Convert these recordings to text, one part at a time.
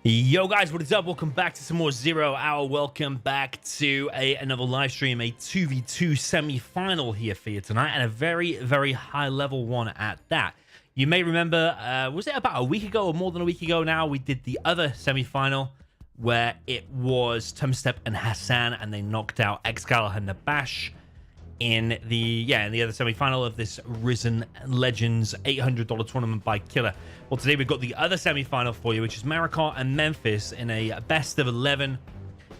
Yo guys, what is up? Welcome back to some more 0 Hour. Welcome back to another live stream, a 2v2 semi-final here for you tonight, and a very high level one at that. You may remember, was it about a week ago or more than a week ago now, we did the other semi-final where it was Tumstep and Hassan, and they knocked out Excalibur and Nabash in the other semi-final of this Risen Legends $800 tournament by Killer. Well, today we've got the other semi-final for you, which is Marikar and Memphis in a best of 11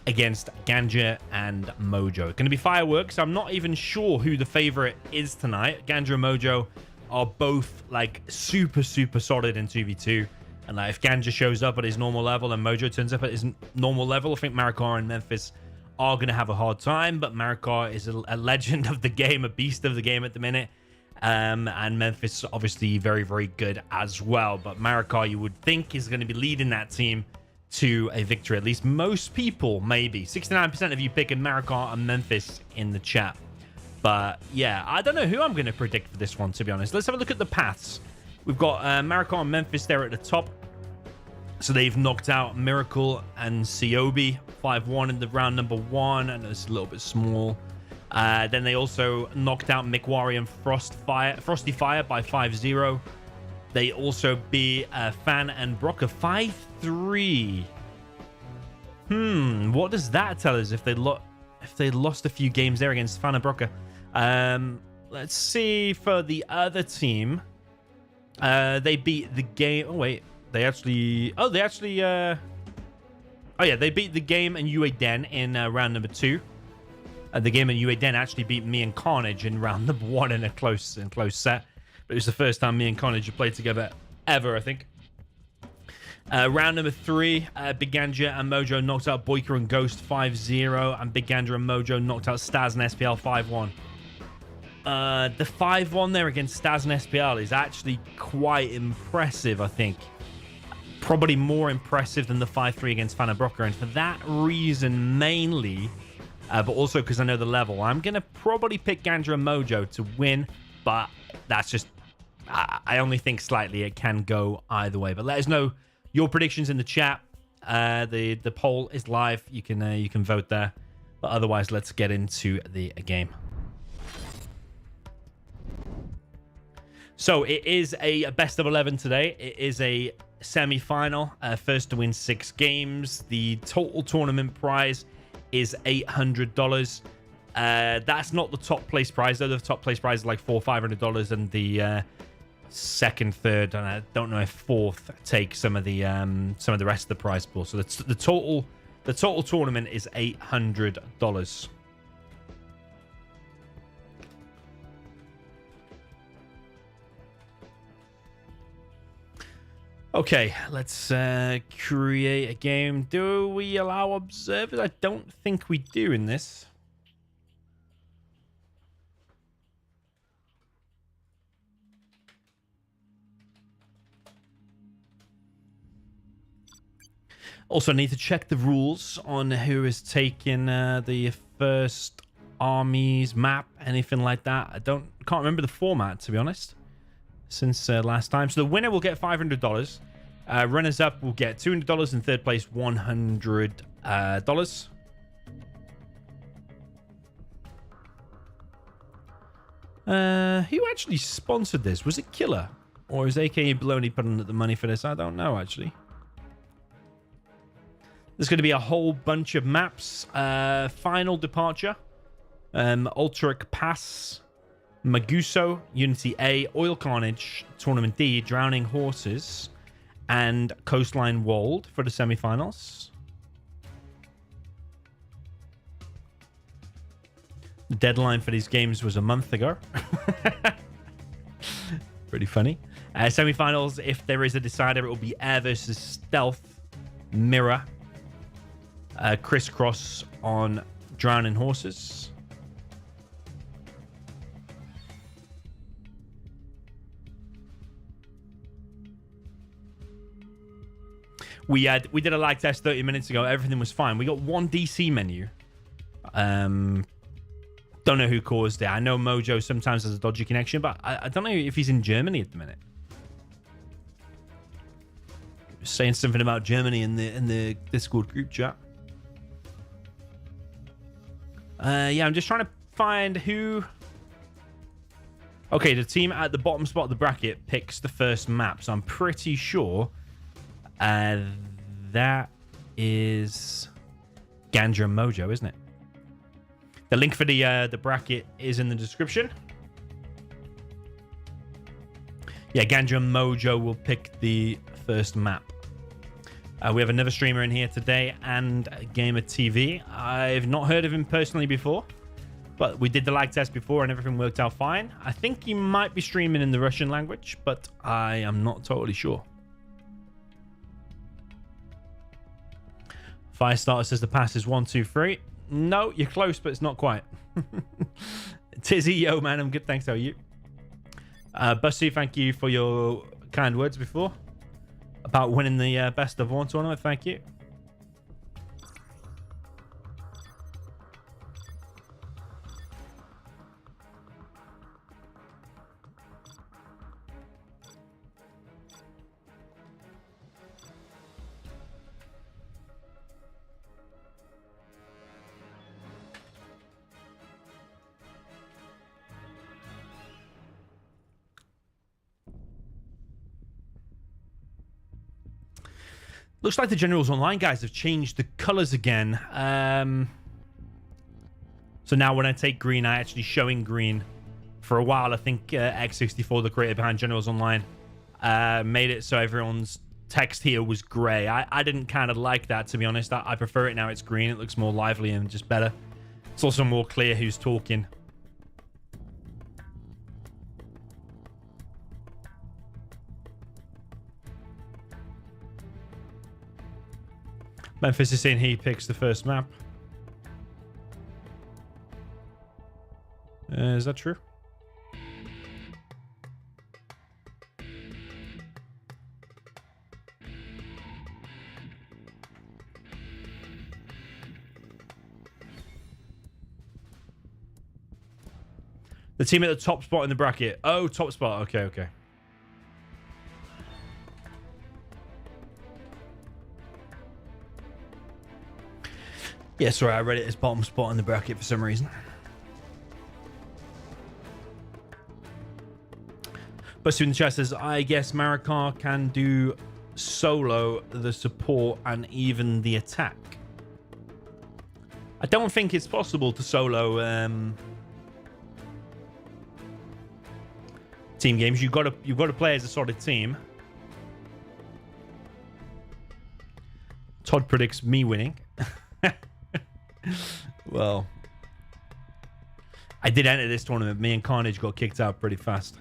against Ganja and Mojo. It's going to be fireworks. I'm not even sure who the favorite is tonight. Ganja and Mojo are both like super solid in 2v2, and like, if Ganja shows up at his normal level and Mojo turns up at his normal level, I think Marikar and Memphis are going to have a hard time. But Marikar is a legend of the game, a beast of the game at the minute. And Memphis obviously very good as well. But Marikar, you would think, is going to be leading that team to a victory. At least most people, maybe. 69% of you picking Marikar and Memphis in the chat. But yeah, I don't know who I'm going to predict for this one, to be honest. Let's have a look at the paths. We've got Marikar and Memphis there at the top. So they've knocked out Miracle and Siobi 5-1 in the round number 1, and it's a little bit small. Then they also knocked out Mikwari and Frosty Fire by 5-0. They also beat Fan and Brocker 5-3. What does that tell us if they lost a few games there against Fan and Brocker? Let's see for the other team. They beat the game. Oh wait. They beat the game and UA Den in round number 2. The game and UA Den actually beat me and Carnage in round number 1 in a close set. But it was the first time me and Carnage have played together ever, I think. Round number 3, Big Ganja and Mojo knocked out Boyka and Ghost 5-0, and Big Ganja and Mojo knocked out Staz and SPL 5-1. The 5-1 there against Staz and SPL is actually quite impressive, I think. Probably more impressive than the 5-3 against Fan and Brocker, and for that reason mainly, but also because I know the level, I'm going to probably pick Ganja and Mojo to win, but that's just, I only think slightly it can go either way. But let us know your predictions in the chat. The poll is live. You can vote there. But otherwise, let's get into the game. So it is a best of 11 today. It is a semi-final, first to win 6 games. The total tournament prize is $800. That's not the top place prize, though. The top place prize is like $500, and the second, third, and I don't know if fourth take some of the rest of the prize pool. So the total tournament is $800. Okay, let's create a game. Do we allow observers? I don't think we do in this. Also, need to check the rules on who is taking the first armies map, anything like that. I can't remember the format, to be honest, since last time. So the winner will get $500. Runners up will get $200, and third place $100. Who actually sponsored this? Was it Killer, or is AKA Baloney putting the money for this? I don't know, actually. There's going to be a whole bunch of maps. Final Departure, Ultric Pass, Maguso, Unity A, Oil Carnage, Tournament D, Drowning Horses, and Coastline Wold for the semifinals. The deadline for these games was a month ago. Pretty funny. Semifinals, if there is a decider, it will be Air versus Stealth, Mirror, Crisscross on Drowning Horses. We did a lag test 30 minutes ago. Everything was fine. We got one DC menu. Don't know who caused it. I know Mojo sometimes has a dodgy connection, but I don't know if he's in Germany at the minute. saying something about Germany in the Discord group chat. Yeah, I'm just trying to find who. Okay, the team at the bottom spot of the bracket picks the first map, so I'm pretty sure that is Gandra Mojo, isn't it? The link for the bracket is in the description. Yeah, Gandra Mojo will pick the first map. We have another streamer in here today, and Gamer TV. I've not heard of him personally before, but we did the lag test before and everything worked out fine. I think he might be streaming in the Russian language, but I am not totally sure. Firestarter says the pass is 1, 2, 3. No, you're close, but it's not quite. Tizzy, yo, man, I'm good. Thanks. How are you? Bussy, thank you for your kind words before about winning the best of 1 tournament. Thank you. Looks like the Generals Online guys have changed the colors again. So now when I take green, I actually showing green. For a while, I think X64, the creator behind Generals Online, made it so everyone's text here was gray. I didn't kind of like that, to be honest. I prefer it now it's green. It looks more lively and just better. It's also more clear who's talking. Memphis is saying he picks the first map. Is that true? The team at the top spot in the bracket. Oh, top spot. Okay, okay. Yeah, sorry, I read it as bottom spot in the bracket for some reason. But in the chat says, I guess Marikar can do solo the support and even the attack. I don't think it's possible to solo team games. You've got to play as a solid team. Todd predicts me winning. Well, I did enter this tournament. Me and Carnage got kicked out pretty fast.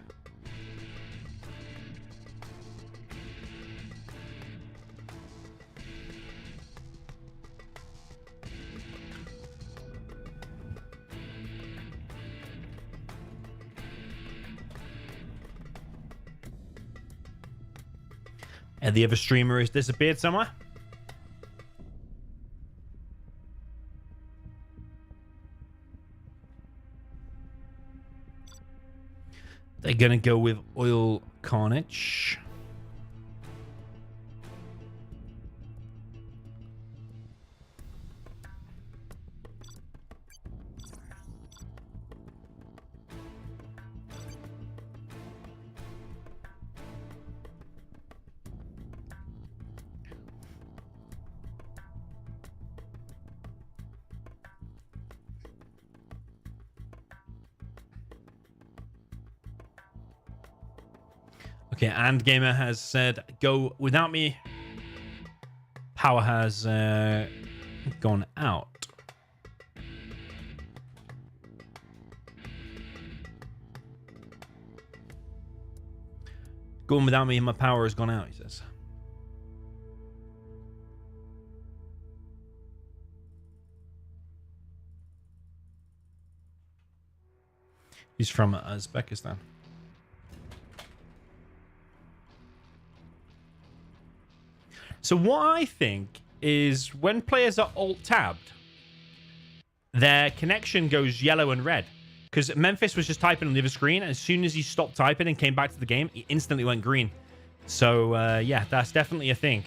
And the other streamer has disappeared somewhere. They're going to go with Oil Carnage. Okay, and Gamer has said, go without me. Power has gone out. Going without me, my power has gone out, he says. He's from Uzbekistan. So what I think is when players are alt-tabbed, their connection goes yellow and red. Because Memphis was just typing on the other screen, and as soon as he stopped typing and came back to the game, he instantly went green. So, yeah, that's definitely a thing.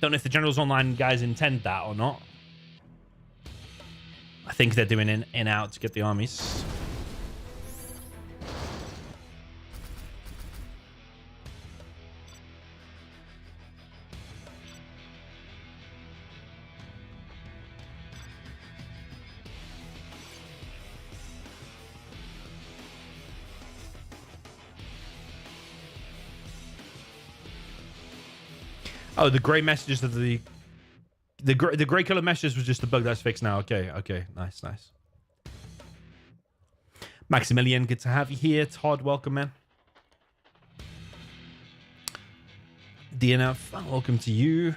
Don't know if the Generals Online guys intend that or not. I think they're doing in out to get the armies. Oh, the gray messages of the gray color messages was just the bug that's fixed now. Okay, okay, nice, nice. Maximilian, good to have you here. Todd, welcome, man. DNF, welcome to you.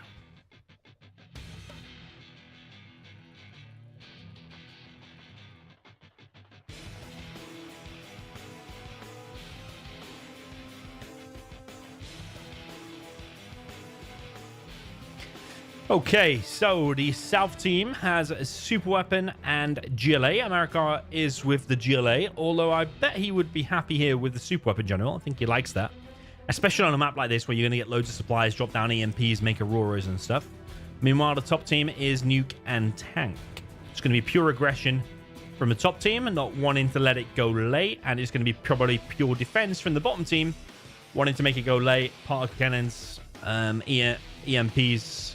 Okay, so the South team has a super weapon and GLA. America is with the GLA, although I bet he would be happy here with the super weapon general. I think he likes that, especially on a map like this where you're going to get loads of supplies, drop down EMPs, make Auroras and stuff. Meanwhile, the top team is Nuke and Tank. It's going to be pure aggression from the top team and not wanting to let it go late, and it's going to be probably pure defense from the bottom team, wanting to make it go late. Particle cannons, EMPs,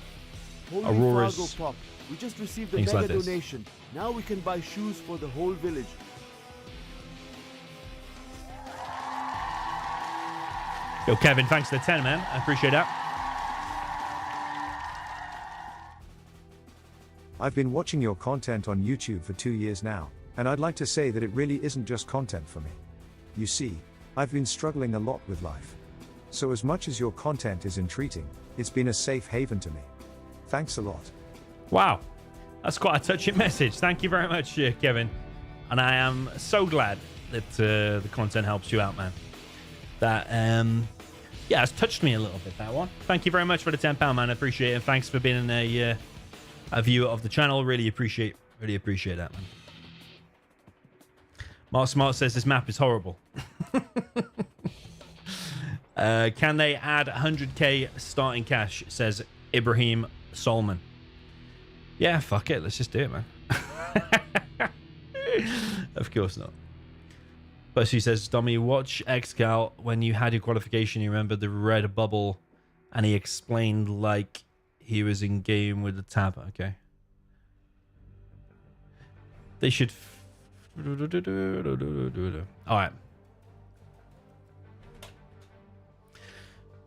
Auroras. Pop. We just received a mega donation. Now we can buy shoes for the whole village. Yo, Kevin, thanks for the 10, man. I appreciate that. I've been watching your content on YouTube for 2 years now, and I'd like to say that it really isn't just content for me. You see, I've been struggling a lot with life. So as much as your content is entreating, it's been a safe haven to me. Thanks a lot. Wow, that's quite a touching message. Thank you very much, Kevin. And I am so glad that the content helps you out, man. That, yeah, it's touched me a little bit, that one. Thank you very much for the £10, man. I appreciate it. Thanks for being a viewer of the channel. Really appreciate that, man. Mark Smart says this map is horrible. Can they add 100k starting cash, says Ibrahim Solman. Yeah, fuck it. Let's just do it, man. Of course not. But she says, Domi, watch Excal when you had your qualification. You remember the red bubble and he explained like he was in game with the tab. Okay. They should... All right.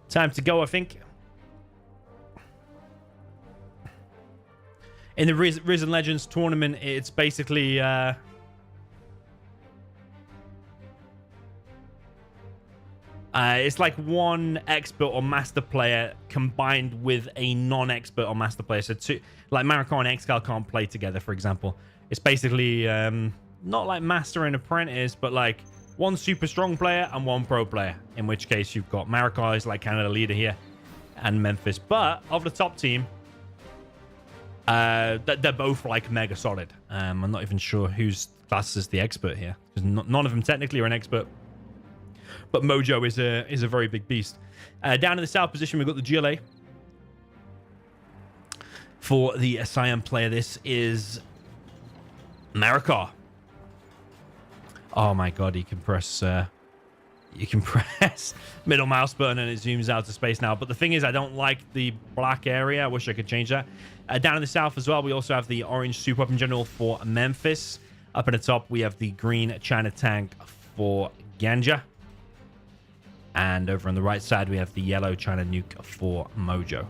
Time to go, I think. In the Risen Legends tournament, it's basically... it's like one expert or master player combined with a non-expert or master player. So two, like Mariko and Excal can't play together, for example. It's basically not like master and apprentice, but like one super strong player and one pro player. In which case you've got Mariko is like Canada leader here and Memphis. But of the top team, they're both like mega solid. I'm not even sure who's classed as the expert here, because none of them technically are an expert. But Mojo is a very big beast. Down in the south position, we've got the GLA. For the Siam player, this is Mariko. Oh my god, you can press middle mouse button and it zooms out to space now. But the thing is, I don't like the black area. I wish I could change that. Down in the south as well, we also have the orange super weapon general for Memphis. Up at the top, we have the green China tank for Ganja. And over on the right side, we have the yellow China nuke for Mojo.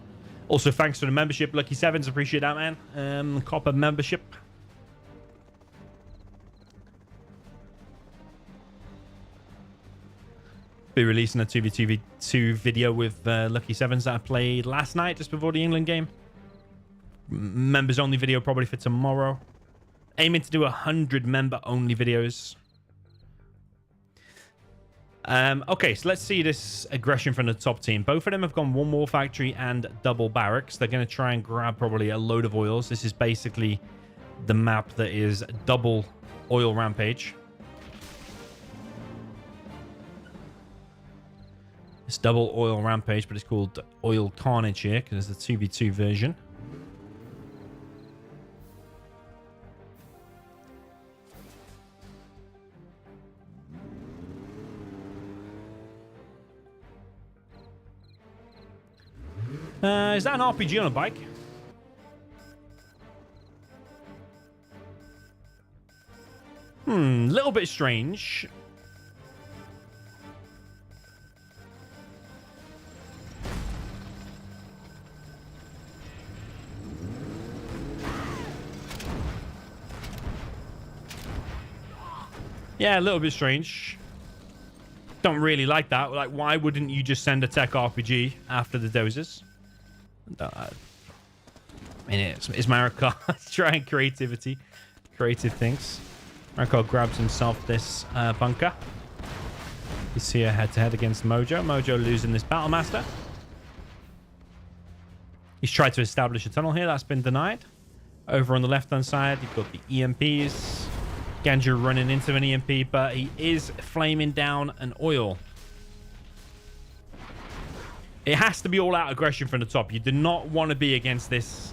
Also, thanks for the membership, Lucky Sevens. Appreciate that, man. Copper membership. Be releasing a 2v2 video with Lucky Sevens that I played last night, just before the England game. Members only video probably for tomorrow. Aiming to do 100 member only videos. Okay, so let's see this aggression from the top team. Both of them have gone one war factory and double barracks. They're going to try and grab probably a load of oils. This is basically the map that is double oil rampage. It's double oil rampage, but it's called oil carnage here because it's the 2v2 version. Is that an RPG on a bike? Little bit strange. Yeah, a little bit strange. Don't really like that. Like, why wouldn't you just send a tech RPG after the dozers? I mean, it's Mario Kart. Trying creative things. Mario Kart grabs himself this bunker. He's here head-to-head against Mojo. Mojo losing this Battle Master. He's tried to establish a tunnel here. That's been denied. Over on the left-hand side, you've got the EMPs. Ganju running into an EMP, but he is flaming down an oil. It has to be all-out aggression from the top. You do not want to be against this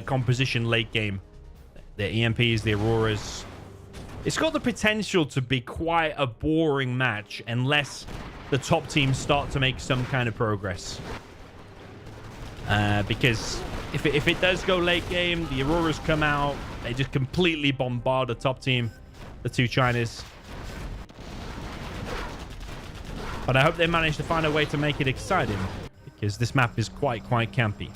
composition late game. The EMPs, the Auroras. It's got the potential to be quite a boring match unless the top teams start to make some kind of progress. Because if it does go late game, the Auroras come out. They just completely bombard the top team, the two Chinas. But I hope they manage to find a way to make it exciting, because this map is quite campy.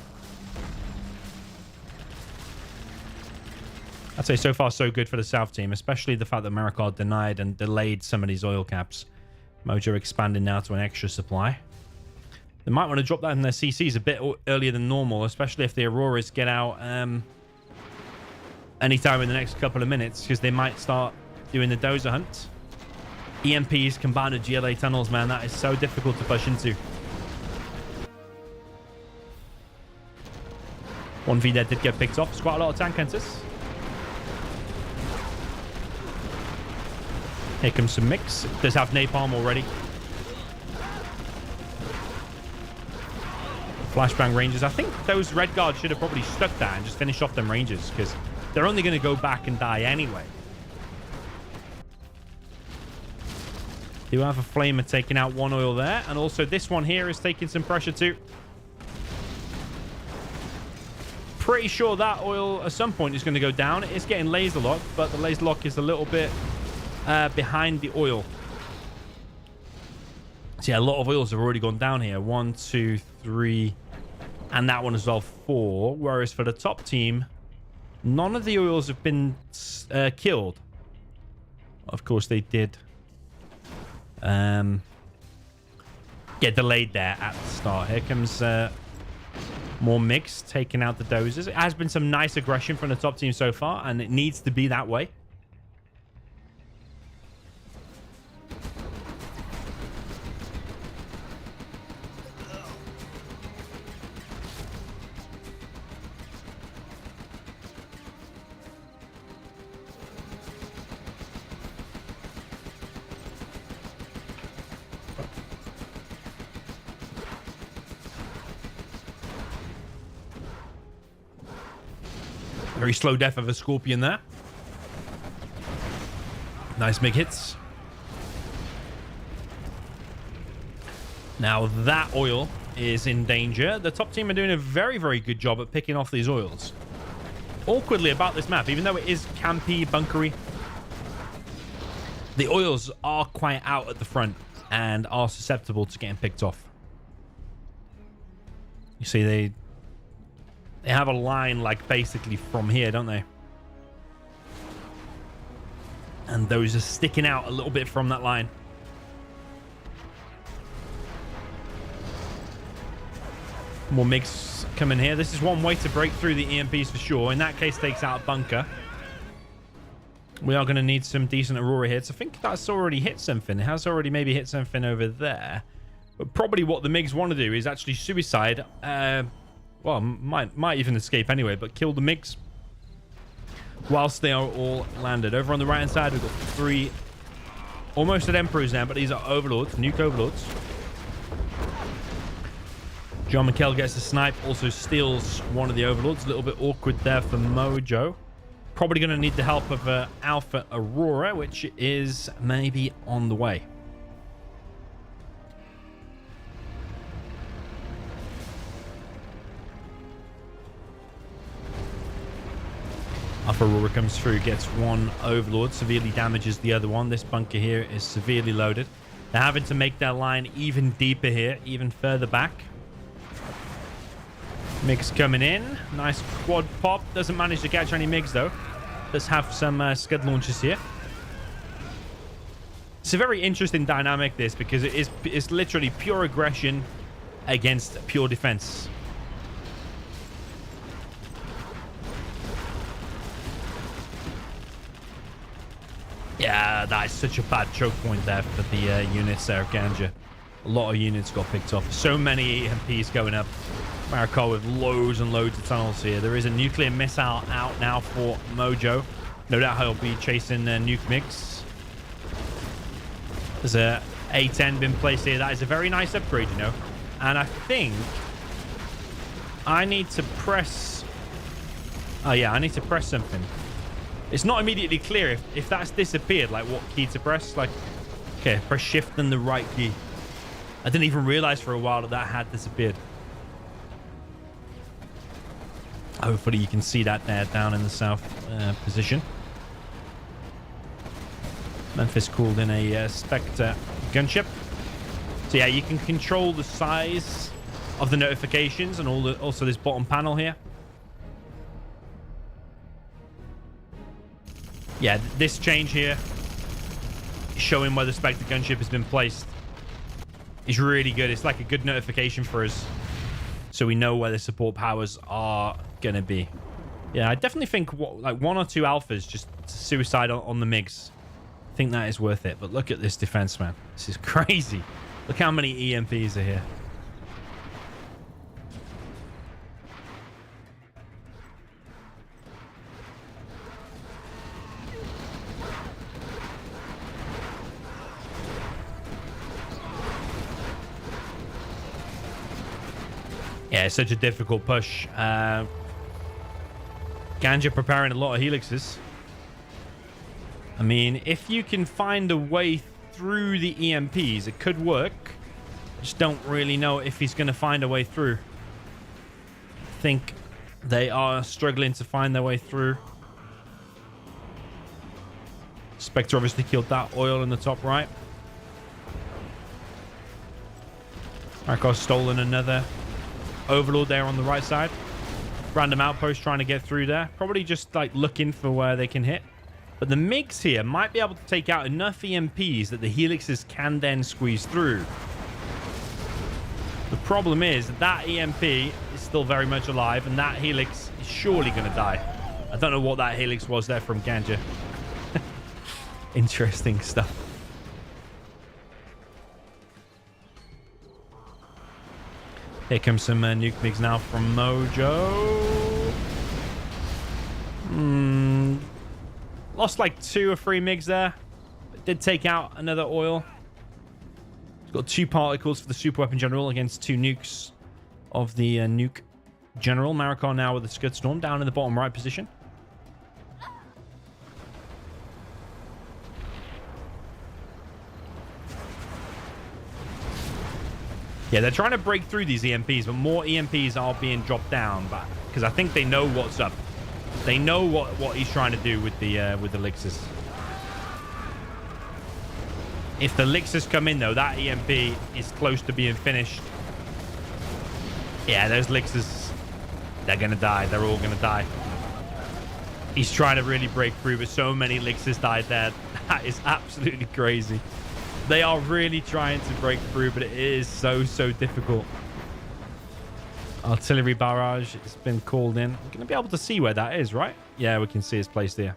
I'd say so far so good for the South team, especially the fact that Mario Kart denied and delayed some of these oil caps. Mojo expanding now to an extra supply. They might want to drop that in their CCs a bit earlier than normal, especially if the Auroras get out anytime in the next couple of minutes, because they might start doing the dozer hunt. EMPs combined with GLA tunnels, man, that is so difficult to push into. 1v there did get picked off. It's quite a lot of tank hunters. Here comes some mix. It does have napalm already. Flashbang ranges. I think those red guards should have probably stuck that and just finished off them ranges, because they're only going to go back and die anyway. You have a flamer taking out one oil there, and also this one here is taking some pressure too. Pretty sure that oil at some point is going to go down. It's getting laser locked, but the laser lock is a little bit behind the oil. So yeah, a lot of oils have already gone down here. 1, 2, 3, and that one as well, 4. Whereas for the top team, none of the oils have been killed. Of course, they did get delayed there at the start. Here comes more mix, taking out the dozers. It has been some nice aggression from the top team so far, and it needs to be that way. Very slow death of a Scorpion there. Nice big hits. Now that oil is in danger. The top team are doing a very good job at picking off these oils. Awkwardly about this map, even though it is campy, bunkery, the oils are quite out at the front and are susceptible to getting picked off. You see, they have a line like basically from here, don't they? And those are sticking out a little bit from that line. More MiGs coming here. This is one way to break through the EMPs for sure. In that case, takes out a bunker. We are going to need some decent Aurora hits. I think that's already hit something. It has already maybe hit something over there. But probably what the MiGs want to do is actually suicide. Well, might even escape anyway, but kill the MiGs whilst they are all landed. Over on the right-hand side, we've got 3 almost at Emperors now, but these are Overlords, Nuke Overlords. John McKell gets a snipe, also steals one of the overlords. A little bit awkward there for Mojo. Probably going to need the help of Alpha Aurora, which is maybe on the way. Alpha Aurora comes through, gets one overlord, severely damages the other one. This bunker here is severely loaded. They're having to make their line even deeper here, even further back. MiGs coming in. Nice quad pop. Doesn't manage to catch any MiGs though. Let's have some Scud launches here. It's a very interesting dynamic, this, because it's literally pure aggression against pure defense. Yeah, that is such a bad choke point there for the units there of Ganja. A lot of units got picked off. So many EMPs going up. Mariko with loads and loads of tunnels here. There is a nuclear missile out now for Mojo. No doubt he'll be chasing Nuke MiGs. There's a A10 been placed here. That is a very nice upgrade, you know. And I think I need to press... Oh, yeah, I need to press something. It's not immediately clear if that's disappeared, like what key to press. Like, okay, press shift and the right key. I didn't even realize for a while that had disappeared. Hopefully you can see that there down in the south position. Memphis called in a Spectre gunship. So yeah, you can control the size of the notifications and also this bottom panel here. Yeah, this change here, showing where the Spectre gunship has been placed, is really good. It's like a good notification for us, so we know where the support powers are going to be. Yeah, I definitely think like 1 or 2 alphas, just suicide on the MiGs. I think that is worth it. But look at this defense, man. This is crazy. Look how many EMPs are here. Yeah, it's such a difficult push. Ganja preparing a lot of helixes. I mean, if you can find a way through the EMPs, it could work. Just don't really know if he's going to find a way through. I think they are struggling to find their way through. Spectre obviously killed that oil in the top right. Mariko's stolen another overlord there on the right side. Random outpost trying to get through there. Probably just like looking for where they can hit. But the MiGs here might be able to take out enough EMPs that the helixes can then squeeze through. The problem is that EMP is still very much alive, and that helix is surely going to die. I don't know what that helix was there from Ganja. Interesting stuff. Here comes some Nuke MiGs now from Mojo. Lost like 2 or 3 MiGs there. But did take out another oil. He's got 2 particles for the super weapon general against 2 nukes of the Nuke general. Mariko now with the Scud Storm down in the bottom right position. Yeah, they're trying to break through these EMPs, but more EMPs are being dropped down, but because I think they know what's up. They know what he's trying to do with the elixirs. If the elixirs come in, though, that EMP is close to being finished. Yeah, those elixirs, they're going to die. They're all going to die. He's trying to really break through, but so many elixirs died there. That is absolutely crazy. They are really trying to break through, but it is so difficult. Artillery barrage, it's been called in. We're going to be able to see where that is, right? Yeah, we can see it's placed here.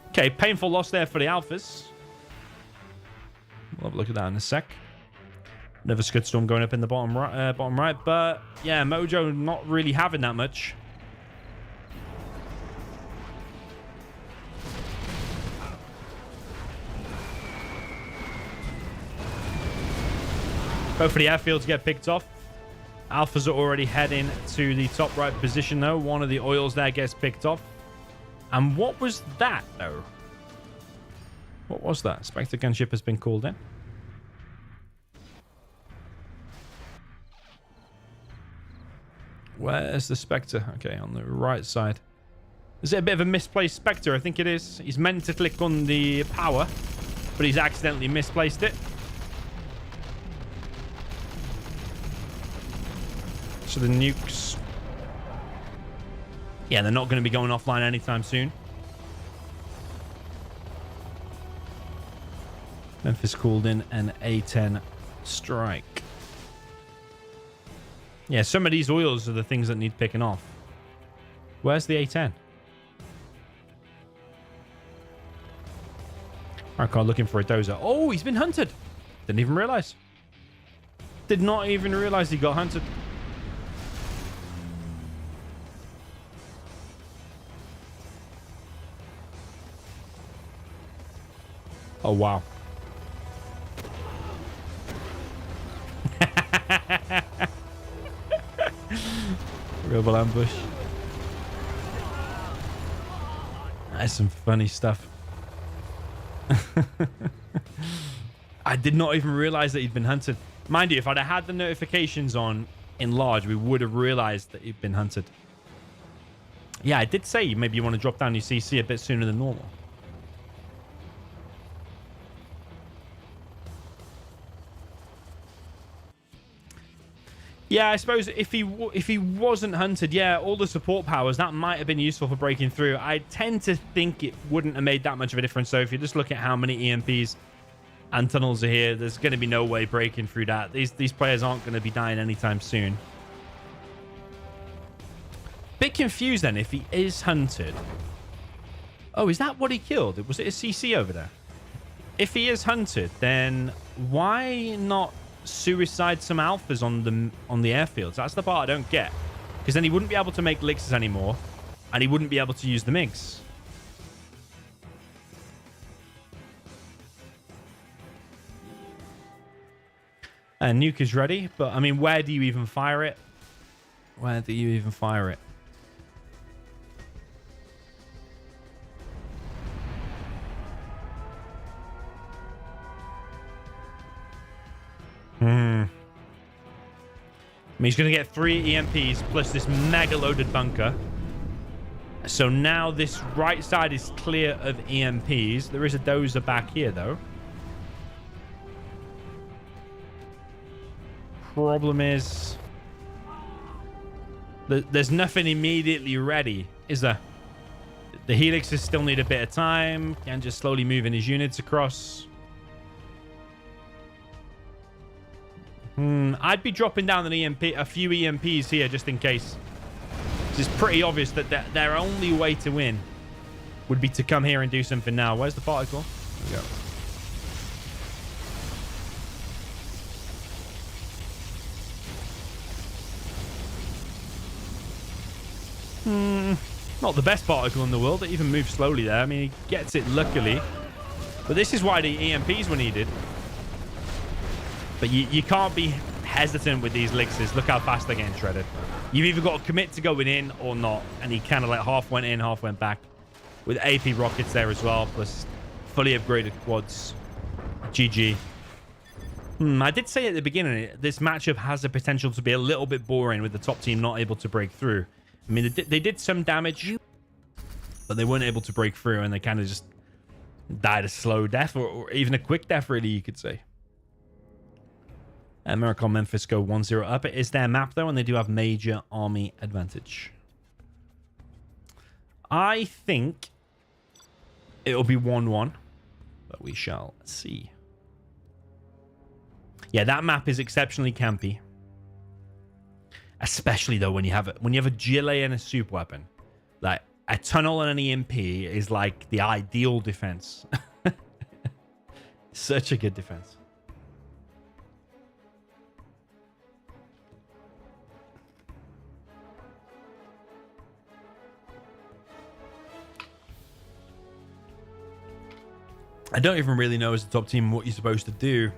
Okay, painful loss there for the alphas. We'll have a look at that in a sec. Another Scud Storm going up in the bottom right. But yeah, Mojo not really having that much. Both of the airfields get picked off. Alphas are already heading to the top right position, though. One of the oils there gets picked off. And what was that, though? What was that? Spectre gunship has been called in. Where's the Spectre? Okay, on the right side. Is it a bit of a misplaced Spectre? I think it is. He's meant to click on the power, but he's accidentally misplaced it. So the nukes... yeah, they're not going to be going offline anytime soon. Memphis called in an A10 strike. Yeah, some of these oils are the things that need picking off. Where's the A10? Arcon looking for a dozer. Oh, he's been hunted. Didn't even realize. Did not even realize he got hunted. Oh, wow. Rebel ambush. That's some funny stuff. I did not even realize that he'd been hunted. Mind you, if I'd have had the notifications on in large, we would have realized that he'd been hunted. Yeah, I did say maybe you want to drop down your CC a bit sooner than normal. Yeah, I suppose if he wasn't hunted, yeah, all the support powers, that might have been useful for breaking through. I tend to think it wouldn't have made that much of a difference. So if you just look at how many EMPs and tunnels are here, there's going to be no way breaking through that. These players aren't going to be dying anytime soon. Bit confused then if he is hunted. Oh, is that what he killed? Was it a CC over there? If he is hunted, then why not suicide some alphas on the airfields? That's the part I don't get, because then he wouldn't be able to make elixirs anymore, and he wouldn't be able to use the MiGs. And Nuke is ready, but I mean, where do you even fire it? Where do you even fire it? I mean, he's going to get 3 EMPs plus this mega loaded bunker. So now this right side is clear of EMPs. There is a dozer back here, though. Problem is, there's nothing immediately ready, is there? The helixes still need a bit of time. Can just slowly moving his units across. I'd be dropping down a few EMPs here just in case. It's pretty obvious that their only way to win would be to come here and do something now. Where's the particle? There we go. Not the best particle in the world. It even moves slowly there. I mean, he gets it luckily. But this is why the EMPs were needed. But you can't be hesitant with these elixirs. Look how fast they're getting shredded. You've either got to commit to going in or not. And he kind of like half went in, half went back. With AP rockets there as well, plus fully upgraded quads. GG. I did say at the beginning, this matchup has the potential to be a little bit boring with the top team not able to break through. I mean, they did some damage, but they weren't able to break through, and they kind of just died a slow death, or even a quick death, really, you could say. American Memphis go 1-0 up. It is their map, though, and they do have major army advantage. I think it'll be 1-1, but we shall see. Yeah, that map is exceptionally campy. Especially, though, when you have a gilet and a soup weapon. Like, a tunnel and an EMP is like the ideal defense. Such a good defense. I don't even really know as a top team what you're supposed to do.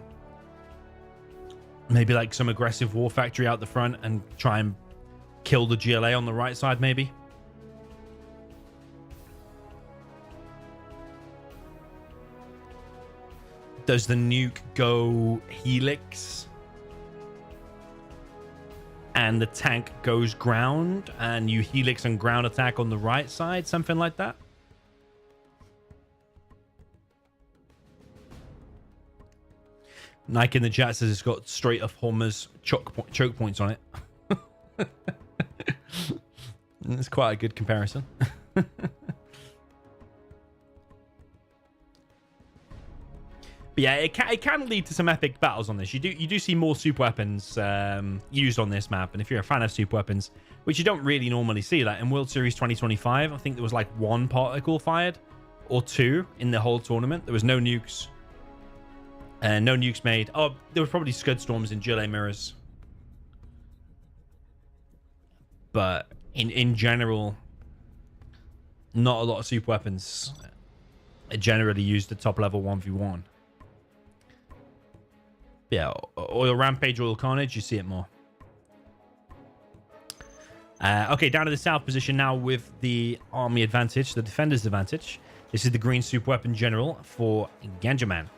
Maybe like some aggressive war factory out the front and try and kill the GLA on the right side, maybe. Does the nuke go helix? And the tank goes ground, and you helix and ground attack on the right side, something like that. Nike in the chat says it's got straight off Homer's choke points on it. It's quite a good comparison. But yeah, it can lead to some epic battles on this. You do see more super weapons used on this map, and if you're a fan of super weapons, which you don't really normally see, like in World Series 2025, I think there was like 1 particle fired or 2 in the whole tournament. There was no nukes, no nukes made. Oh, there were probably scud storms in GLA mirrors, but in general, not a lot of super weapons generally used at top level 1v1. Yeah, oil rampage, oil carnage, you see it more. Okay, down to the south position now with the army advantage, the defender's advantage. This is the green super weapon general for Ganjaman.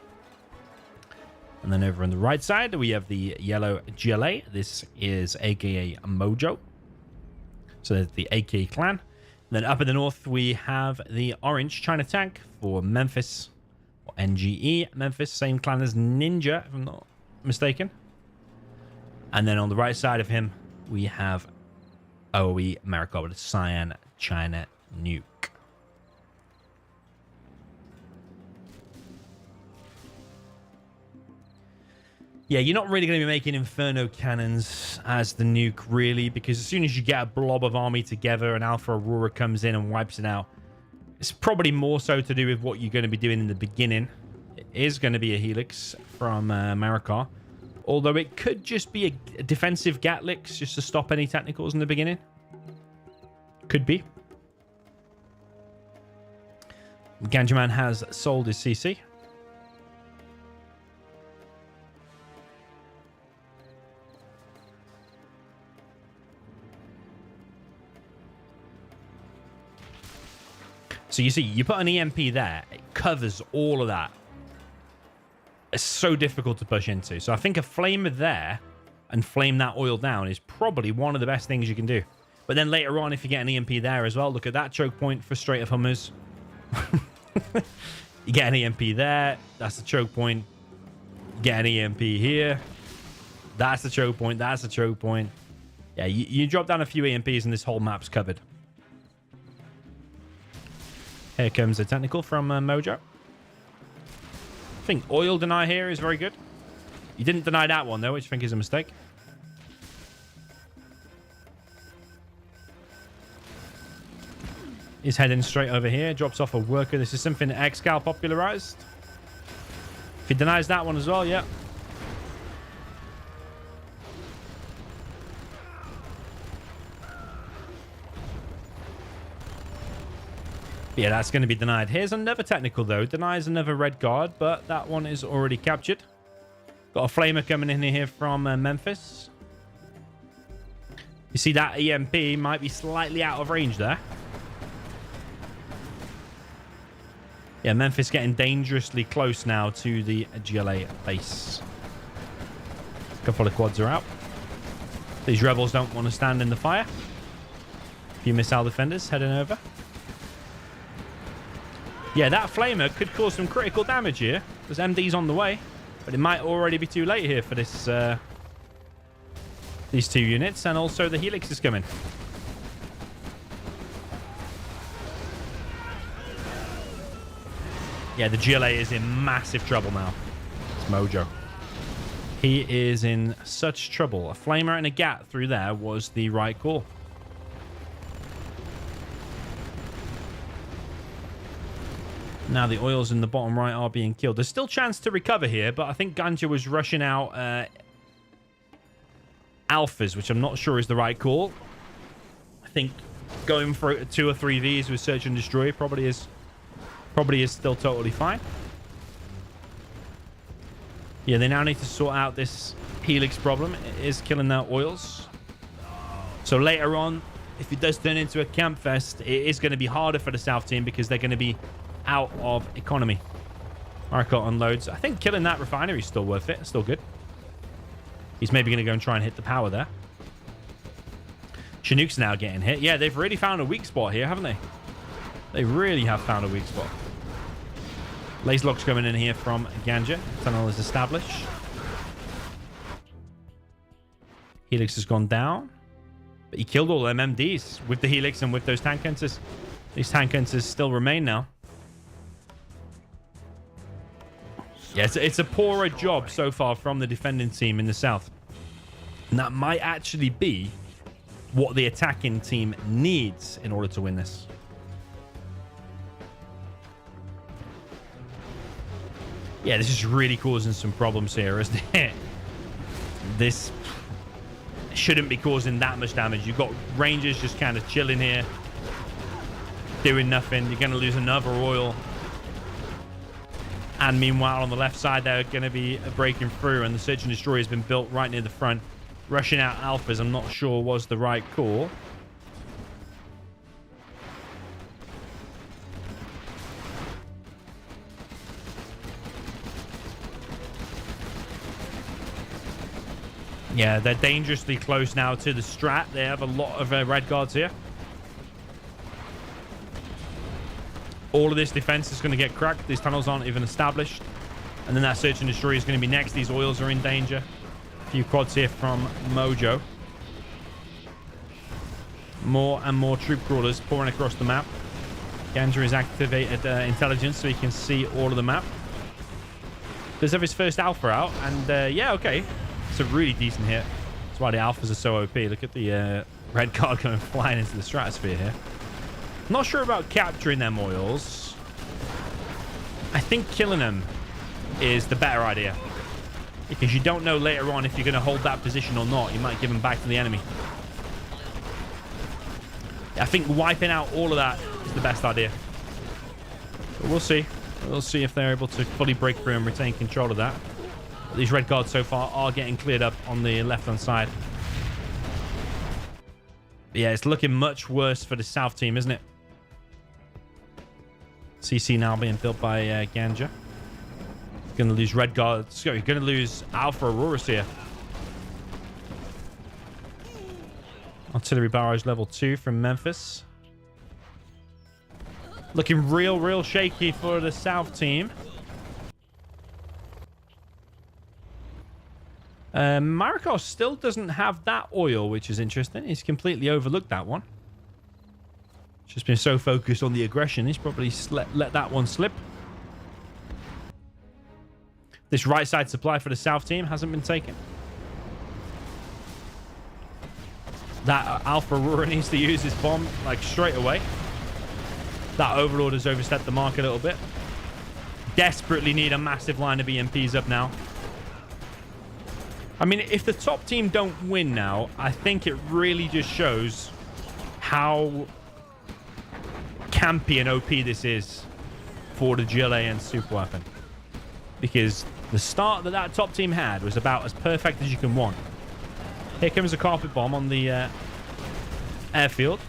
And then over on the right side, we have the yellow GLA. This is aka Mojo. So there's the AK clan. And then up in the north, we have the orange China tank for Memphis, or NGE Memphis, same clan as Ninja, if I'm not mistaken. And then on the right side of him, we have OE America with a Cyan China nuke. Yeah, you're not really going to be making Inferno cannons as the nuke, really, because as soon as you get a blob of army together and Alpha Aurora comes in and wipes it out, it's probably more so to do with what you're going to be doing in the beginning. It is going to be a helix from America, although it could just be a defensive Gatlix just to stop any technicals in the beginning. Could be. Ganjaman has sold his CC. So you see, you put an EMP there, it covers all of that. It's so difficult to push into. So I think a flamer there and flame that oil down is probably one of the best things you can do. But then later on, if you get an EMP there as well, look at that choke point for straight up Hummers. You get an EMP there, that's the choke point. Get an EMP here. That's the choke point, that's the choke point. Yeah, you drop down a few EMPs and this whole map's covered. Here comes a technical from Mojo. I think oil deny here is very good. You didn't deny that one, though, which I think is a mistake. He's heading straight over here. Drops off a worker. This is something that Excal popularized. If he denies that one as well, yeah. Yeah, that's going to be denied. Here's another technical, though. Denies another red guard, but that one is already captured. Got a flamer coming in here from Memphis. You see that EMP might be slightly out of range there. Yeah, Memphis getting dangerously close now to the GLA base. A couple of quads are out. These rebels don't want to stand in the fire. A few missile defenders heading over. Yeah, that flamer could cause some critical damage here. There's MDs on the way, but it might already be too late here for this these two units, and also the helix is coming. Yeah, the GLA is in massive trouble now. It's Mojo. He is in such trouble. A flamer and a GAT through there was the right call. Now the oils in the bottom right are being killed. There's still a chance to recover here, but I think Ganja was rushing out alphas, which I'm not sure is the right call. I think going for 2 or 3 Vs with search and destroy probably is still totally fine. Yeah, they now need to sort out this helix problem. It is killing their oils. So later on, if it does turn into a camp fest, it is going to be harder for the South team because they're going to be out of economy. Marco unloads. I think killing that refinery is still worth it. It's still good. He's maybe going to go and try and hit the power there. Chinook's now getting hit. Yeah, they've really found a weak spot here, haven't they? They really have found a weak spot. Laser lock's coming in here from Ganja. Tunnel is established. Helix has gone down. But he killed all them MDs with the Helix and with those tank hunters. These tank hunters still remain now. Yeah, it's a poorer job so far from the defending team in the South. And that might actually be what the attacking team needs in order to win this. Yeah, this is really causing some problems here, isn't it? This shouldn't be causing that much damage. You've got Rangers just kind of chilling here, doing nothing. You're going to lose another oil. And meanwhile, on the left side, they're going to be breaking through, and the Search and Destroy has been built right near the front. Rushing out Alphas, I'm not sure was the right call. Yeah, they're dangerously close now to the strat. They have a lot of red guards here. All of this defense is going to get cracked. These tunnels aren't even established. And then that Search and Destroy is going to be next. These oils are in danger. A few quads here from Mojo. More and more troop crawlers pouring across the map. Ganja has activated intelligence so he can see all of the map. Does have his first alpha out. And yeah, okay. It's a really decent hit. That's why the alphas are so OP. Look at the red card going flying into the stratosphere here. Not sure about capturing them oils. I think killing them is the better idea. Because you don't know later on if you're going to hold that position or not. You might give them back to the enemy. I think wiping out all of that is the best idea. But we'll see. We'll see if they're able to fully break through and retain control of that. But these red guards so far are getting cleared up on the left-hand side. But yeah, it's looking much worse for the South team, isn't it? CC now being built by Ganja. Going to lose red guards. Sorry, going to lose Alpha Auroras here. Artillery barrage level 2 from Memphis. Looking real shaky for the South team. Marikos still doesn't have that oil, which is interesting. He's completely overlooked that one. Just been so focused on the aggression, he's probably let that one slip. This right side supply for the South team hasn't been taken. That Alpha Aurora needs to use his bomb like straight away. That Overlord has overstepped the mark a little bit. Desperately need a massive line of EMPs up now. I mean, if the top team don't win now, I think it really just shows how campy and OP this is for the GLA and super weapon. Because the start that top team had was about as perfect as you can want. Here comes a carpet bomb on the airfield.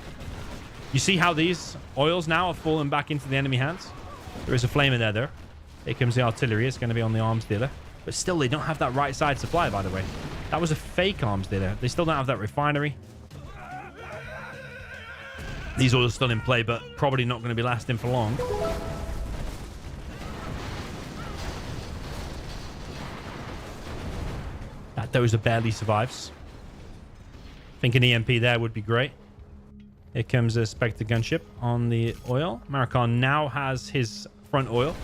You see how these oils now are falling back into the enemy hands? There is a flamer there, though. Here comes the artillery. It's going to be on the arms dealer. But still, they don't have that right side supply, by the way. That was a fake arms dealer. They still don't have that refinery. These oils are still in play, but probably not going to be lasting for long. That dozer barely survives. I think an EMP there would be great. Here comes a Spectre gunship on the oil. Maricon now has his front oil.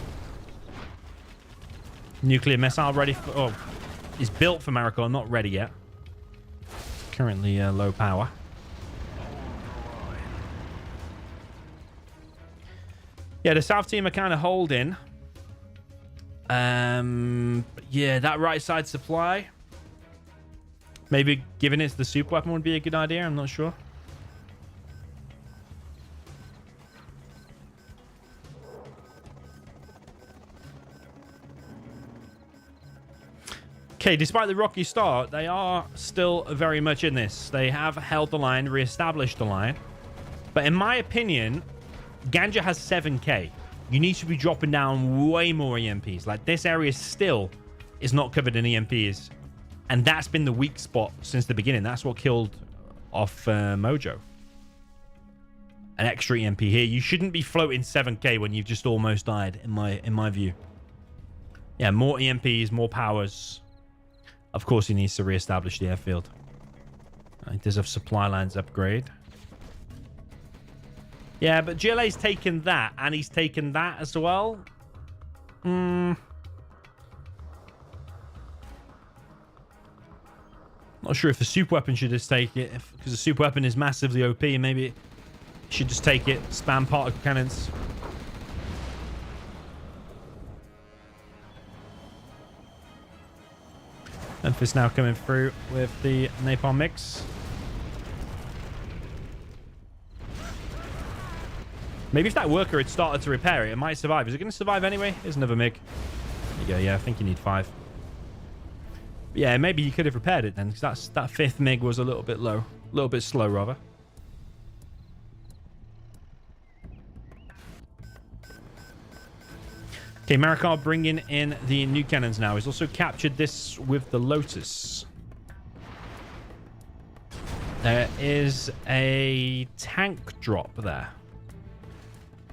Nuclear missile ready for... Oh, is built for Maricon, not ready yet. Currently low power. Yeah, the South team are kind of holding. Yeah, that right side supply. Maybe giving it to the super weapon would be a good idea. I'm not sure. Okay, despite the rocky start, they are still very much in this. They have held the line, re-established the line. But in my opinion, Ganja has 7k. You need to be dropping down way more EMPs. Like, this area still is not covered in EMPs. And that's been the weak spot since the beginning. That's what killed off Mojo. An extra EMP here. You shouldn't be floating 7k when you've just almost died, in my view. Yeah, more EMPs, more powers. Of course, he needs to re-establish the airfield. He does have supply lines upgrade. Yeah, but GLA's taken that, and he's taken that as well. Not sure if the super weapon should just take it, because the super weapon is massively OP. Maybe it should just take it, spam particle cannons. Memphis now coming through with the napalm mix. Maybe if that worker had started to repair it, it might survive. Is it going to survive anyway? Here's another MiG. There you go. Yeah, I think you need 5. But yeah, maybe you could have repaired it then, because that 5th MiG was a little bit low. A little bit slow, rather. Okay, Marikar bringing in the new cannons now. He's also captured this with the Lotus. There is a tank drop there,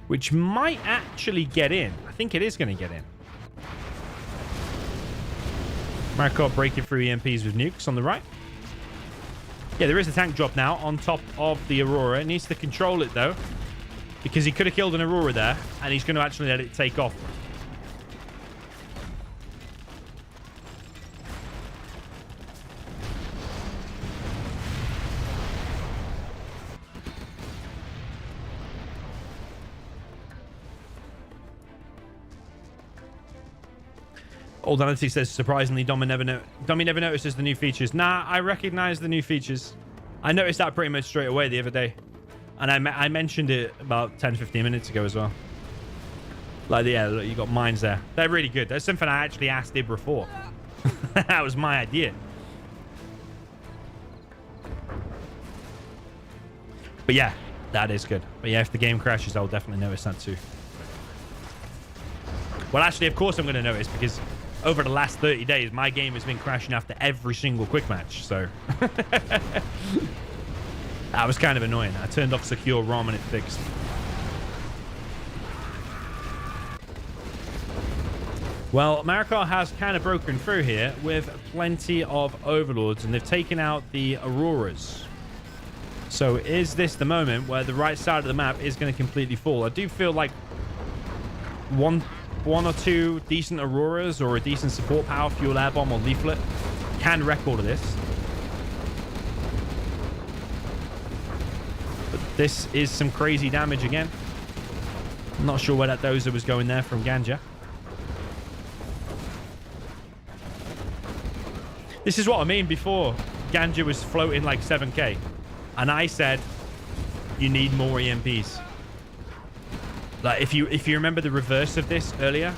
which might actually get in. I think it is going to get in. Marikar breaking through EMPs with nukes on the right. Yeah, there is a tank drop now on top of the Aurora. It needs to control it, though, because he could have killed an Aurora there, and he's going to actually let it take off. Old Analytics says, surprisingly, Domi never notices the new features. Nah, I recognize the new features. I noticed that pretty much straight away the other day. And I mentioned it about 10-15 minutes ago as well. Like, yeah, look, you got mines there. They're really good. That's something I actually asked Ibra for. That was my idea. But yeah, that is good. But yeah, if the game crashes, I'll definitely notice that too. Well, actually, of course I'm going to notice, because over the last 30 days, my game has been crashing after every single quick match, so... That was kind of annoying. I turned off secure ROM and it fixed. Well, Marikar has kind of broken through here with plenty of Overlords, and they've taken out the Auroras. So is this the moment where the right side of the map is going to completely fall? I do feel like one or two decent Auroras or a decent support power, fuel air bomb or leaflet can wreck all of this. But this is some crazy damage again. I'm not sure where that dozer was going there from Ganja. This is what I mean before. Ganja was floating like 7k. And I said, you need more EMPs. Like, if you remember the reverse of this earlier,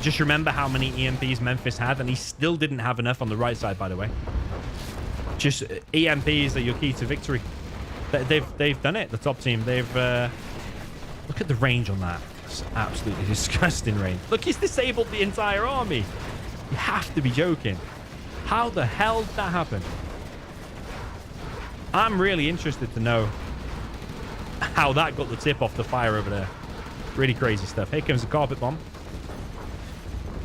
just remember how many EMPs Memphis had, and he still didn't have enough on the right side, by the way. Just EMPs are your key to victory. They've done it, the top team. They've look at the range on that. It's absolutely disgusting range. Look, he's disabled the entire army. You have to be joking. How the hell did that happen? I'm really interested to know how that got the tip off the fire over there. Really crazy stuff. Here comes the carpet bomb.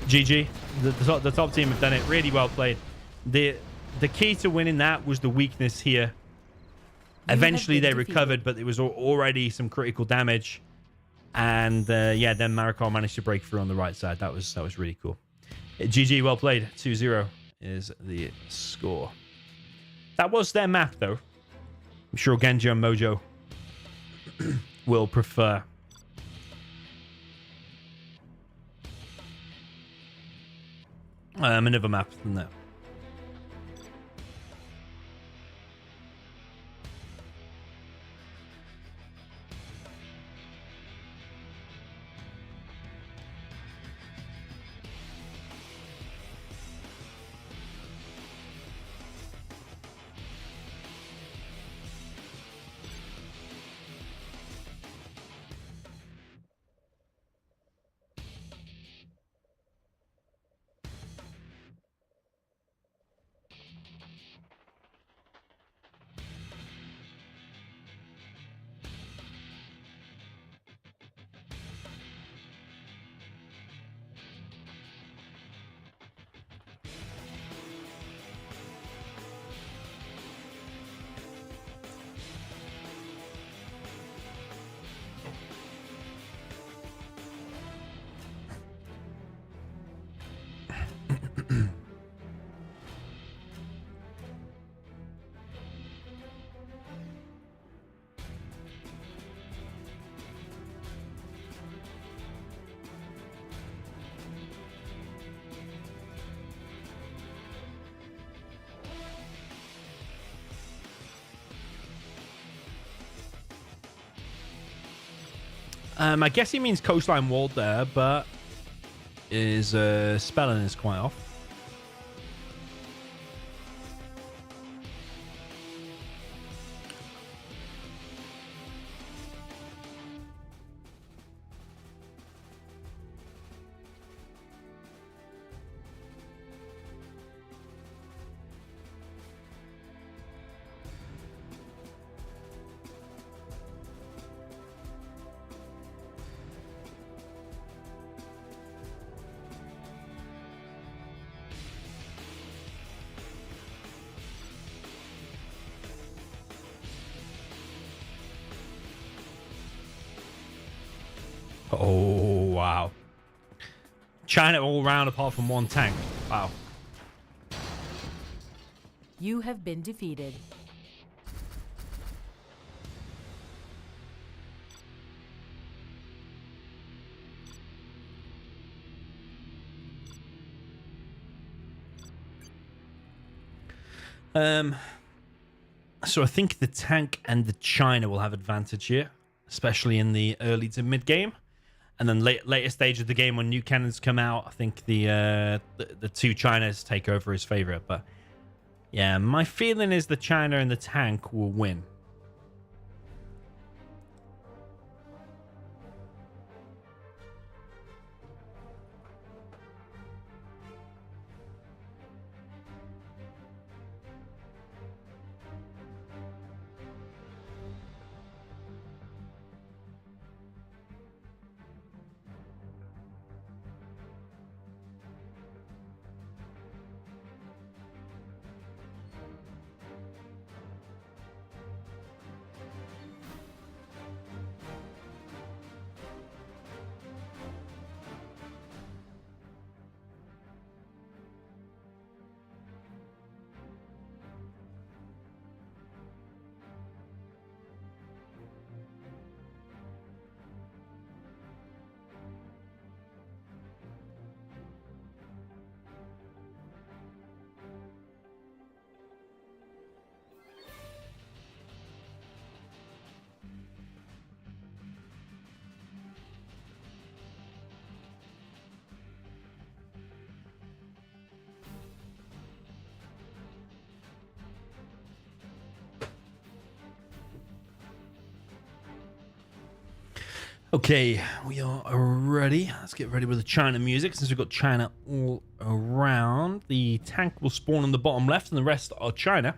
GG. The top team have done it. Really well played. The key to winning that was the weakness here. Eventually they recovered, but it was already some critical damage. And yeah, then Marikar managed to break through on the right side. That was really cool. GG, well played. 2-0 is the score. That was their map, though. I'm sure Ganja and Mojo will prefer. Another map than that. I guess he means coastline walled there, but his spelling is quite off. Oh, wow. China all round apart from one tank. Wow. You have been defeated. So I think the tank and the China will have advantage here, especially in the early to mid game. And then later stage of the game when new cannons come out, I think the two Chinas take over as favorite. But yeah, my feeling is the China and the tank will win. Okay, we are ready. Let's get ready with the China music. Since we've got China all around, the tank will spawn on the bottom left and the rest are China.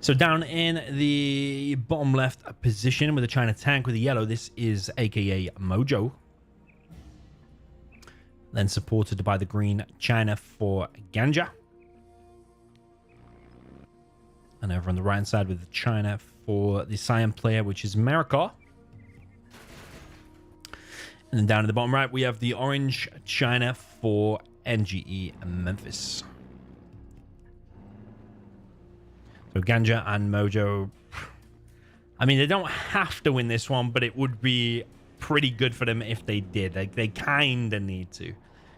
So down in the bottom left position with the China tank with the yellow, this is aka Mojo. Then supported by the green China for Ganja. And over on the right hand side with the China for the Cyan player, which is Marikar. And then down at the bottom right, we have the orange China for NGE Memphis. So Ganja and Mojo, I mean, they don't have to win this one, but it would be pretty good for them if they did. Like, they kind of need to.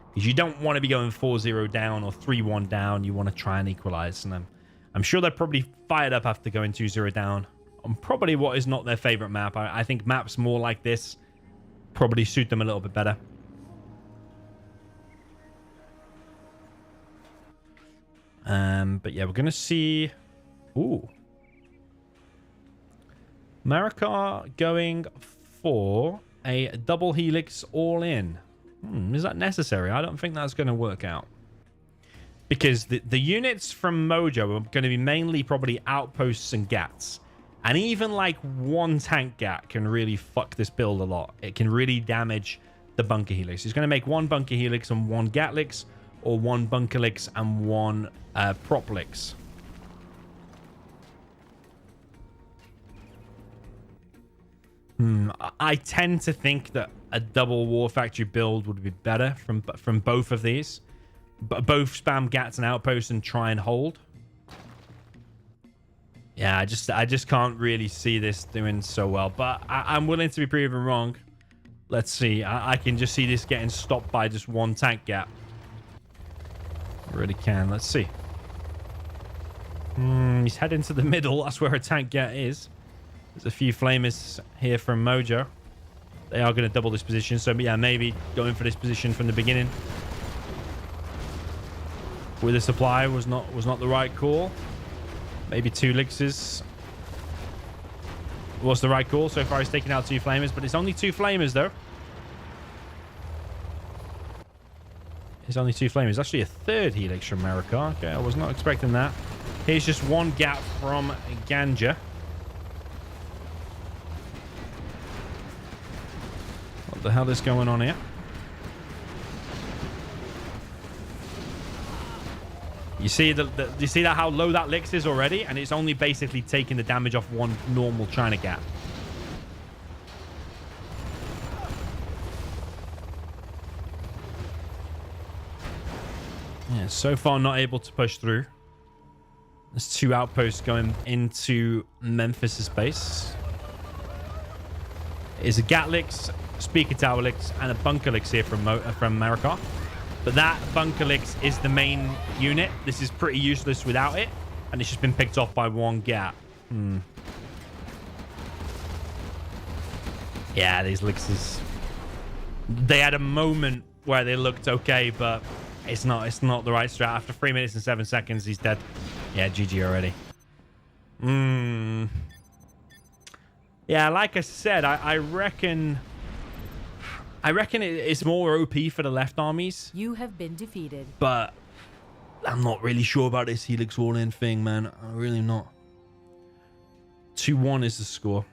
Because you don't want to be going 4-0 down or 3-1 down. You want to try and equalize. And I'm sure they're probably fired up after going 2-0 down on probably what is not their favorite map. I think maps more like this probably suit them a little bit better. But yeah, we're going to see... Ooh. Marikar going for a double helix all in. Is that necessary? I don't think that's going to work out. Because the units from Mojo are going to be mainly probably outposts and gats. And even like one tank gat can really fuck this build a lot. It can really damage the bunker helix. He's going to make one bunker helix and one gatlix, or one bunker helix and one proplix. I tend to think that a double war factory build would be better from both of these. But both spam gats and outposts and try and hold. Yeah, I just can't really see this doing so well. But I'm willing to be proven wrong. Let's see. I can just see this getting stopped by just one tank gap. I really can. Let's see. He's heading to the middle. That's where a tank gap is. There's a few flamers here from Mojo. They are going to double this position. So, yeah, maybe going for this position from the beginning with a supply was not the right call. Maybe 2 elixirs was the right call. So far, he's taking out 2 flamers, but it's only 2 flamers, though. It's only 2 flamers. Actually, a 3rd helix from America. Okay, I was not expecting that. Here's just 1 gap from Ganja. What the hell is going on here? You see you see that how low that Lix is already, and it's only basically taking the damage off 1 normal China gap. Yeah, so far not able to push through. There's 2 outposts going into Memphis' base. Is a Gatlix, Speaker Tower Lix, and a Bunker Lix here from America. But that Bunker Lix is the main unit. This is pretty useless without it. And it's just been picked off by 1 gap. Yeah, these Lixes. They had a moment where they looked okay, but it's not the right strat. After 3 minutes and 7 seconds, he's dead. Yeah, GG already. Yeah, like I said, I reckon it's more OP for the left armies. You have been defeated. But I'm not really sure about this Helix all-in thing, man. I'm really not. 2-1 is the score.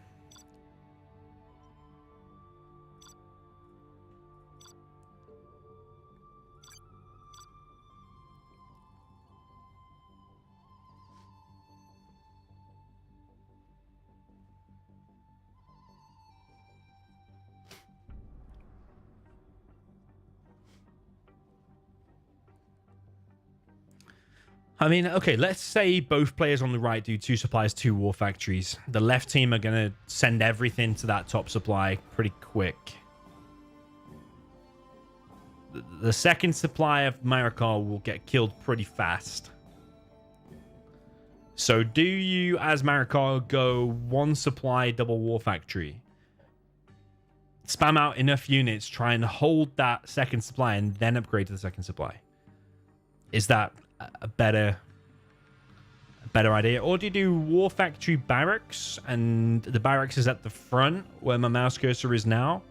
I mean, okay, let's say both players on the right do 2 supplies, 2 war factories. The left team are going to send everything to that top supply pretty quick. The second supply of Marikar will get killed pretty fast. So do you, as Marikar, go 1 supply, double war factory? Spam out enough units, try and hold that second supply, and then upgrade to the second supply. Is that a better idea? Or do you do war factory barracks, and the barracks is at the front where my mouse cursor is now,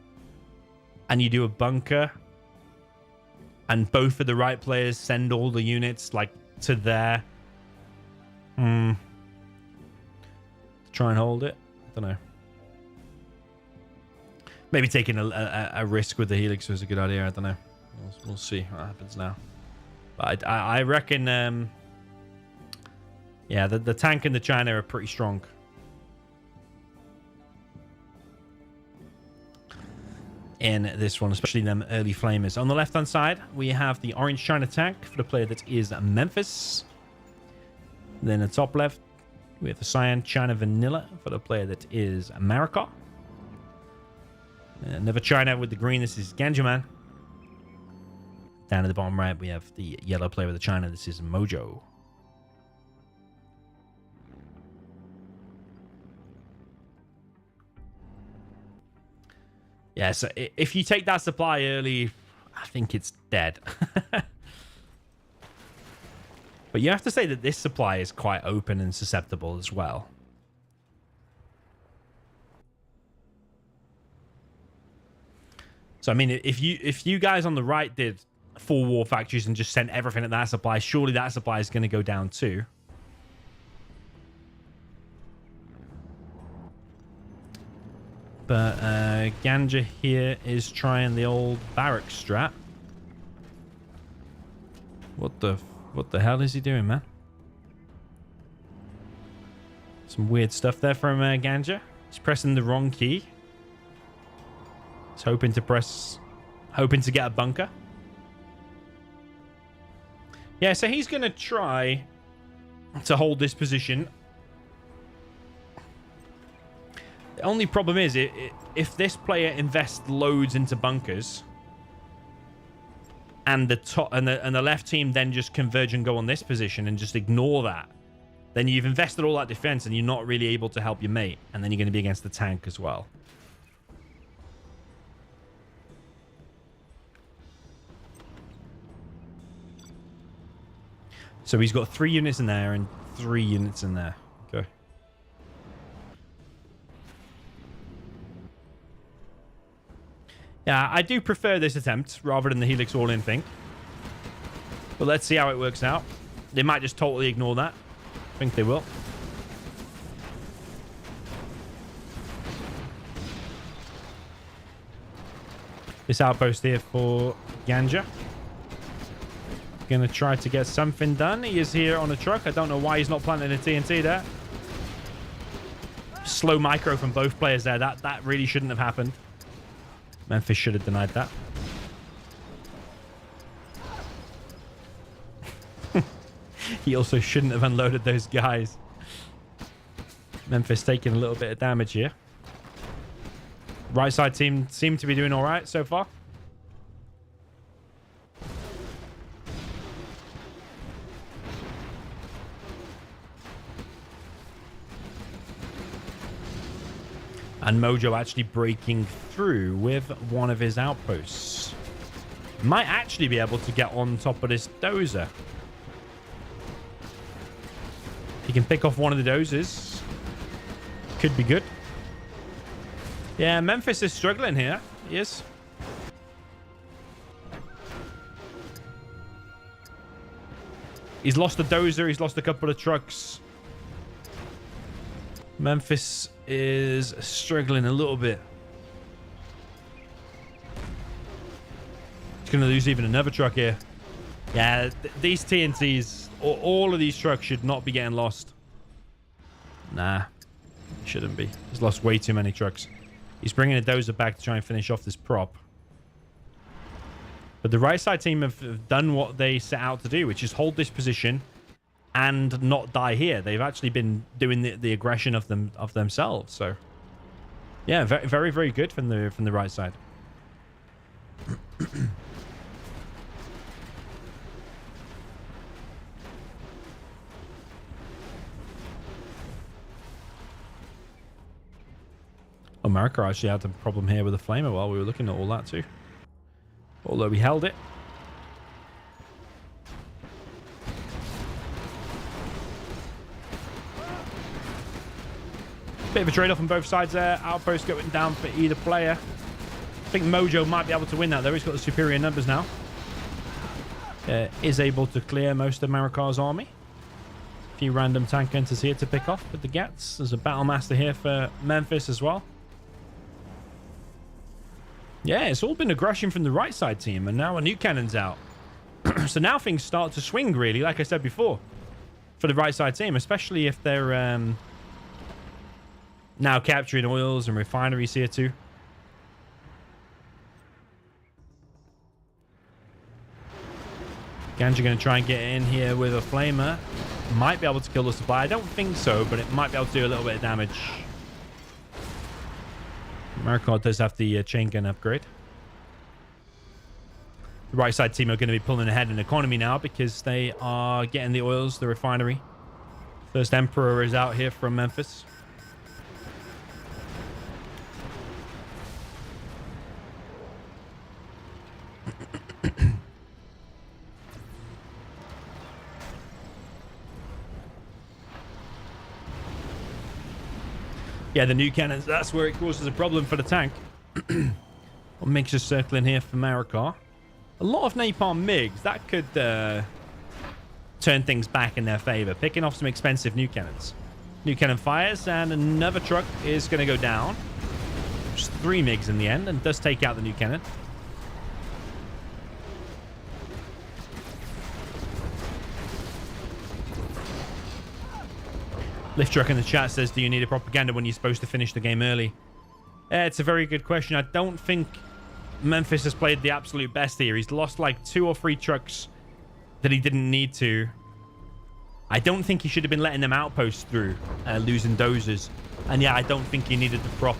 and you do a bunker, and both of the right players send all the units like to there? Try and hold it. I don't know. Maybe taking a risk with the Helix was a good idea. I don't know. We'll see what happens now. But I reckon, yeah, the tank and the China are pretty strong. In this one, especially them early flamers. On the left-hand side, we have the orange China tank for the player that is Memphis. Then the top left, we have the cyan China vanilla for the player that is America. Another China with the green, this is Ganjaman. Down at the bottom right, we have the yellow player with the China. This is Mojo. Yeah, so if you take that supply early, I think it's dead. But you have to say that this supply is quite open and susceptible as well. So, I mean, if you guys on the right did 4 war factories and just sent everything at that supply, surely that supply is going to go down too. But Ganja here is trying the old barrack strat. What the hell is he doing, man? Some weird stuff there from Ganja. He's pressing the wrong key. He's hoping to get a bunker. Yeah, so he's going to try to hold this position. The only problem is, if this player invests loads into bunkers, and the top and the left team then just converge and go on this position and just ignore that, then you've invested all that defense and you're not really able to help your mate. And then you're going to be against the tank as well. So he's got 3 units in there and 3 units in there. Okay. Yeah, I do prefer this attempt rather than the Helix all-in thing. But let's see how it works out. They might just totally ignore that. I think they will. This outpost here for Ganja. Gonna try to get something done. He is here on a truck. I don't know why he's not planting a TNT there. Slow micro from both players there. That really shouldn't have happened. Memphis should have denied that. He also shouldn't have unloaded those guys. Memphis taking a little bit of damage here. Right side team seem to be doing all right so far. And Mojo actually breaking through with one of his outposts. Might actually be able to get on top of this dozer. He can pick off one of the dozers. Could be good. Yeah, Memphis is struggling here. He is. He's lost a dozer. He's lost a couple of trucks. Memphis is struggling a little bit. He's going to lose even another truck here. Yeah, these TNTs, all of these trucks should not be getting lost. Nah, shouldn't be. He's lost way too many trucks. He's bringing a dozer back to try and finish off this prop. But the right side team have done what they set out to do, which is hold this position and not die here. They've actually been doing the aggression of themselves. So, yeah, very, very, very good from the right side. America actually had a problem here with the flamer while we were looking at all that too. Although we held it. Bit of a trade-off on both sides there. Outpost going down for either player. I think Mojo might be able to win that though. He's got the superior numbers now. Is able to clear most of Marikar's army. A few random tank hunters here to pick off with the Gets. There's a battle master here for Memphis as well. Yeah, it's all been aggression from the right side team, and now a nuke cannon's out. So now things start to swing, really, like I said before, for the right side team, especially if they're now capturing oils and refineries here too. Ganja going to try and get in here with a flamer. Might be able to kill the supply. I don't think so, but it might be able to do a little bit of damage. Marikar does have the chain gun upgrade. The right side team are going to be pulling ahead in economy now because they are getting the oils, the refinery. First Emperor is out here from Memphis. Yeah, the nuke cannons, that's where it causes a problem for the tank. What makes us circling here for Marikar? A lot of napalm MiGs. That could turn things back in their favor. Picking off some expensive nuke cannons. Nuke cannon fires, and another truck is going to go down. Just 3 MiGs in the end, and does take out the nuke cannon. Lift Truck in the chat says, do you need a propaganda when you're supposed to finish the game early? It's a very good question. I don't think Memphis has played the absolute best here. He's lost like 2 or 3 trucks that he didn't need to. I don't think he should have been letting them outposts through, losing dozers. And yeah, I don't think he needed the prop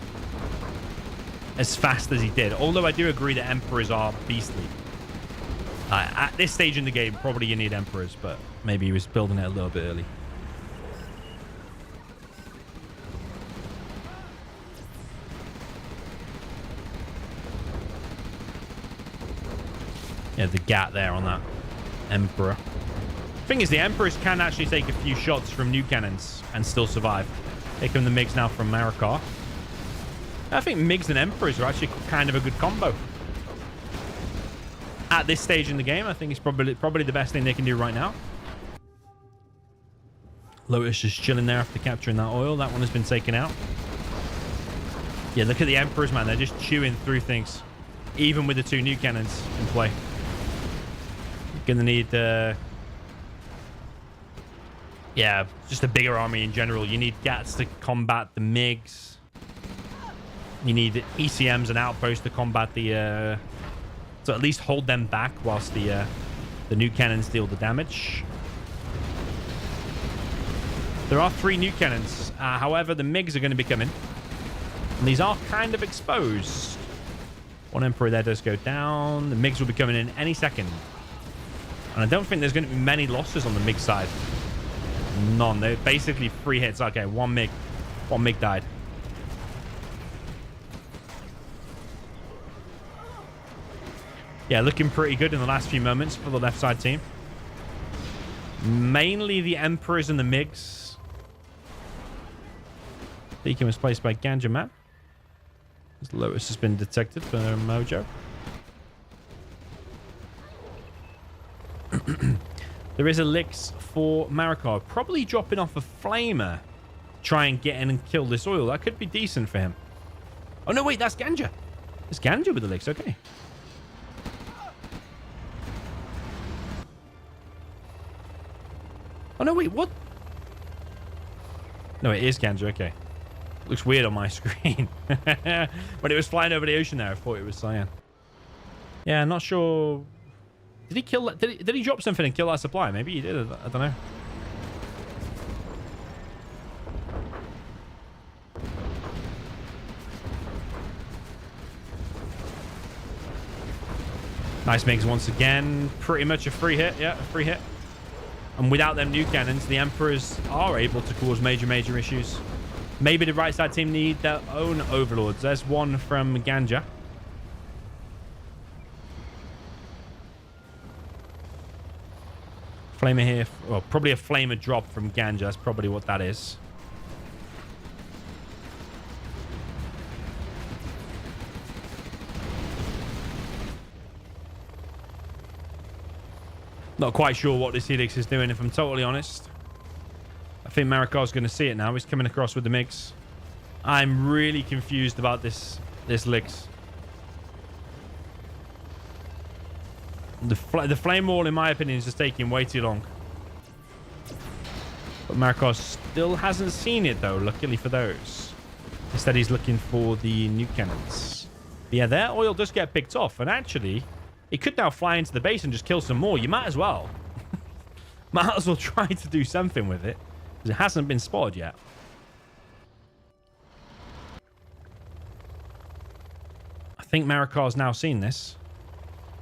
as fast as he did. Although I do agree that Emperors are beastly. At this stage in the game, probably you need Emperors, but maybe he was building it a little bit early. Yeah, the gap there on that Emperor. Thing is, the Emperors can actually take a few shots from nuke cannons and still survive. Here come the MiGs now from Marikar. I think MiGs and Emperors are actually kind of a good combo. At this stage in the game, I think it's probably the best thing they can do right now. Lotus just chilling there after capturing that oil. That one has been taken out. Yeah, look at the Emperors, man. They're just chewing through things. Even with the 2 nuke cannons in play. Gonna need... yeah, just a bigger army in general. You need GATs to combat the MiGs. You need ECMs and outposts to combat the... so at least hold them back whilst the nuke cannons deal the damage. There are 3 nuke cannons. However, the MiGs are going to be coming. And these are kind of exposed. One Emperor there does go down. The MiGs will be coming in any second. And I don't think there's going to be many losses on the MiG side. None. They're basically 3 hits. Okay, one MiG died. Yeah, looking pretty good in the last few moments for the left side team. Mainly the Emperors and the MiGs. Beacon was placed by Ganja Man. Lotus has been detected for Mojo. There is a Lix for Marikar. Probably dropping off a Flamer. Try and get in and kill this oil. That could be decent for him. Oh, no, wait. That's Ganja. It's Ganja with the Lix. Okay. Oh, no, wait. What? No, it is Ganja. Okay. Looks weird on my screen. When it was flying over the ocean there, I thought it was Cyan. Yeah, I'm not sure... Did he kill that? Did he drop something and kill that supply? Maybe he did. I don't know. Nice MiGs once again. Pretty much a free hit. Yeah, a free hit. And without them nuke cannons, the Emperors are able to cause major issues. Maybe the right side team need their own overlords. There's one from Ganja. Flamer here. Well, probably a Flamer drop from Ganja. That's probably what that is. Not quite sure what this Helix is doing, if I'm totally honest. I think Marikar's going to see it now. He's coming across with the MiGs. I'm really confused about this Lix. The flame wall, in my opinion, is just taking way too long. But Marikar still hasn't seen it, though, luckily for those. Instead, he's looking for the nuke cannons. But yeah, their oil does get picked off. And actually, it could now fly into the base and just kill some more. You might as well. Might as well try to do something with it. Because it hasn't been spotted yet. I think Marikar's now seen this.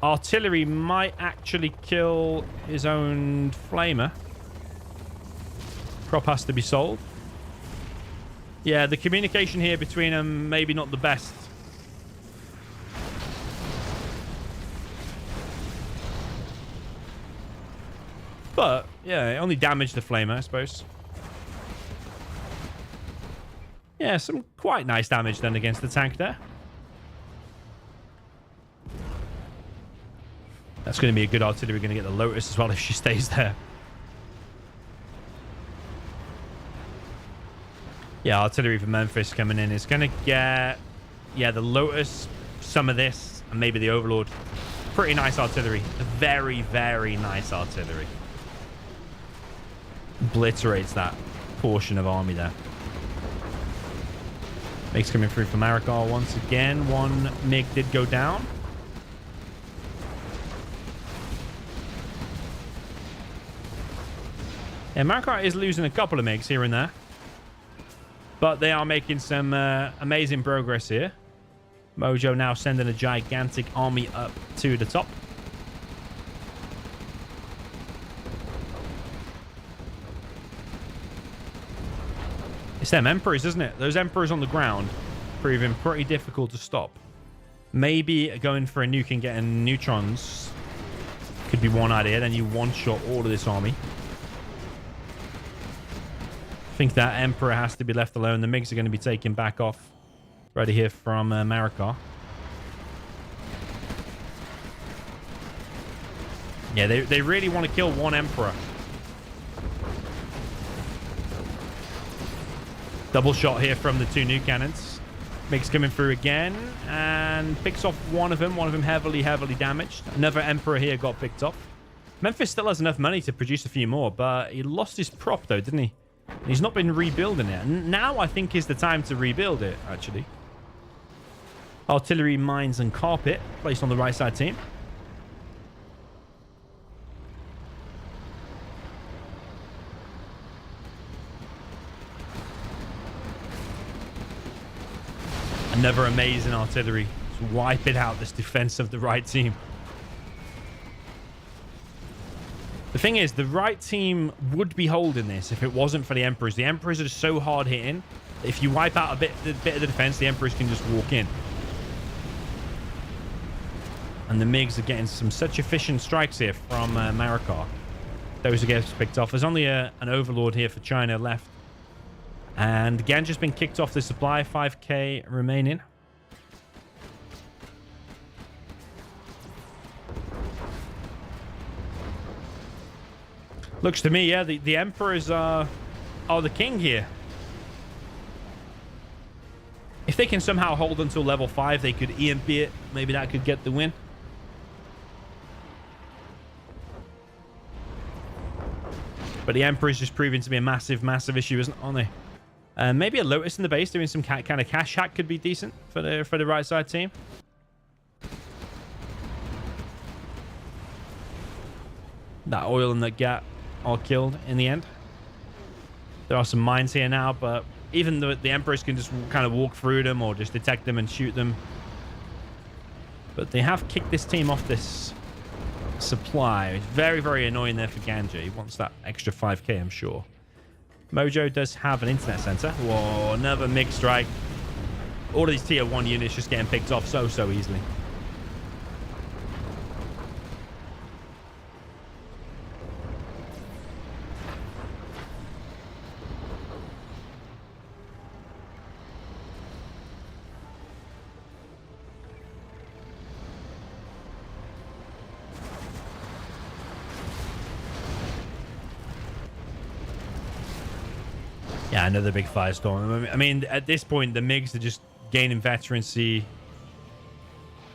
Artillery might actually kill his own Flamer. Prop has to be sold. Yeah, the communication here between them maybe not the best. But, yeah, it only damaged the Flamer, I suppose. Yeah, some quite nice damage then against the tank there. That's going to be a good artillery. Going to get the Lotus as well if she stays there. Yeah, artillery from Memphis coming in is going to get... Yeah, the Lotus, some of this, and maybe the Overlord. Pretty nice artillery. Very, very nice artillery. Obliterates that portion of army there. MiGs coming through from Marikar once again. One MiG did go down. Yeah, Marikar is losing a couple of MiGs here and there. But they are making some amazing progress here. Mojo now sending a gigantic army up to the top. It's them Emperors, isn't it? Those Emperors on the ground proving pretty difficult to stop. Maybe going for a nuke and getting neutrons Could be one idea. Then you one-shot all of this army. I think that Emperor has to be left alone. The MiGs are going to be taken back off. Ready here from Marikar. Yeah, they really want to kill one Emperor. Double shot here from the 2 nuke cannons. MiGs coming through again and picks off one of them. One of them heavily damaged. Another Emperor here got picked off. Memphis still has enough money to produce a few more, but he lost his prop though, didn't he? He's not been rebuilding it. And now I think is the time to rebuild it, actually. Artillery, mines, and carpet placed on the right side team. Another amazing artillery. Just wipe it out, this defense of the right team. The thing is, the right team would be holding this if it wasn't for the Emperors. The Emperors are so hard hitting. If you wipe out a bit of the defense, the Emperors can just walk in. And the MiGs are getting such efficient strikes here from Marikar. Those are getting picked off. There's only an Overlord here for China left. And again, just been kicked off the supply. 5k remaining. Looks to me, yeah, the Emperors are the king here. If they can somehow hold until level 5, they could EMP it. Maybe that could get the win. But the Emperor is just proving to be a massive issue, aren't they? Maybe a Lotus in the base doing some kind of cash hack could be decent for the right side team. That oil and that gat are killed in the end. There are some mines here now, but even the Emperors can just kind of walk through them or just detect them and shoot them. But they have kicked this team off this supply. It's very annoying there for Ganja. He wants that extra 5k, I'm sure. Mojo does have an internet center. Whoa, another MiG strike. All of these tier 1 units just getting picked off so easily. Yeah, another big firestorm. I mean, at this point, the MiGs are just gaining veterancy,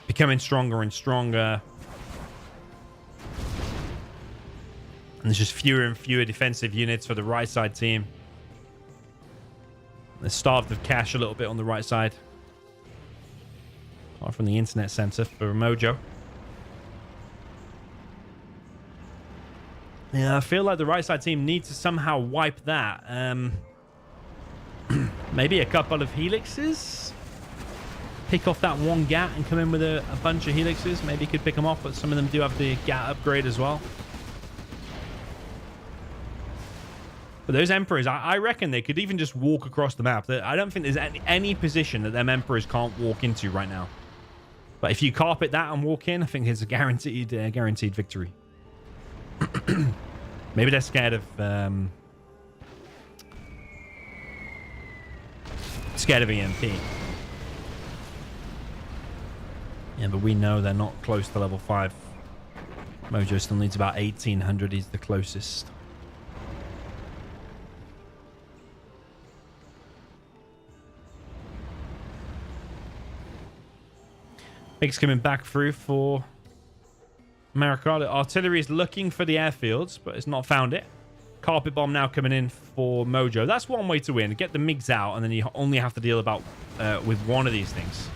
becoming stronger and stronger. And there's just fewer and fewer defensive units for the right side team. They're starved of cash a little bit on the right side. Apart from the internet center for Mojo. Yeah, I feel like the right side team needs to somehow wipe that. Maybe a couple of helixes. Pick off that one gat and come in with a bunch of helixes. Maybe you could pick them off, but some of them do have the gat upgrade as well. But those Emperors, I reckon they could even just walk across the map. I don't think there's any position that them Emperors can't walk into right now. But if you carpet that and walk in, I think it's a guaranteed victory. Maybe they're scared of EMP. Yeah, but we know they're not close to level 5. Mojo still needs about 1800. He's the closest. Big's coming back through for Marikar. Artillery is looking for the airfields, but it's not found it. Carpet bomb now coming in for Mojo. That's one way to win. Get the MiGs out, and then you only have to deal with one of these things.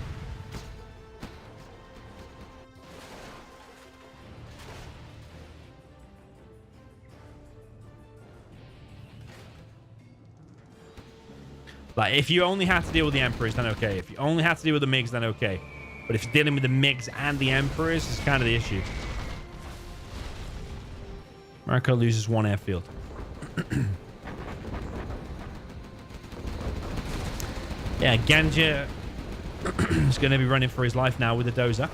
Like, if you only have to deal with the Emperors, then okay. If you only have to deal with the MiGs, then okay. But if you're dealing with the MiGs and the Emperors, it's kind of the issue. Marikar loses one airfield. Yeah, Ganja is going to be running for his life now with the dozer.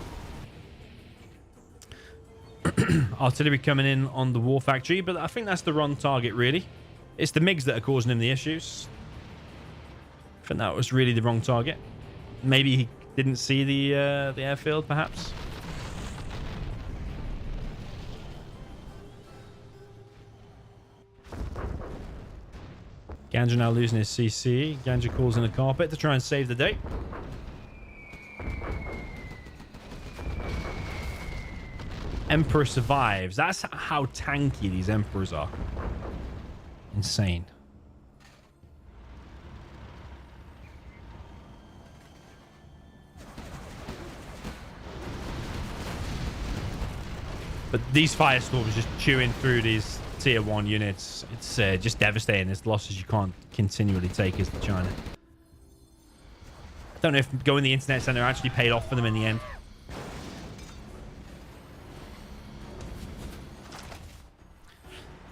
Artillery coming in on the war factory, but I think that's the wrong target, really. It's the MiGs that are causing him the issues. I think that was really the wrong target. Maybe he didn't see the airfield, perhaps. Ganja now losing his CC. Ganja calls in a carpet to try and save the day. Emperor survives. That's how tanky these Emperors are. Insane. But these firestorms just chewing through these tier 1 units. It's just devastating. It's losses you can't continually take as the China. I don't know if going the internet center actually paid off for them in the end.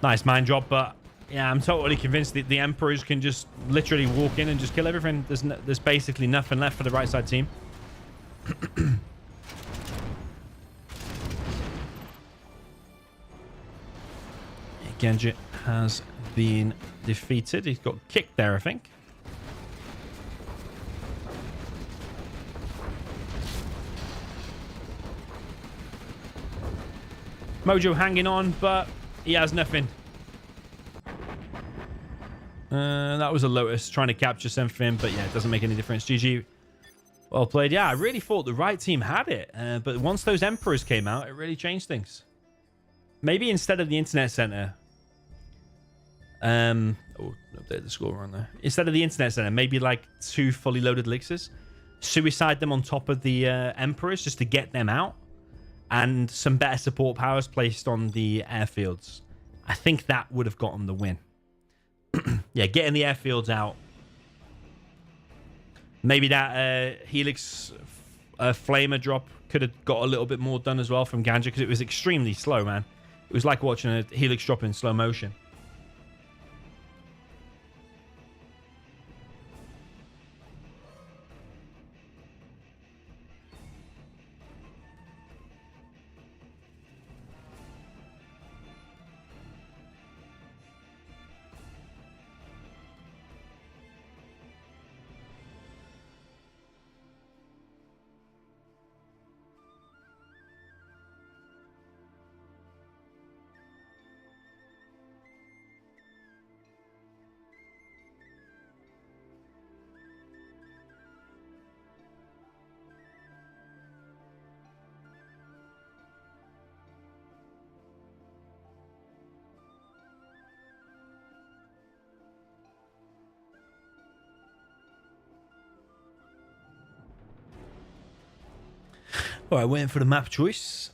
Nice mine drop, but yeah, I'm totally convinced that the Emperors can just literally walk in and just kill everything. There's basically nothing left for the right side team. Genji has been defeated. He's got kicked there, I think. Mojo hanging on, but he has nothing. That was a Lotus trying to capture something, but yeah, it doesn't make any difference. GG. Well played. Yeah, I really thought the right team had it, but once those Emperors came out, it really changed things. Maybe instead of the internet center, update the score on there. Instead of the internet center, maybe like 2 fully loaded elixirs, suicide them on top of the Emperors just to get them out, and some better support powers placed on the airfields. I think that would have gotten the win. Yeah, getting the airfields out. Maybe that Helix Flamer drop could have got a little bit more done as well from Ganja, because it was extremely slow, man. It was like watching a Helix drop in slow motion. All right, waiting for the map choice.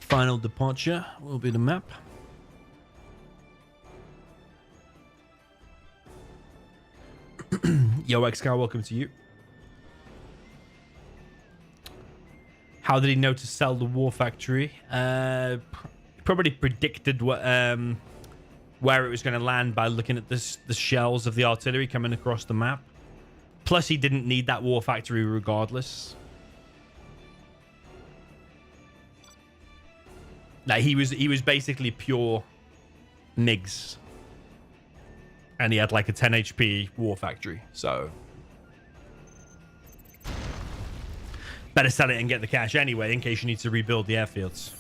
Final departure will be the map. Yo, XCal, welcome to you. How did he know to sell the war factory? Probably predicted what where it was going to land by looking at the shells of the artillery coming across the map. Plus, he didn't need that war factory regardless. Like he was basically pure MiGs, and he had like a 10 HP war factory, so better sell it and get the cash anyway, in case you need to rebuild the airfields.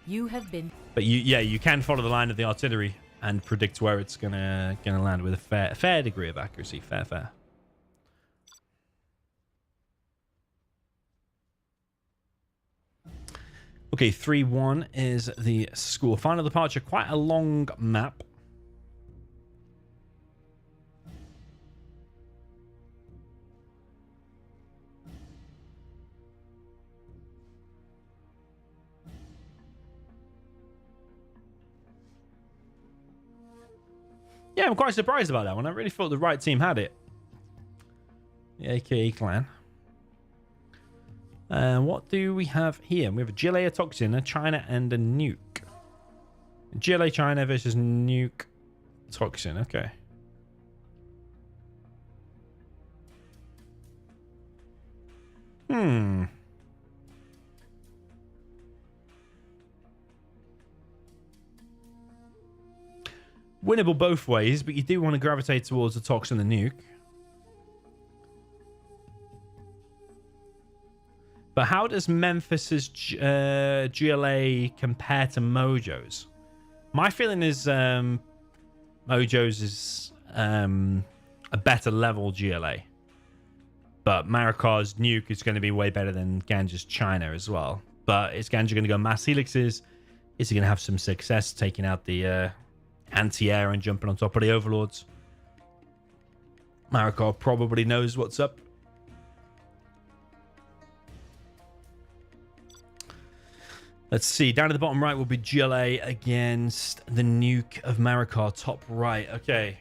You have been. But you can follow the line of the artillery and predict where it's gonna land with a fair degree of accuracy. Fair. Okay, 3-1 is the score. Final departure, quite a long map. Yeah, I'm quite surprised about that one. I really thought the right team had it. The AKA clan. What do we have here? We have a GLA, a Toxin, a China, and a Nuke. GLA China versus Nuke Toxin. Okay. Winnable both ways, but you do want to gravitate towards the Toxin and the Nuke. But how does Memphis's GLA compare to Mojo's? My feeling is Mojo's is a better level GLA. But Marikar's Nuke is going to be way better than Ganja's China as well. But is Ganja going to go mass helixes? Is he going to have some success taking out the anti-air and jumping on top of the Overlords? Marikar probably knows what's up. Let's see. Down at the bottom right will be GLA against the Nuke of Marikar. Top right. Okay.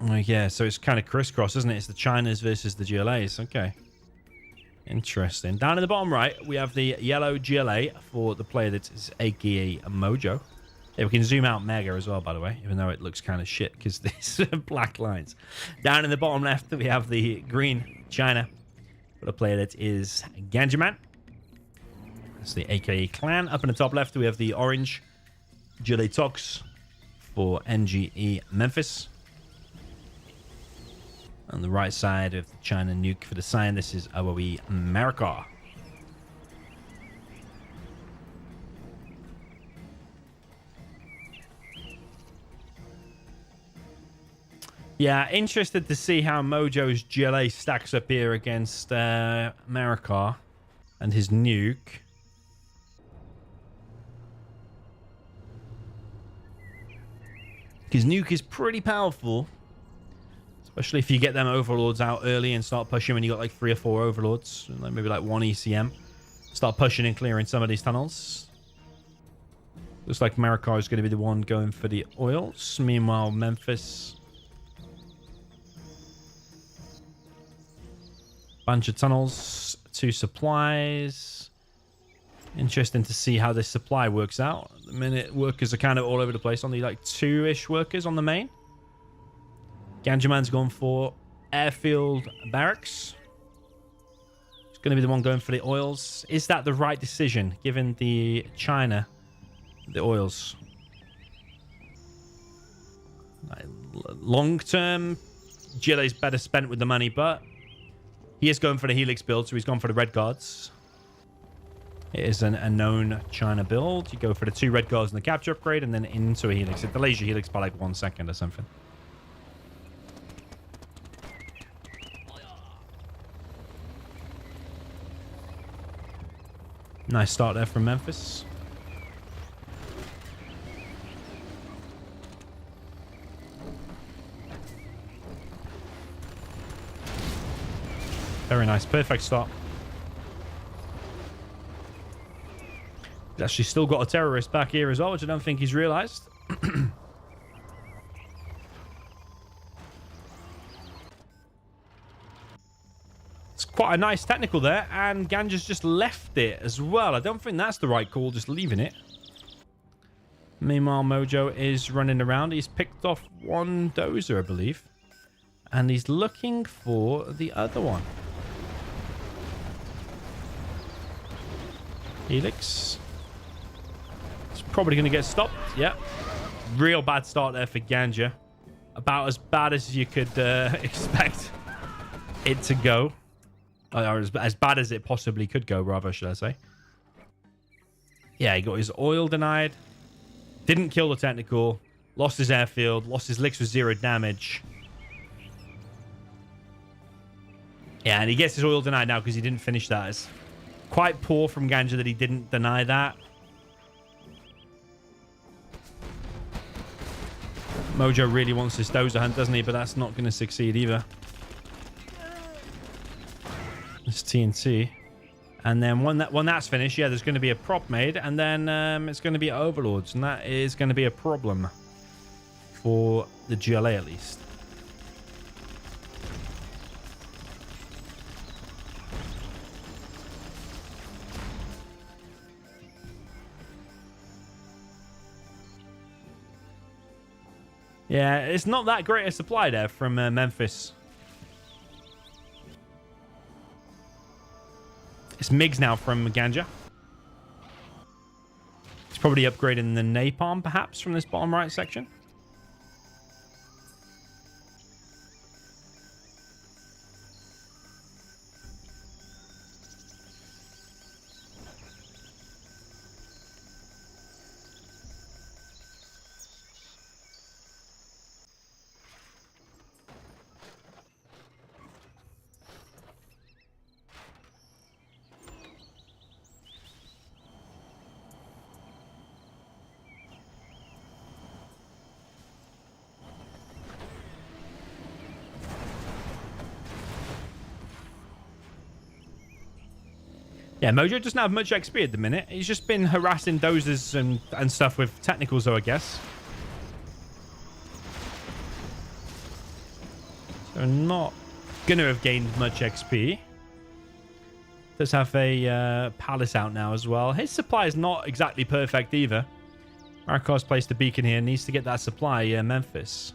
Oh, yeah. So it's kind of crisscross, isn't it? It's the Chinas versus the GLAs. Okay. Interesting. Down in the bottom right, we have the yellow GLA for the player that is aka Mojo. Yeah, we can zoom out Mega as well, by the way, even though it looks kind of shit because there's black lines. Down in the bottom left, we have the green China for the player that is Ganjaman. That's the aka Clan. Up in the top left, we have the orange GLA Tox for NGE Memphis. On the right side of the China Nuke for the sign, this is AOE Marikar. Yeah, interested to see how Mojo's GLA stacks up here against Marikar and his Nuke. Because Nuke is pretty powerful. Especially if you get them Overlords out early and start pushing when you got like 3 or 4 Overlords. Like maybe like 1 ECM. Start pushing and clearing some of these tunnels. Looks like Marikar is going to be the one going for the oils. Meanwhile, Memphis. Bunch of tunnels. 2 supplies. Interesting to see how this supply works out. At the minute, workers are kind of all over the place. Only like 2-ish workers on the main. Ganjaman's gone for airfield barracks. It's going to be the one going for the oils. Is that the right decision, given the China, the oils? Long-term, GLA's better spent with the money, but he is going for the Helix build, so he's gone for the red guards. It is a known China build. You go for the 2 red guards and the capture upgrade, and then into a Helix. It delays your Helix by like 1 second or something. Nice start there from Memphis. Very nice. Perfect start. He's actually still got a terrorist back here as well, which I don't think he's realized. It's quite a nice technical there, and Ganja's just left it as well. I don't think that's the right call, just leaving it. Meanwhile, Mojo is running around. He's picked off 1 dozer, I believe. And he's looking for the other one. Helix. It's probably going to get stopped. Yep. Real bad start there for Ganja. About as bad as you could expect it to go. Or as bad as it possibly could go, rather, should I say. Yeah, he got his oil denied. Didn't kill the technical. Lost his airfield. Lost his licks with 0 damage. Yeah, and he gets his oil denied now because he didn't finish that. It's quite poor from Ganja that he didn't deny that. Mojo really wants this dozer hunt, doesn't he? But that's not going to succeed either. It's TNT. And then when that's finished, yeah, there's going to be a prop made. And then it's going to be Overlords. And that is going to be a problem for the GLA at least. Yeah, it's not that great a supply there from Memphis. It's MiGs now from Ganja. It's probably upgrading the napalm, perhaps, from this bottom right section. Yeah, Mojo doesn't have much XP at the minute. He's just been harassing dozers and stuff with technicals, though, I guess. So not going to have gained much XP. Does have a palace out now as well. His supply is not exactly perfect either. Marikar's placed the beacon here. Needs to get that supply, Memphis.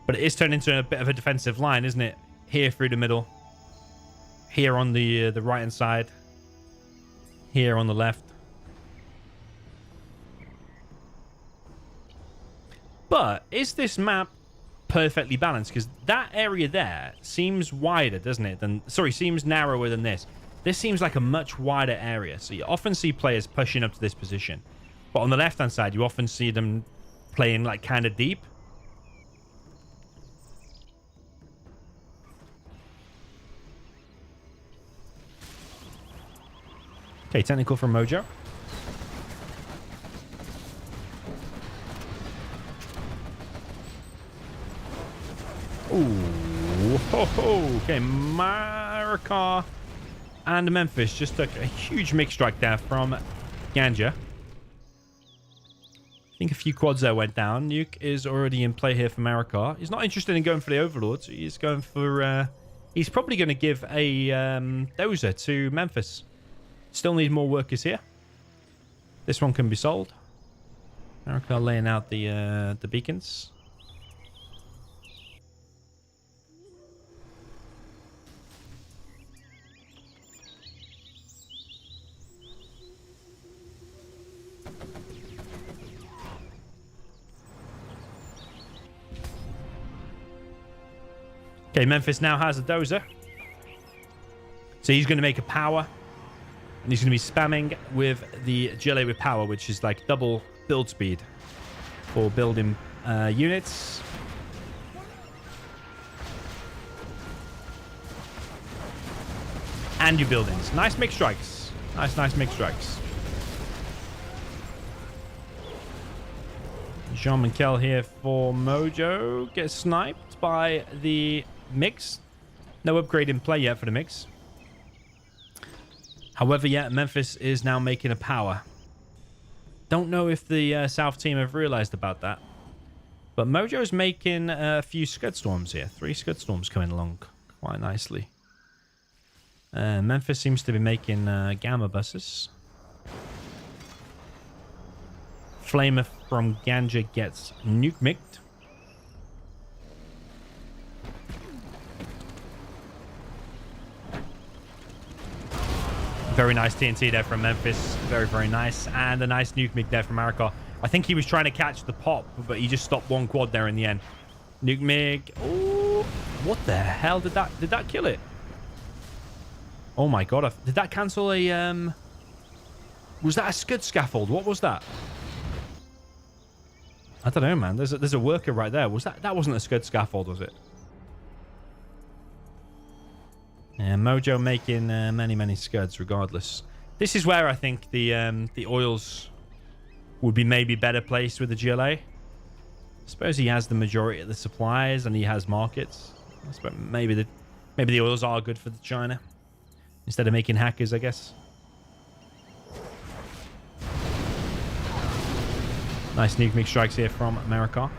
But it is turned into a bit of a defensive line, isn't it? Here through the middle. Here on the right-hand side. Here on the left. But is this map perfectly balanced? Because that area there seems wider, doesn't it? Seems narrower than this. This seems like a much wider area. So you often see players pushing up to this position. But on the left-hand side, you often see them playing like kind of deep. Okay, technical from Mojo. Ooh, ho, ho. Okay, Marakar and Memphis just took a huge mix strike there from Ganja. I think a few quads there went down. Nuke is already in play here for Marakar. He's not interested in going for the Overlords. He's going for... he's probably going to give a dozer to Memphis. Still need more workers here. This one can be sold. Marakar laying out the beacons. Okay, Memphis now has a dozer. So he's going to make a power. And he's going to be spamming with the GLA with power, which is like double build speed for building units. And your buildings. Nice mix strikes. Nice mix strikes. Jean-Michel here for Mojo. Gets sniped by the mix. No upgrade in play yet for the mix. However, yeah, Memphis is now making a power. Don't know if the South team have realized about that. But Mojo's making a few Scud Storms here. 3 Scud Storms coming along quite nicely. Memphis seems to be making Gamma buses. Flamer from Ganja gets Nuke micked. Very nice TNT there from Memphis. Very, very nice. And a nice Nuke mick there from Marakar. I think he was trying to catch the pop, but he just stopped one quad there in the end. Nuke mick. Oh, what the hell? Did that kill it? Oh my god. Did that cancel a... Was that a Scud scaffold? What was that? I don't know, man. There's a worker right there. Was that wasn't a Scud scaffold, was it? Yeah, Mojo making many Scuds regardless. This is where I think the oils would be maybe better placed with the GLA. I suppose he has the majority of the supplies and he has markets. I suppose maybe the oils are good for the China instead of making hackers, I guess. Nice nuke mix strikes here from Marakar.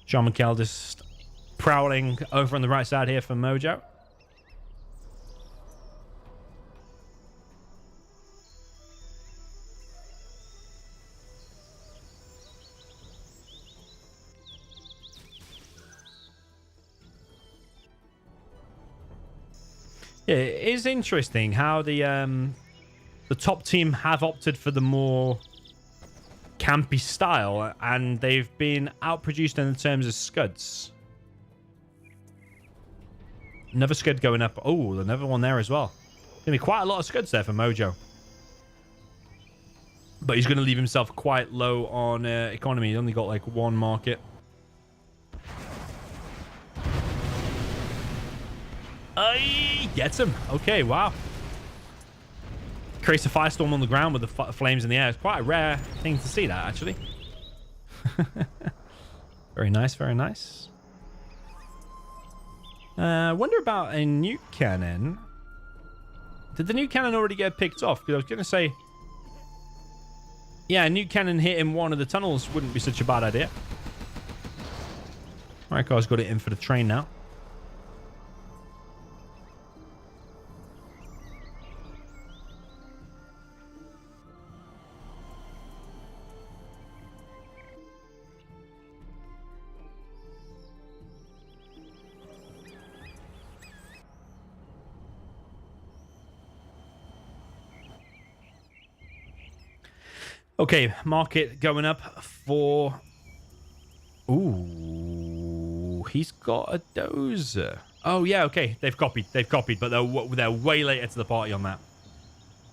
Sean McKell just prowling over on the right side here for Mojo. Yeah, it is interesting how the top team have opted for the more campy style, and they've been outproduced in terms of scuds. Another scud going up. Oh, another one there as well. Gonna be quite a lot of scuds there for Mojo. But he's going to leave himself quite low on economy. He's only got like one market. Gets him. Okay, wow. Creates a firestorm on the ground with the flames in the air. It's quite a rare thing to see that, actually. Very nice, very nice. Wonder about a nuke cannon. Did the nuke cannon already get picked off? Because I was going to say... Yeah, a nuke cannon hitting one of the tunnels wouldn't be such a bad idea. Alright, guys, got it in for the train now. Okay, market going up for... Ooh, he's got a dozer. Oh, yeah, okay. They've copied, but they're way later to the party on that.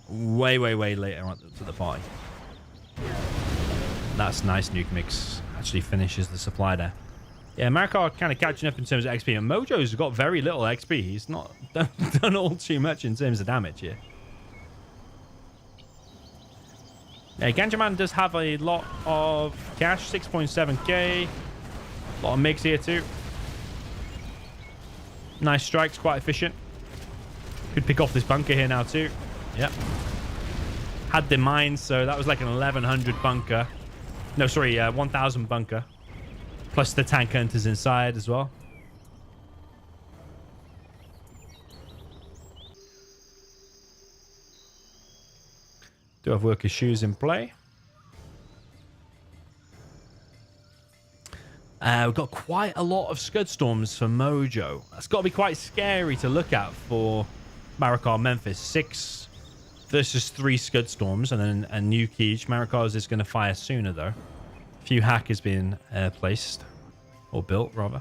Way later to the party. That's nice. Nuke mix actually finishes the supply there. Yeah, Marikar kind of catching up in terms of XP, and Mojo's got very little XP. He's not done all too much in terms of damage here. Yeah, Ganjaman does have a lot of cash, 6.7k. A lot of MIGs here too. Nice strikes, quite efficient. Could pick off this bunker here now too. Yep. Had the mines, so that was like an 1100 bunker. No, sorry, 1000 bunker. Plus the tank hunters inside as well. Do have worker shoes in play. We've got quite a lot of scud storms for Mojo. That's got to be quite scary to look at for Marikar Memphis. 6 versus 3 scud storms and then a nuke each. Marikar's is going to fire sooner though. A few hackers being placed or built rather.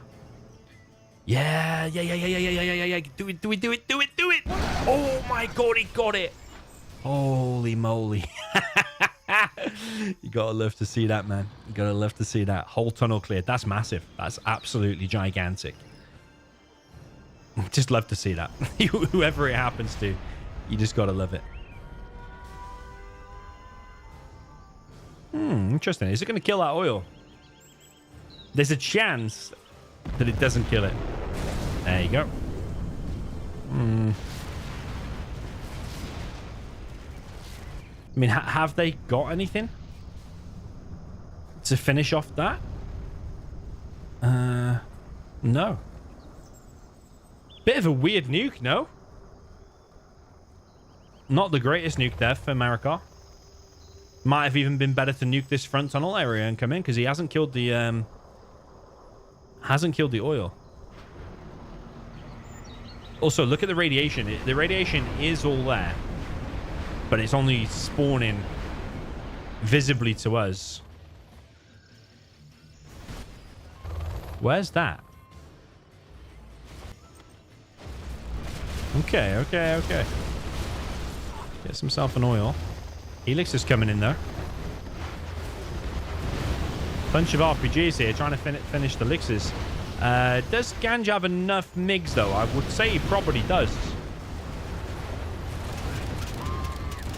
Yeah. Do it. Oh my god, he got it. Holy moly. You gotta love to see that, man. You gotta love to see that. Whole tunnel cleared. That's massive. That's absolutely gigantic. Just love to see that. Whoever it happens to, you just gotta love it. Interesting. Is it gonna kill that oil? There's a chance that it doesn't kill it. There you go. I mean, have they got anything to finish off that? No. Bit of a weird nuke, no? Not the greatest nuke there for Marikar. Might have even been better to nuke this front tunnel area and come in because he hasn't killed the oil. Also, look at the radiation. The radiation is all there. But it's only spawning visibly to us. Where's that? Okay. Gets himself an oil. Helix is coming in there. Bunch of RPGs here trying to finish the elixirs. Does Ganj have enough MIGs though? I would say he probably does.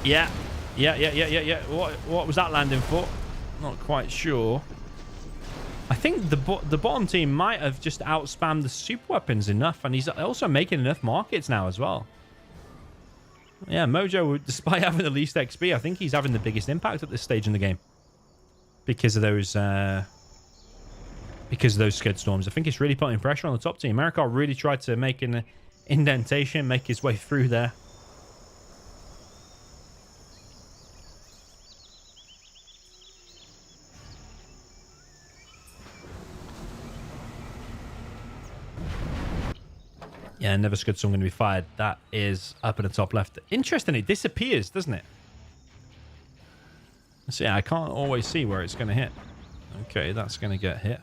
Yeah. What was that landing for? Not quite sure. I think the bottom team might have just outspammed the super weapons enough, and he's also making enough markets now as well. Yeah, Mojo, despite having the least XP, I think he's having the biggest impact at this stage in the game because of those because of those skid storms. I think it's really putting pressure on the top team. DoMiNaToR really tried to make an indentation, make his way through there. Yeah, another skid storm going to be fired. That is up in the top left. Interesting, it disappears, doesn't it? So yeah, I can't always see where it's going to hit. Okay, that's going to get hit.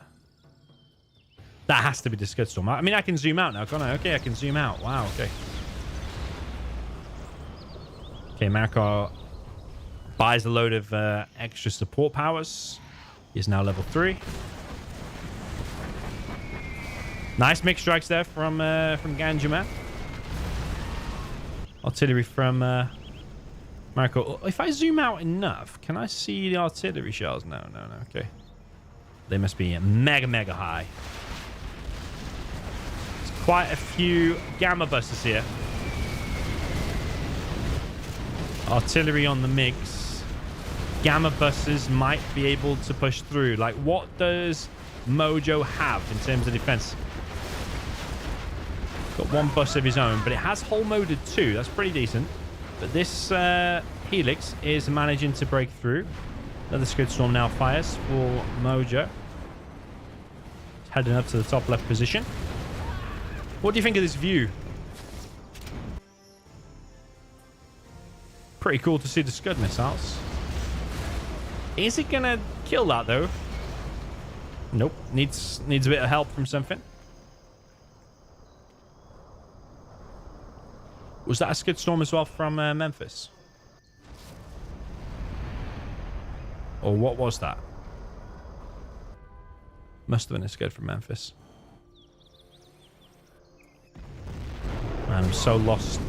That has to be the skid storm. I mean, I can zoom out now, can't I? Okay, I can zoom out. Wow, okay. Okay, DoMiNaToR buys a load of extra support powers. He's now level 3. Nice mixed strikes there from Ganjaman. Artillery from DoMiNaToR. If I zoom out enough, can I see the artillery shells? No. Okay. They must be mega, mega high. There's quite a few gamma busters here. Artillery on the mix. Gamma busters might be able to push through. Like, what does Mojo have in terms of defense? Got one bus of his own, but it has hull moded 2. That's pretty decent. But this Helix is managing to break through. Another skid storm now fires for Mojo. It's heading up to the top left position. What do you think of this view? Pretty cool to see the Scud missiles. Is it gonna kill that though? Nope. Needs a bit of help from something. Was that a skid storm as well from Memphis? Or what was that? Must have been a skid from Memphis. Man, I'm so lost.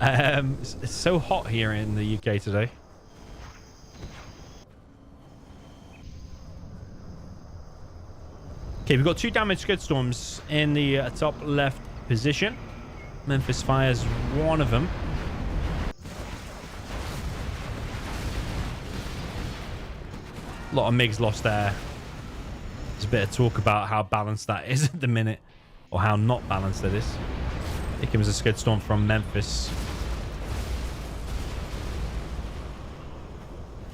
It's so hot here in the UK today. Okay, we've got 2 damaged skid storms in the top left position. Memphis fires one of them. A lot of MiGs lost there. There's a bit of talk about how balanced that is at the minute, or how not balanced it is. Here comes a skid storm from Memphis.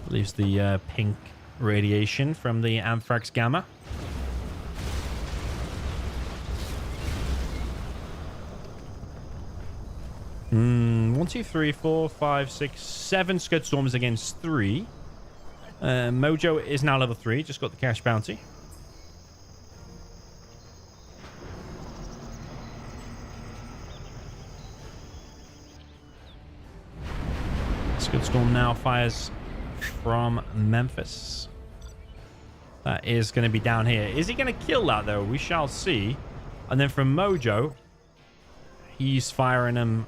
Leaves the pink radiation from the Anthrax Gamma. 1, 2, 3, 4, 5, 6, 7 scud storms against 3. Mojo is now level 3. Just got the cash bounty. Scud storm now fires from Memphis. That is going to be down here. Is he going to kill that though? We shall see. And then from Mojo, he's firing them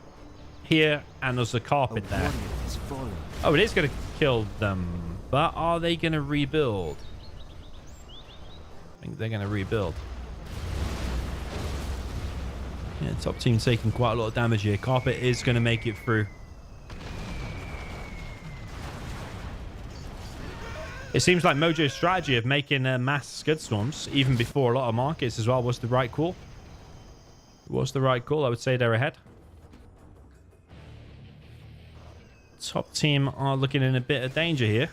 here, and there's a carpet there. Oh, it is going to kill them. But are they going to rebuild? I think they're going to rebuild. Yeah, top team taking quite a lot of damage here. Carpet is going to make it through. It seems like Mojo's strategy of making mass scud storms, even before a lot of markets as well, was the right call. It was the right call. I would say they're ahead. Top team are looking in a bit of danger here.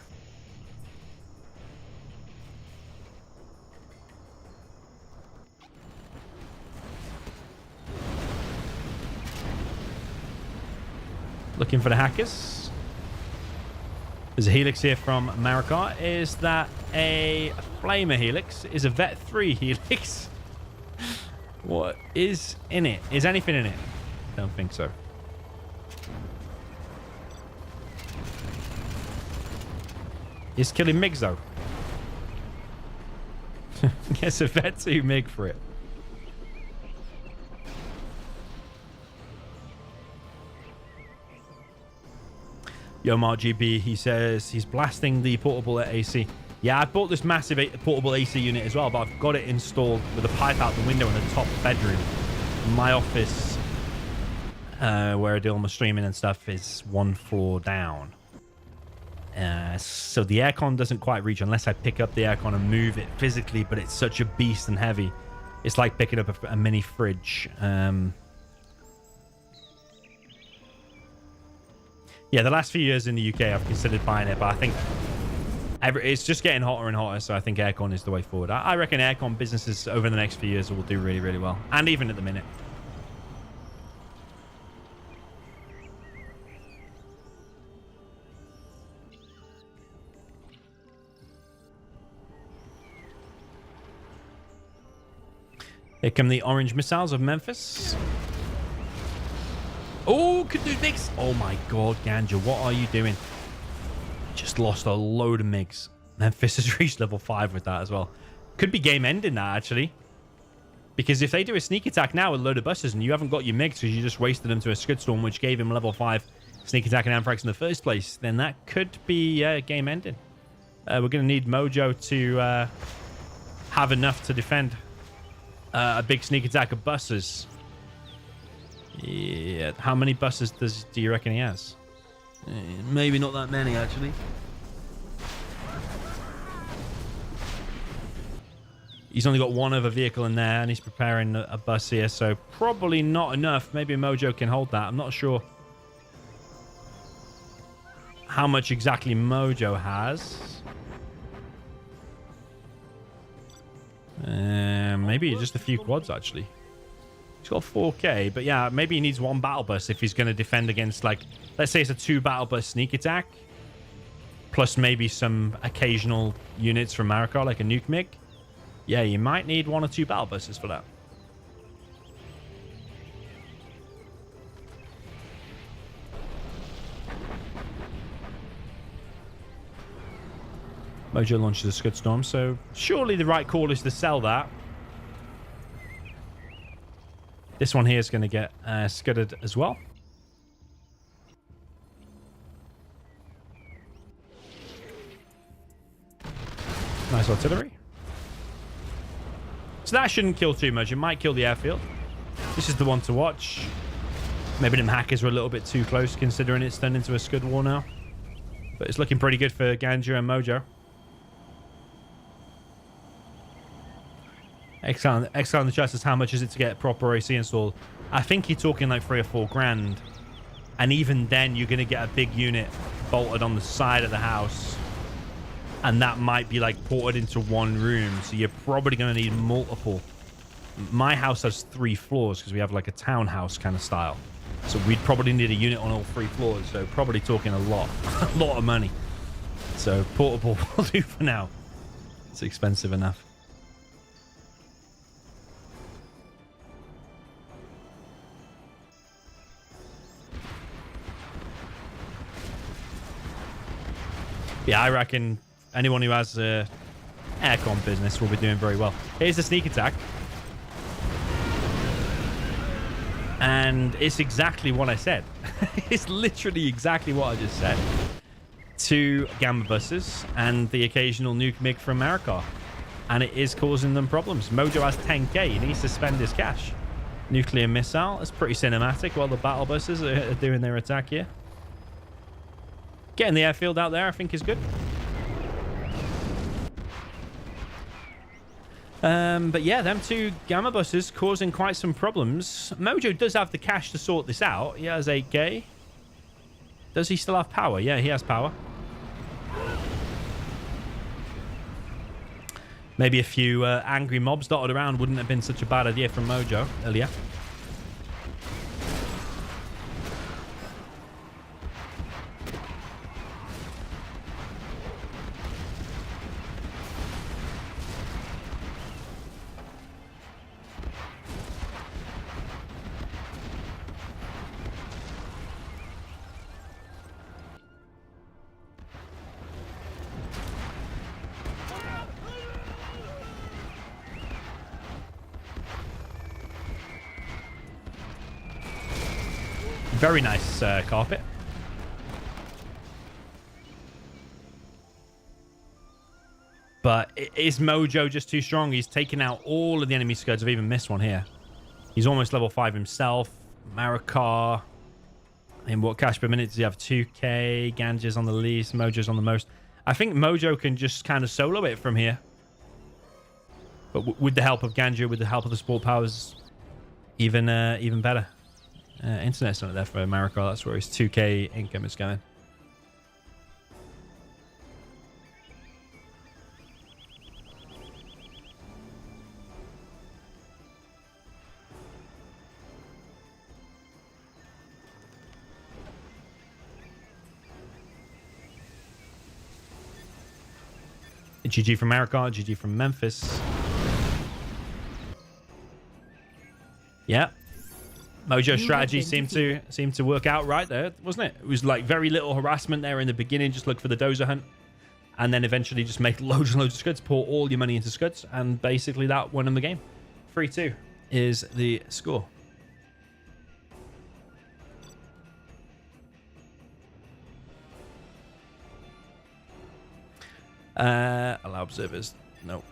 Looking for the hackers. There's a helix here from DoMiNaToR. Is that a flamer helix? Is a vet 3 helix? What is in it? Is anything in it? Don't think so. He's killing MiGs though. Guess a vet 2 MiG for it. Yo, Mark GB, he says he's blasting the portable AC. Yeah, I bought this massive portable AC unit as well, but I've got it installed with a pipe out the window in the top bedroom. My office, where I do all my streaming and stuff, is 1 floor down. So the aircon doesn't quite reach unless I pick up the aircon and move it physically, but it's such a beast and heavy. It's like picking up a mini fridge. Yeah, the last few years in the UK, I've considered buying it, but I think it's just getting hotter and hotter, so I think aircon is the way forward. I reckon aircon businesses over the next few years will do really, really well, and even at the minute. Here come the orange missiles of Memphis. Oh, could do MiGs. Oh my god, Ganja, what are you doing? Just lost a load of MiGs. Memphis has reached level 5 with that as well. Could be game ending that, actually. Because if they do a sneak attack now with a load of buses and you haven't got your MiGs because you just wasted them to a Scud Storm, which gave him level 5 sneak attack and Anthrax in the first place, then that could be game ending. We're going to need Mojo to have enough to defend a big sneak attack of buses. Yeah, how many buses do you reckon he has? Maybe not that many, actually. He's only got one other vehicle in there, and he's preparing a bus here, so probably not enough. Maybe Mojo can hold that. I'm not sure how much exactly Mojo has. Maybe just a few quads, actually. He's got 4k, but yeah, maybe he needs one battle bus if he's going to defend against, like, let's say it's a 2 battle bus sneak attack, plus maybe some occasional units from Marikar, like a Nuke MiG. Yeah, you might need 1 or 2 battle buses for that. Mojo launches a Scud Storm, so surely the right call is to sell that. This one here is going to get scudded as well. Nice artillery. So that shouldn't kill too much. It might kill the airfield. This is the one to watch. Maybe them hackers were a little bit too close considering it's turned into a Scud war now. But it's looking pretty good for Ganja and Mojo. Exile in the chat says, how much is it to get proper AC installed? I think you're talking like 3 or 4 grand. And even then, you're going to get a big unit bolted on the side of the house. And that might be like ported into one room. So you're probably going to need multiple. My house has 3 floors because we have like a townhouse kind of style. So we'd probably need a unit on all 3 floors. So probably talking a lot. A lot of money. So portable will do for now. It's expensive enough. Yeah, I reckon anyone who has a aircon business will be doing very well. Here's the sneak attack. And it's exactly what I said. It's literally exactly what I just said. 2 Gamma buses and the occasional Nuke MiG from Marikar. And it is causing them problems. Mojo has 10k. He needs to spend his cash. Nuclear missile. That's pretty cinematic while the battle buses are doing their attack here. Getting the airfield out there, I think, is good. But yeah, them 2 Gamma buses causing quite some problems. Mojo does have the cash to sort this out. He has 8k. Does he still have power? Yeah, he has power. Maybe a few angry mobs dotted around wouldn't have been such a bad idea from Mojo earlier. Very nice carpet. But is Mojo just too strong? He's taken out all of the enemy scuds. I've even missed one here. He's almost level 5 himself. Marikar. And what cash per minute does he have? 2k. Ganja's on the least. Mojo's on the most. I think Mojo can just kind of solo it from here. But with the help of Ganja, with the help of the support powers, even better. Internet's not there for America. That's where his 2k income is going. GG from America, GG from Memphis. Yeah. Mojo strategy seemed to work out right there, wasn't it? It was like very little harassment there in the beginning. Just look for the dozer hunt. And then eventually just make loads and loads of scuds. Pour all your money into scuds. And basically that won him the game. 3-2 is the score. Allow observers. Nope.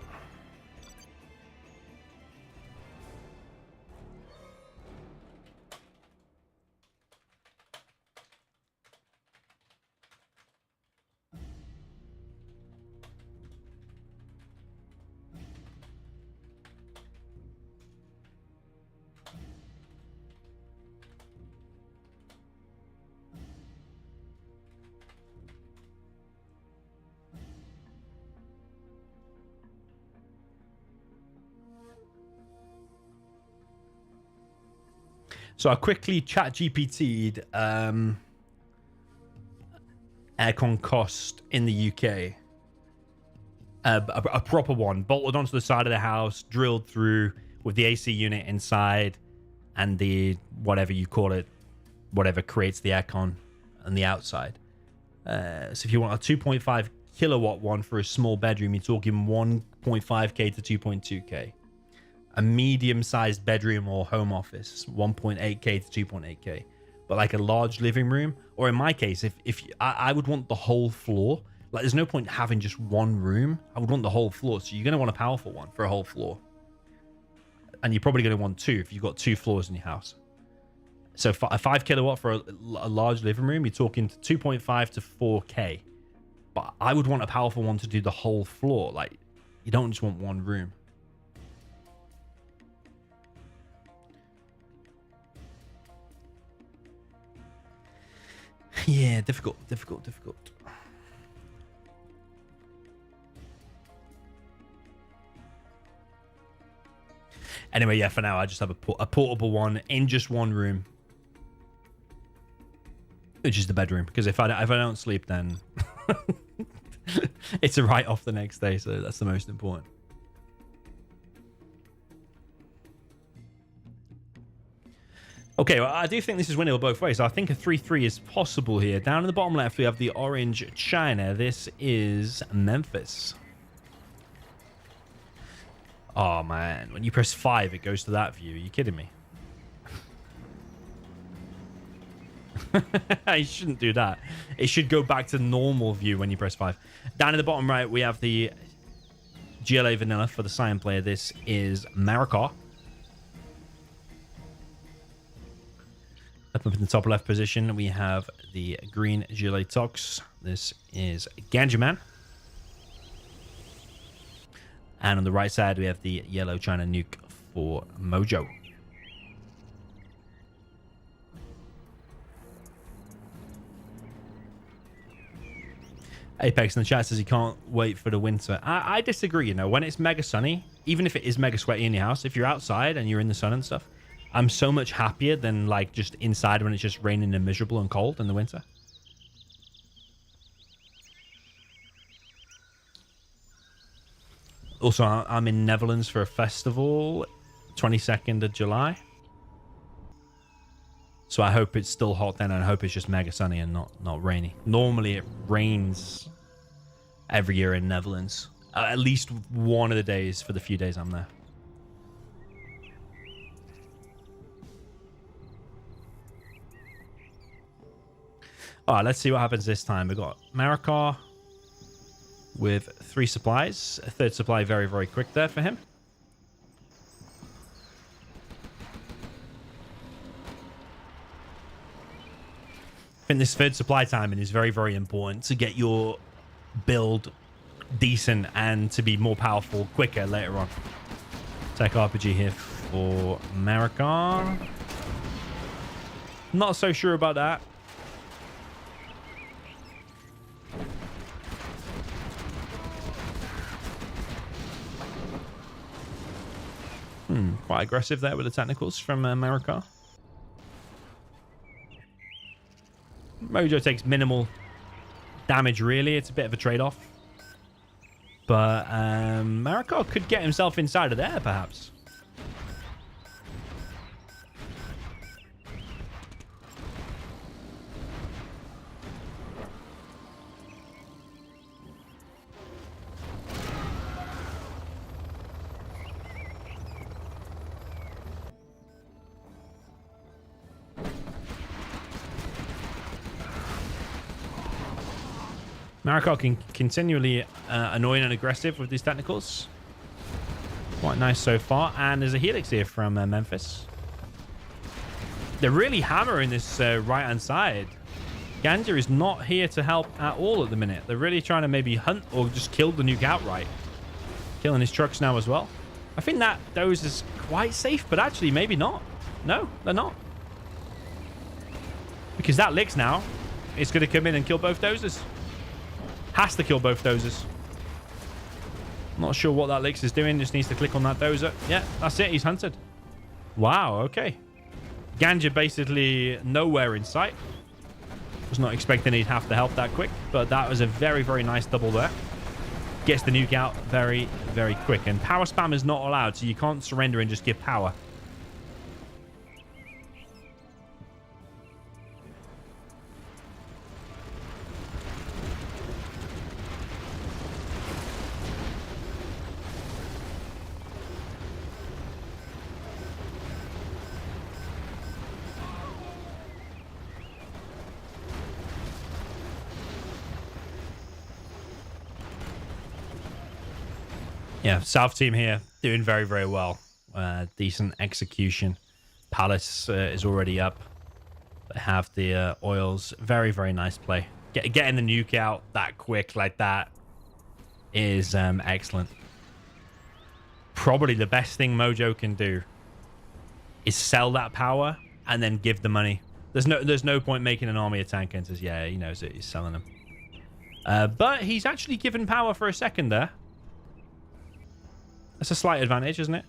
So I quickly chat GPT'd aircon cost in the UK. A proper one, bolted onto the side of the house, drilled through with the AC unit inside and the whatever you call it, whatever creates the aircon on the outside. So if you want a 2.5 kilowatt one for a small bedroom, you're talking 1.5k to 2.2k. A medium-sized bedroom or home office, 1.8k to 2.8k. But like a large living room, or in my case, if I would want the whole floor. Like, there's no point having just one room. I would want the whole floor. So you're going to want a powerful one for a whole floor. And you're probably going to want two if you've got 2 floors in your house. So a 5 kilowatt for a large living room, you're talking 2.5 to 4k. But I would want a powerful one to do the whole floor. Like, you don't just want one room. Yeah, difficult. Anyway, yeah, for now, I just have a portable one in just one room. Which is the bedroom. Because if I don't sleep, then it's a write-off the next day. So that's the most important. Okay, well, I do think this is winnable both ways. I think a 3-3 is possible here. Down in the bottom left, we have the orange China. This is Memphis. Oh, man. When you press 5, it goes to that view. Are you kidding me? You shouldn't do that. It should go back to normal view when you press 5. Down in the bottom right, we have the GLA Vanilla for the Cyan player. This is Marikar. Up in the top left position, we have the green GLA Tox. This is Ganjaman. And on the right side, we have the yellow China Nuke for Mojo. Apex in the chat says he can't wait for the winter. I disagree, you know. When it's mega sunny, even if it is mega sweaty in your house, if you're outside and you're in the sun and stuff, I'm so much happier than like just inside when it's just raining and miserable and cold in the winter. Also, I'm in Netherlands for a festival, 22nd of July. So I hope it's still hot then, and I hope it's just mega sunny and not rainy. Normally it rains every year in Netherlands. At least one of the days for the few days I'm there. All right, let's see what happens this time. We've got Marikar with 3 supplies. A 3rd supply very, very quick there for him. think this third supply timing is very, very important to get your build decent and to be more powerful quicker later on. Tech RPG here for America. Not so sure about that. Quite aggressive there with the technicals from America. Mojo takes minimal damage, really. It's a bit of a trade-off. But America could get himself inside of there, perhaps. Marikot can continually annoying and aggressive with these technicals. Quite nice so far. And there's a Helix here from Memphis. They're really hammering this right-hand side. Ganja is not here to help at all at the minute. They're really trying to maybe hunt or just kill the Nuke outright. Killing his trucks now as well. I think that those is quite safe, but actually maybe not. No, they're not. Because that licks now. It's going to come in and kill both dozers. Has to kill both dozers. Not sure what that Lix is doing. Just needs to click on that dozer. Yeah, that's it. He's hunted. Wow, okay. Ganja basically nowhere in sight. Was not expecting he'd have to help that quick, but that was a very, very nice double there. Gets the Nuke out very, very quick. And power spam is not allowed, so you can't surrender and just give power. Yeah, South team here doing very, very well. Decent execution. Palace is already up. They have the oils. Very, very nice play. Getting the Nuke out that quick like that is excellent. Probably the best thing Mojo can do is sell that power and then give the money. There's no point making an army of tank hunters. Yeah, he knows it. He's selling them. But he's actually given power for a second there. That's a slight advantage, isn't it?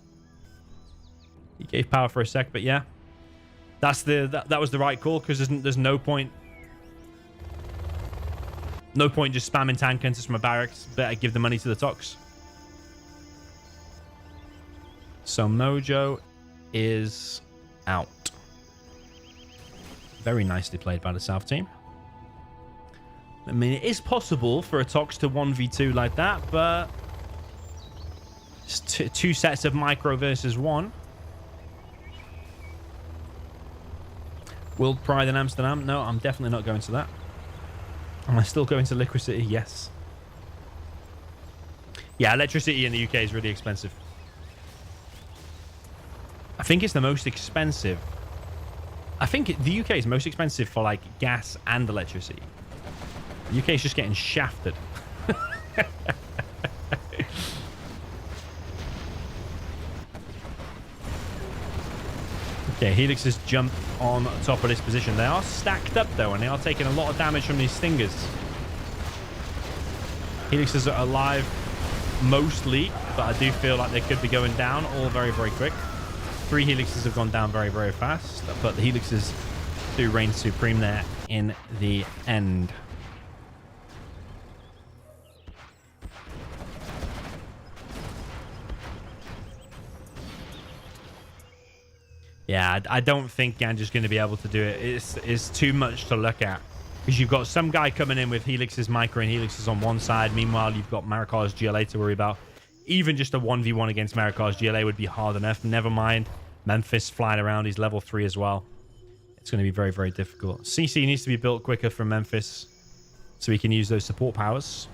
He gave power for a sec, but yeah. That was the right call, because there's no point. No point just spamming tank hunters from a barracks. Better give the money to the Tox. So Mojo is out. Very nicely played by the South team. I mean, it is possible for a Tox to 1v2 like that, but it's two sets of micro versus one. World Pride in Amsterdam? No, I'm definitely not going to that. Am I still going to Liquid City? Yes. Yeah, electricity in the UK is really expensive. I think it's the most expensive. I think the UK is most expensive for like gas and electricity. The UK is just getting shafted. Okay, Helixes jump on top of this position. They are stacked up though, and they are taking a lot of damage from these stingers. Helixes are alive mostly, but I do feel like they could be going down all very, very quick. 3 Helixes have gone down very, very fast, but the Helixes do reign supreme there in the end. Yeah, I don't think Ganja's going to be able to do it. It's too much to look at. Because you've got some guy coming in with Helix's Micro and Helix's on one side. Meanwhile, you've got Marikar's GLA to worry about. Even just a 1v1 against Marikar's GLA would be hard enough. Never mind. Memphis flying around. He's level 3 as well. It's going to be very, very difficult. CC needs to be built quicker from Memphis so he can use those support powers.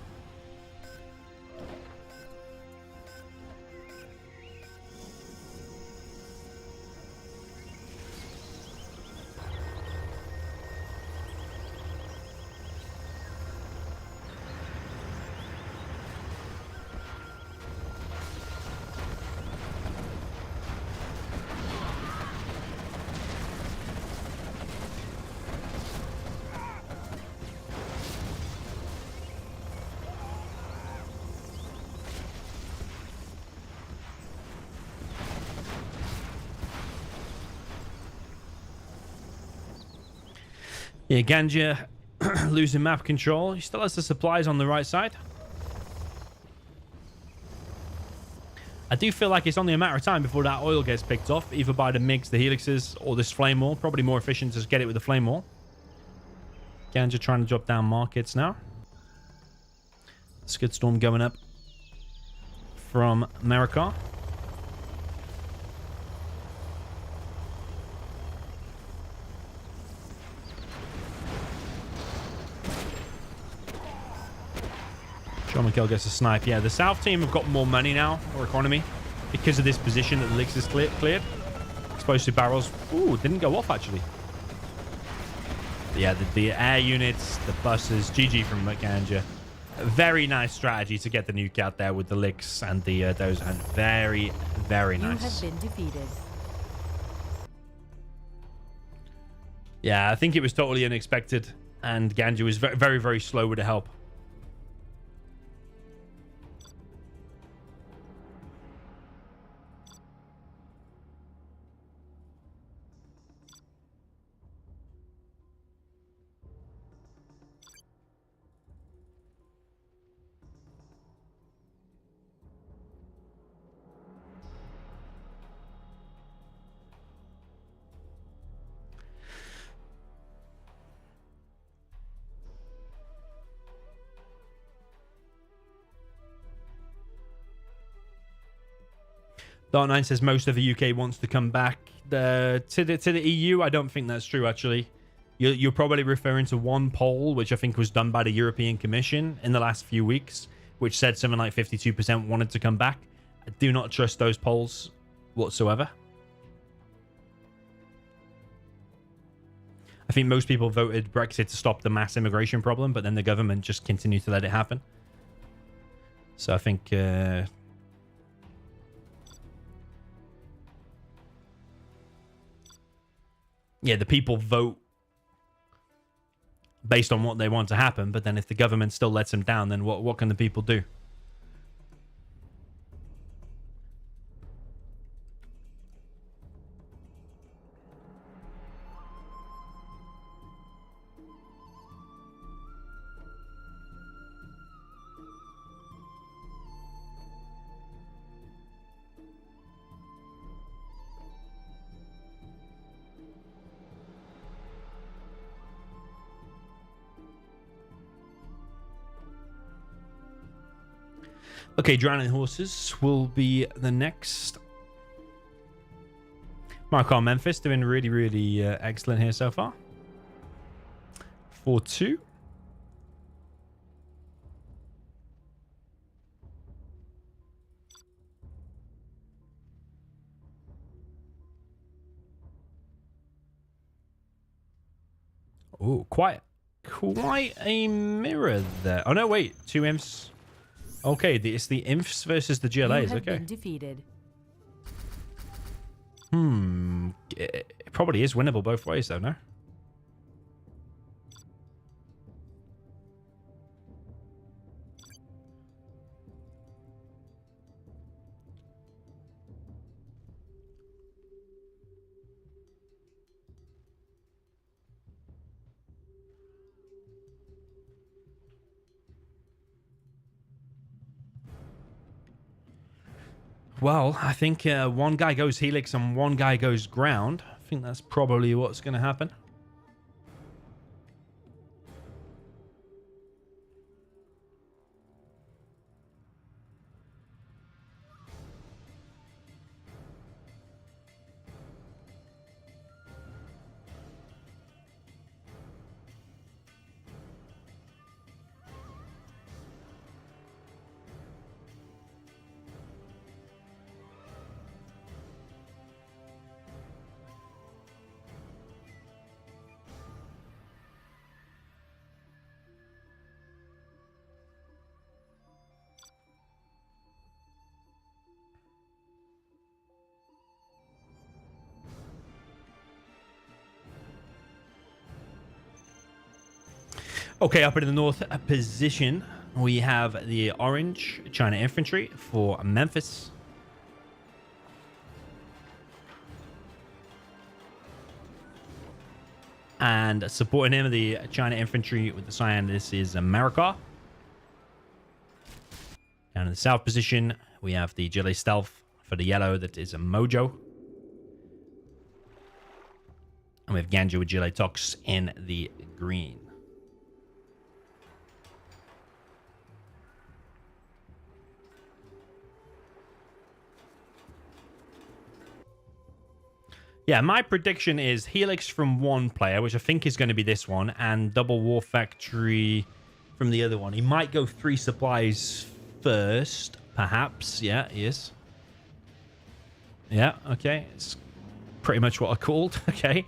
Yeah, Ganja losing map control. He still has the supplies on the right side. I do feel like it's only a matter of time before that oil gets picked off, either by the MiGs, the Helixes, or this Flame Wall. Probably more efficient to just get it with the Flame Wall. Ganja trying to drop down markets now. Skid Storm going up from America. Sean McKell gets a snipe. Yeah, the South team have got more money now, or economy, because of this position that the Licks is cleared. Explosive barrels. Ooh, didn't go off, actually. But yeah, the air units, the buses. GG from Ganja. Very nice strategy to get the nuke out there with the Licks and the those. And very, very nice. You have been defeated. Yeah, I think it was totally unexpected. And Ganja was very, very, very slow with the help. Dark9 says most of the UK wants to come back to the EU. I don't think that's true, actually. You're probably referring to one poll, which I think was done by the European Commission in the last few weeks, which said something like 52% wanted to come back. I do not trust those polls whatsoever. I think most people voted Brexit to stop the mass immigration problem, but then the government just continued to let it happen. So I think... yeah, the people vote based on what they want to happen, but then if the government still lets them down, then what can the people do? Okay, Drowning Horses will be the next. Marco Memphis doing really, really excellent here so far. 4-2. Oh, quite a mirror there. Oh no, wait, 2 imps. Okay, it's the imps versus the GLAs. You have okay. been defeated. It probably is winnable both ways, though, no? Well, I think one guy goes Helix and one guy goes ground. I think that's probably what's going to happen. Okay, up in the north position, we have the orange China infantry for Memphis. And supporting him, the China infantry with the cyan, this is America. Down in the south position, we have the GLA Stealth for the yellow, that is a Mojo. And we have Ganja with GLA Tox in the green. Yeah, my prediction is Helix from one player, which I think is going to be this one, and Double War Factory from the other one. He might go 3 supplies first, perhaps. Yeah, he is. Yeah, okay. It's pretty much what I called. Okay.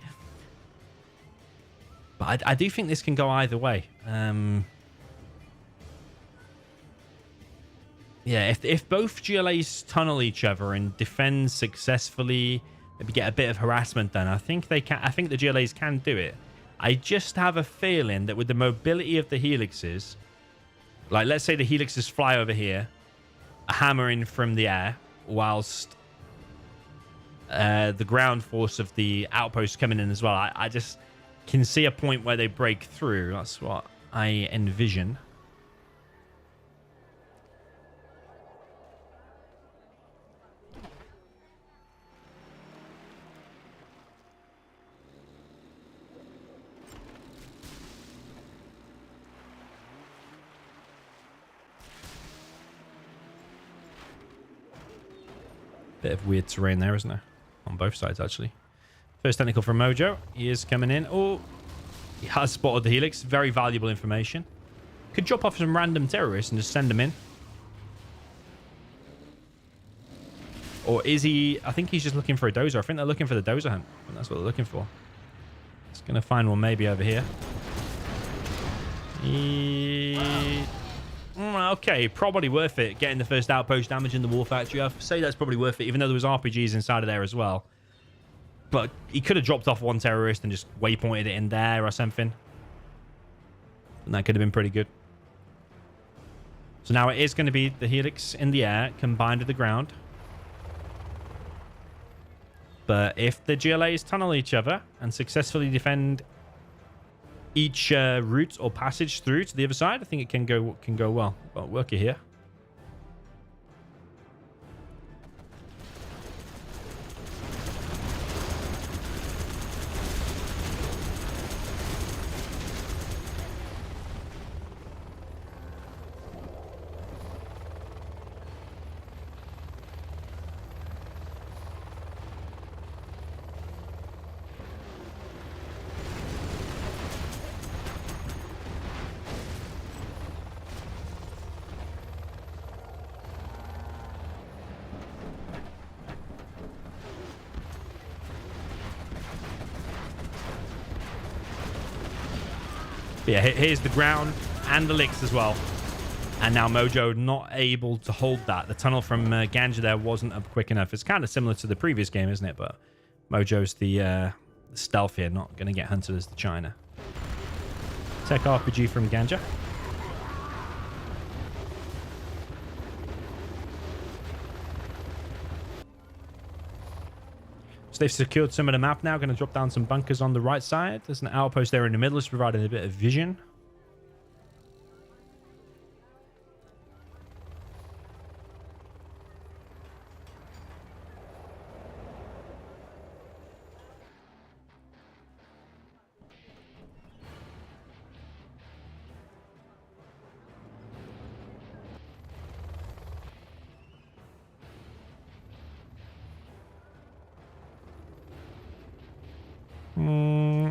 But I do think this can go either way. Yeah, if both GLAs tunnel each other and defend successfully, maybe get a bit of harassment done, I think they can. I think the GLAs can do it. I just have a feeling that with the mobility of the helixes, like let's say the helixes fly over here, hammering from the air, whilst the ground force of the outpost coming in as well. I just can see a point where they break through. That's what I envision. Bit of weird terrain there, isn't there? On both sides, actually. First technical from Mojo. He is coming in. Oh, he has spotted the helix. Very valuable information. Could drop off some random terrorists and just send them in. Or is he... I think he's just looking for a dozer. I think they're looking for the dozer hunt. And that's what they're looking for. It's going to find one maybe over here. Okay, probably worth it. Getting the first outpost, damaging the war factory. I'd say that's probably worth it, even though there was RPGs inside of there as well. But he could have dropped off one terrorist and just waypointed it in there or something. And that could have been pretty good. So now it is going to be the helix in the air combined with the ground. But if the GLAs tunnel each other and successfully defend each route or passage through to the other side, I think it can go well. But worker here. But yeah, here's the ground and the licks as well. And now Mojo not able to hold that. The tunnel from Ganja there wasn't up quick enough. It's kind of similar to the previous game, isn't it? But Mojo's the stealth here, not going to get hunted as the China. Tech RPG from Ganja. So they've secured some of the map now. Going to drop down some bunkers on the right side. There's an outpost there in the middle. It's providing a bit of vision.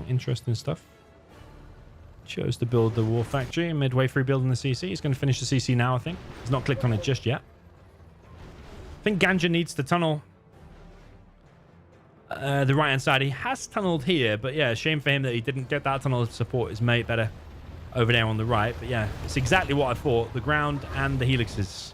Interesting stuff. Chose to build the war factory midway through building the CC. He's going to finish the CC now, I think. He's not clicked on it just yet. I think Ganja needs to tunnel the right-hand side. He has tunneled here, but yeah, shame for him that he didn't get that tunnel to support his mate better over there on the right. But yeah, it's exactly what I thought. The ground and the helixes.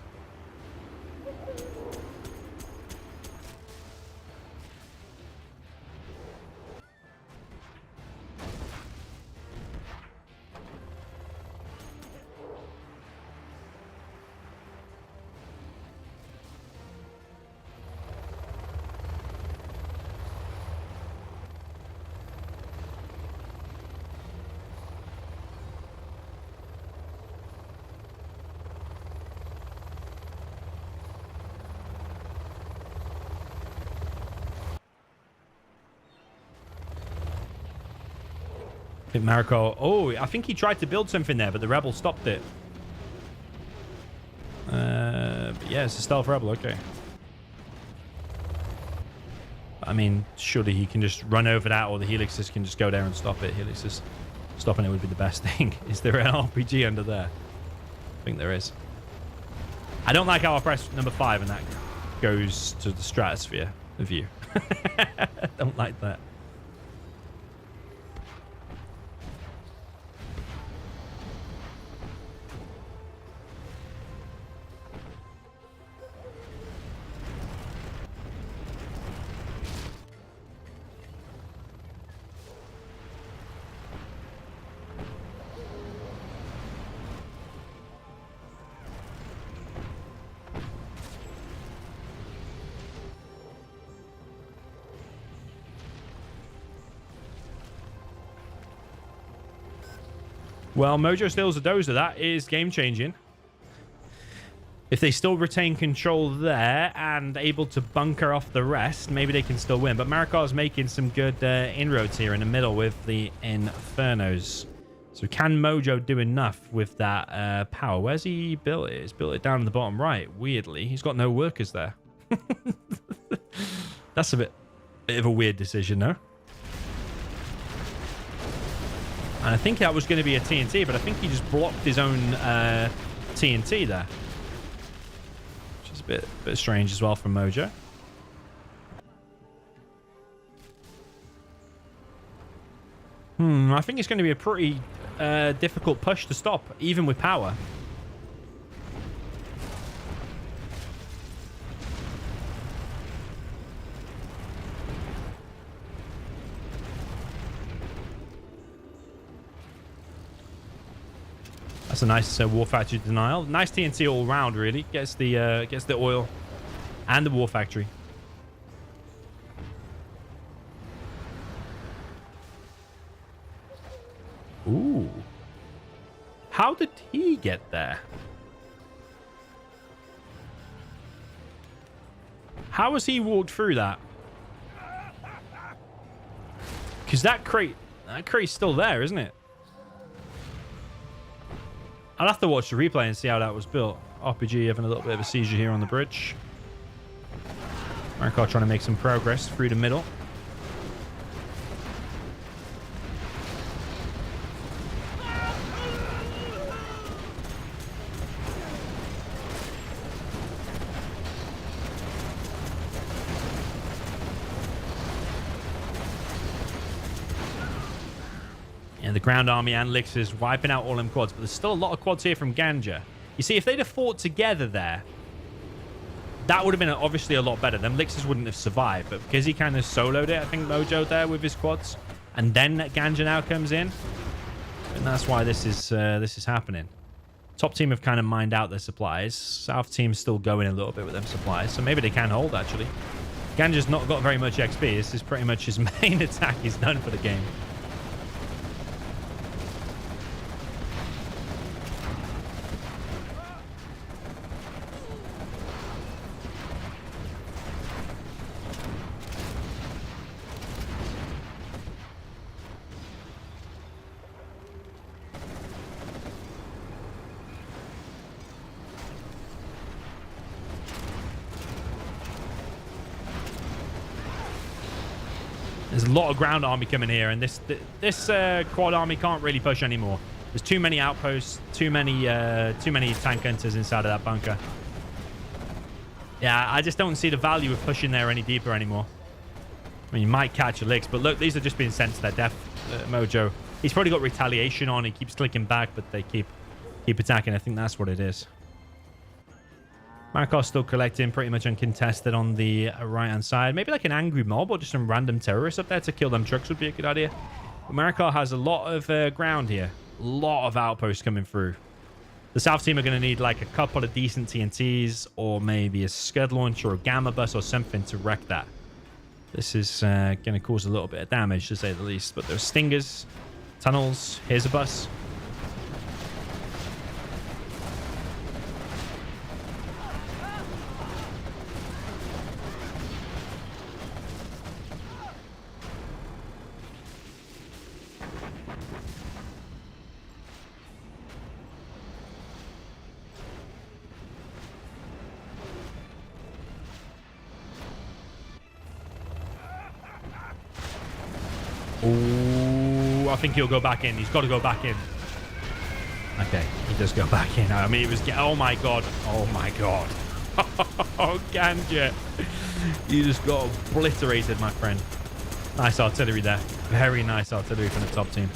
I think Mariko... Oh, I think he tried to build something there, but the Rebel stopped it. But yeah, it's a stealth Rebel. Okay. I mean, surely he can just run over that, or the Helixes can just go there and stop it. Helixes stopping it would be the best thing. Is there an RPG under there? I think there is. I don't like how I press number 5 and that goes to the stratosphere view. I don't like that. Well, Mojo steals a dozer. That is game-changing. If they still retain control there and able to bunker off the rest, maybe they can still win. But Marikar's making some good inroads here in the middle with the Infernos. So can Mojo do enough with that power? Where's he built it? He's built it down in the bottom right. Weirdly, he's got no workers there. That's a bit of a weird decision, though. And I think that was going to be a TNT, but I think he just blocked his own TNT there. Which is a bit strange as well from Mojo. I think it's going to be a pretty difficult push to stop, even with power. That's a nice war factory denial. Nice TNT all round, really. Gets the oil and the war factory. Ooh. How did he get there? How has he walked through that? Because that crate's still there, isn't it? I'll have to watch the replay and see how that was built. RPG having a little bit of a seizure here on the bridge. Marikar trying to make some progress through the middle. The ground army and Lix is wiping out all them quads, but there's still a lot of quads here from Ganja. You see, if they'd have fought together there, that would have been obviously a lot better. Them Lixes wouldn't have survived, but because he kind of soloed it, I think, Mojo there with his quads, and then Ganja now comes in, and that's why this is happening. Top team have kind of mined out their supplies. South team's still going a little bit with them supplies, so maybe they can hold, actually. Ganja's not got very much XP. This is pretty much his main attack he's done for the game. There's a lot of ground army coming here, and this quad army can't really push anymore. There's too many outposts, too many tank hunters inside of that bunker. Yeah, I just don't see the value of pushing there any deeper anymore. I mean, you might catch a Lix, but look, these are just being sent to their death. Mojo, he's probably got retaliation on. He keeps clicking back, but they keep attacking. I think that's what it is. Marikar's still collecting, pretty much uncontested on the right-hand side. Maybe like an angry mob or just some random terrorists up there to kill them trucks would be a good idea. But Marikar has a lot of ground here. A lot of outposts coming through. The South team are going to need like a couple of decent TNTs or maybe a Scud launcher or a Gamma bus or something to wreck that. This is going to cause a little bit of damage, to say the least. But there's stingers, tunnels. Here's a bus. think he'll go back in. He's got to go back in. Okay, he does go back in. I mean, it was... Oh, my God. Oh, my God. Oh, Ganja. You just got obliterated, my friend. Nice artillery there. Very nice artillery from the top team.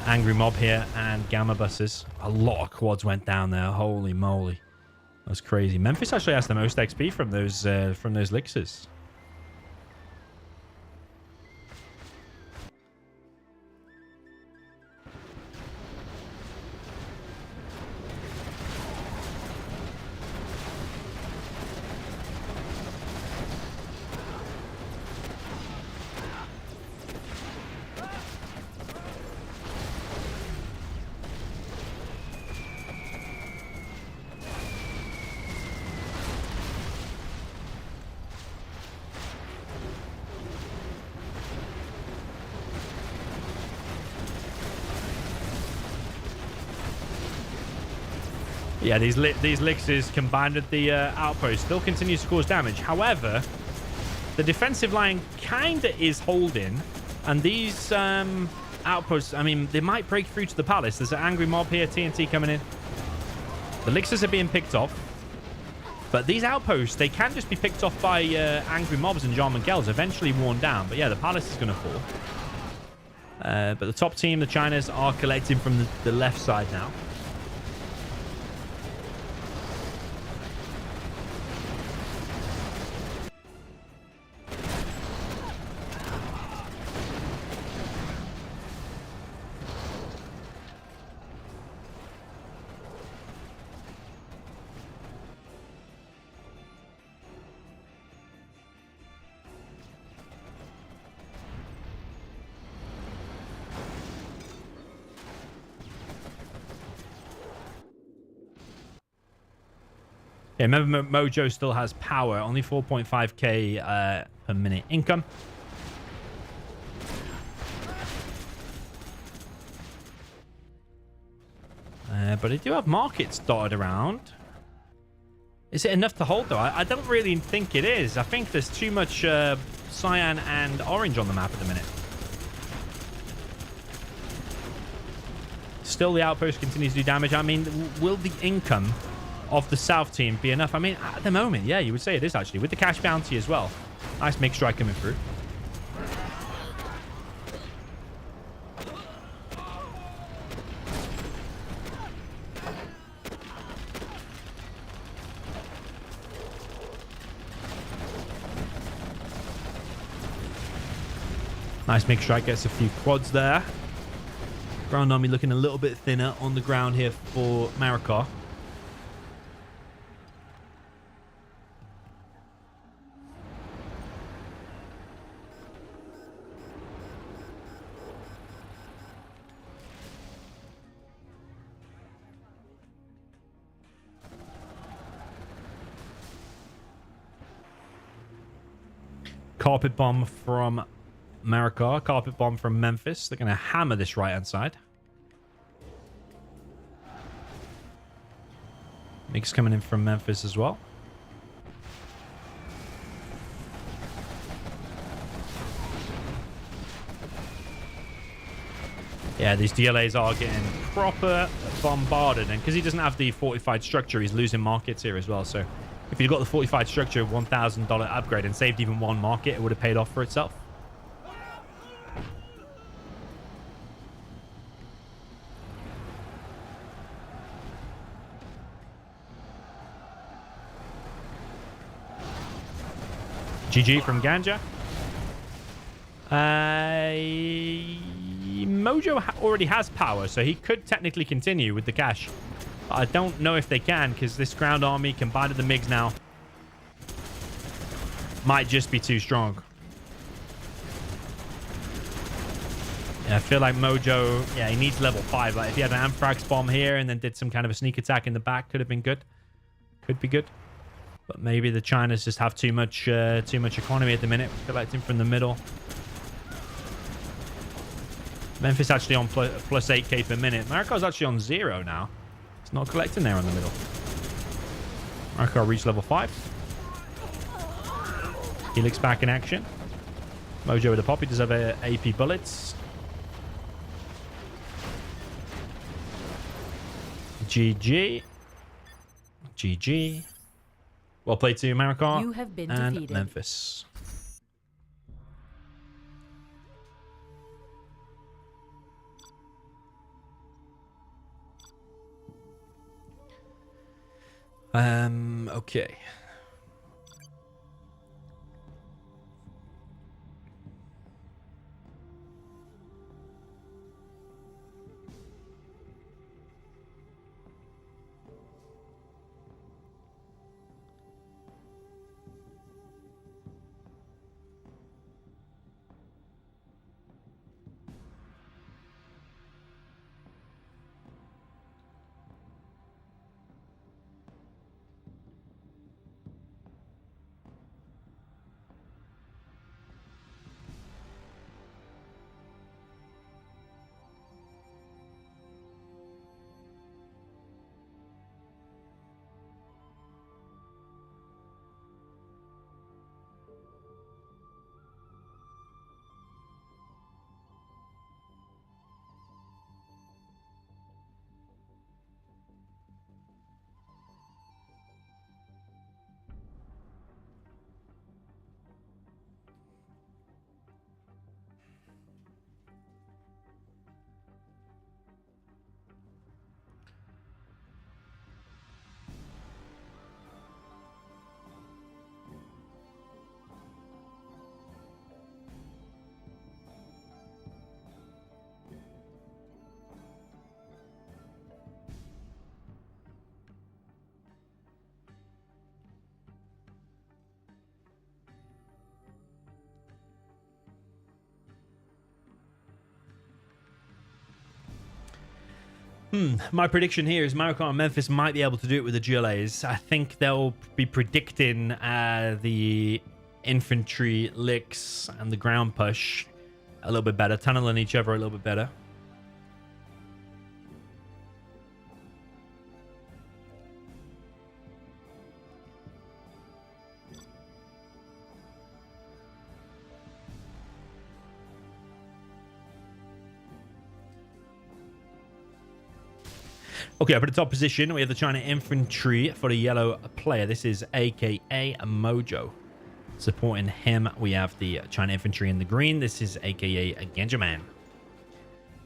Angry mob here and gamma buses. A lot of quads went down there. Holy moly. That's crazy. Memphis actually has the most XP from those elixirs. Yeah, these elixirs combined with the outpost still continues to cause damage. However, the defensive line kind of is holding. And these outposts, I mean, they might break through to the palace. There's an angry mob here, TNT coming in. The elixirs are being picked off. But these outposts, they can just be picked off by angry mobs and Jean Miguel's, eventually worn down. But yeah, the palace is going to fall. But the top team, the Chinas, are collecting from the left side now. Yeah, remember, Mojo still has power. Only 4.5k per minute income. But they do have markets dotted around. Is it enough to hold, though? I don't really think it is. I think there's too much cyan and orange on the map at the minute. Still, the outpost continues to do damage. I mean, will the income of the south team be enough? I mean, at the moment, yeah, you would say it is, actually, with the cash bounty as well. Nice mix strike coming through. Nice mix strike, gets a few quads there. Ground army looking a little bit thinner on the ground here for Marikar. Carpet bomb from Marikar. Carpet bomb from Memphis. They're going to hammer this right-hand side. Mix coming in from Memphis as well. Yeah, these DLAs are getting proper bombarded. And because he doesn't have the fortified structure, he's losing markets here as well. So if he'd got the fortified structure, $1,000 upgrade, and saved even one market, it would have paid off for itself. GG from Ganja. Mojo already has power, so he could technically continue with the cash. But I don't know if they can, because this ground army combined with the MiGs now might just be too strong. Yeah, I feel like Mojo, yeah, he needs level 5. Like if he had an Anthrax bomb here and then did some kind of a sneak attack in the back, could have been good. Could be good. But maybe the Chinas just have too much economy at the minute. Collecting from the middle. Memphis actually on plus 8k per minute. Marikar's actually on 0 now. It's not collecting there in the middle. Marikar reached level 5. Helix back in action. Mojo with a pop. He does have AP bullets. GG. GG. Well played to you, Marikar. You have been and defeated. Memphis. Okay. My prediction here is Marikar and Memphis might be able to do it with the GLAs. I think they'll be predicting the infantry licks and the ground push a little bit better, tunneling each other a little bit better. Okay, up at the top position, we have the China infantry for the yellow player. This is AKA Mojo. Supporting him, we have the China infantry in the green. This is AKA Genjaman.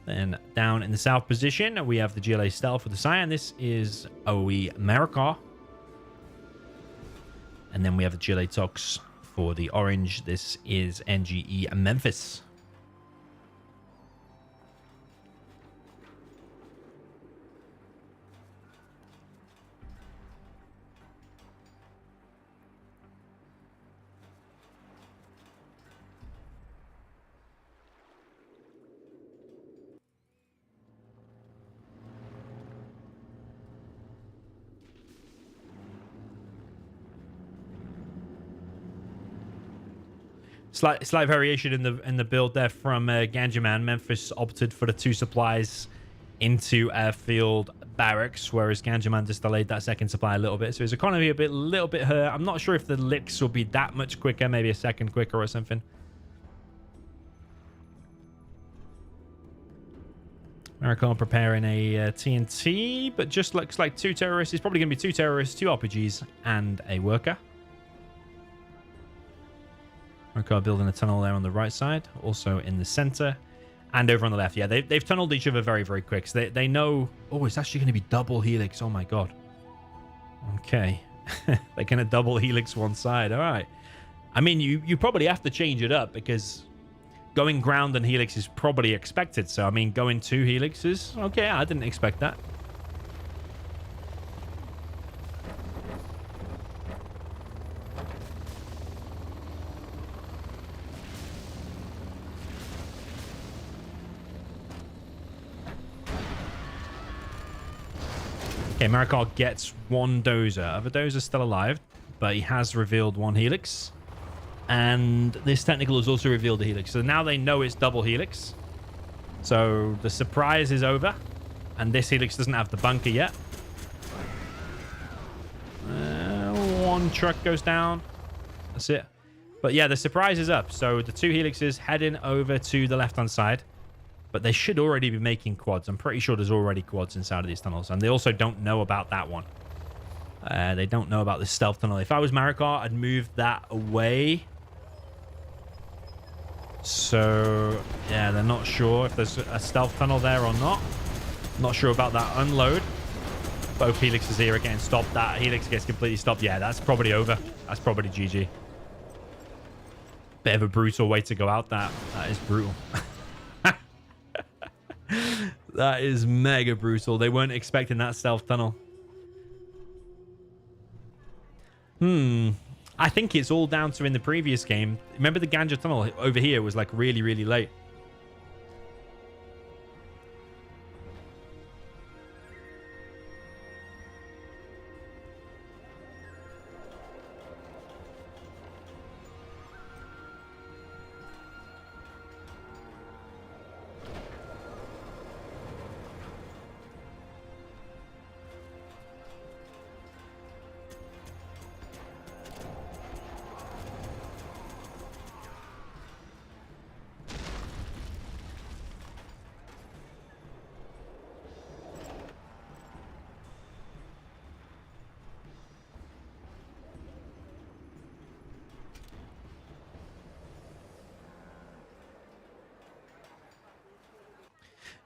Then down in the south position, we have the GLA Stealth for the cyan. This is OE Marikar. And then we have the GLA Tox for the orange. This is NGE Memphis. Slight variation in the build there from Genjaman. Memphis opted for the 2 supplies into airfield barracks, whereas Genjaman just delayed that second supply a little bit. So his economy a little bit hurt. I'm not sure if the licks will be that much quicker, maybe a second quicker or something. Marikar preparing a TNT, but just looks like 2 terrorists. It's probably going to be 2 terrorists, 2 RPGs, and a worker. Marikar building a tunnel there on the right side, also in the center, and over on the left. Yeah, they've tunneled each other very, very quick. So they know... Oh, it's actually going to be double helix. Oh, my God. Okay. They're going to double helix one side. All right. I mean, you probably have to change it up because going ground and helix is probably expected. So, I mean, going 2 helixes. Okay, I didn't expect that. Okay, Marikar gets 1 dozer. Other dozer still alive, but he has revealed 1 helix. And this technical has also revealed the helix. So now they know it's double helix. So the surprise is over. And this helix doesn't have the bunker yet. 1 truck goes down. That's it. But yeah, the surprise is up. So the 2 helixes heading over to the left-hand side. But they should already be making quads. I'm pretty sure there's already quads inside of these tunnels. And they also don't know about that one. They don't know about the stealth tunnel. If I was Marikar, I'd move that away. So, yeah, they're not sure if there's a stealth tunnel there or not. Not sure about that unload. Both Helixes here are getting stopped. That Helix gets completely stopped. Yeah, that's probably over. That's probably GG. Bit of a brutal way to go out. That is brutal. That is mega brutal. They weren't expecting that stealth tunnel. I think it's all down to in the previous game. Remember the Ganja tunnel over here was like really, really late.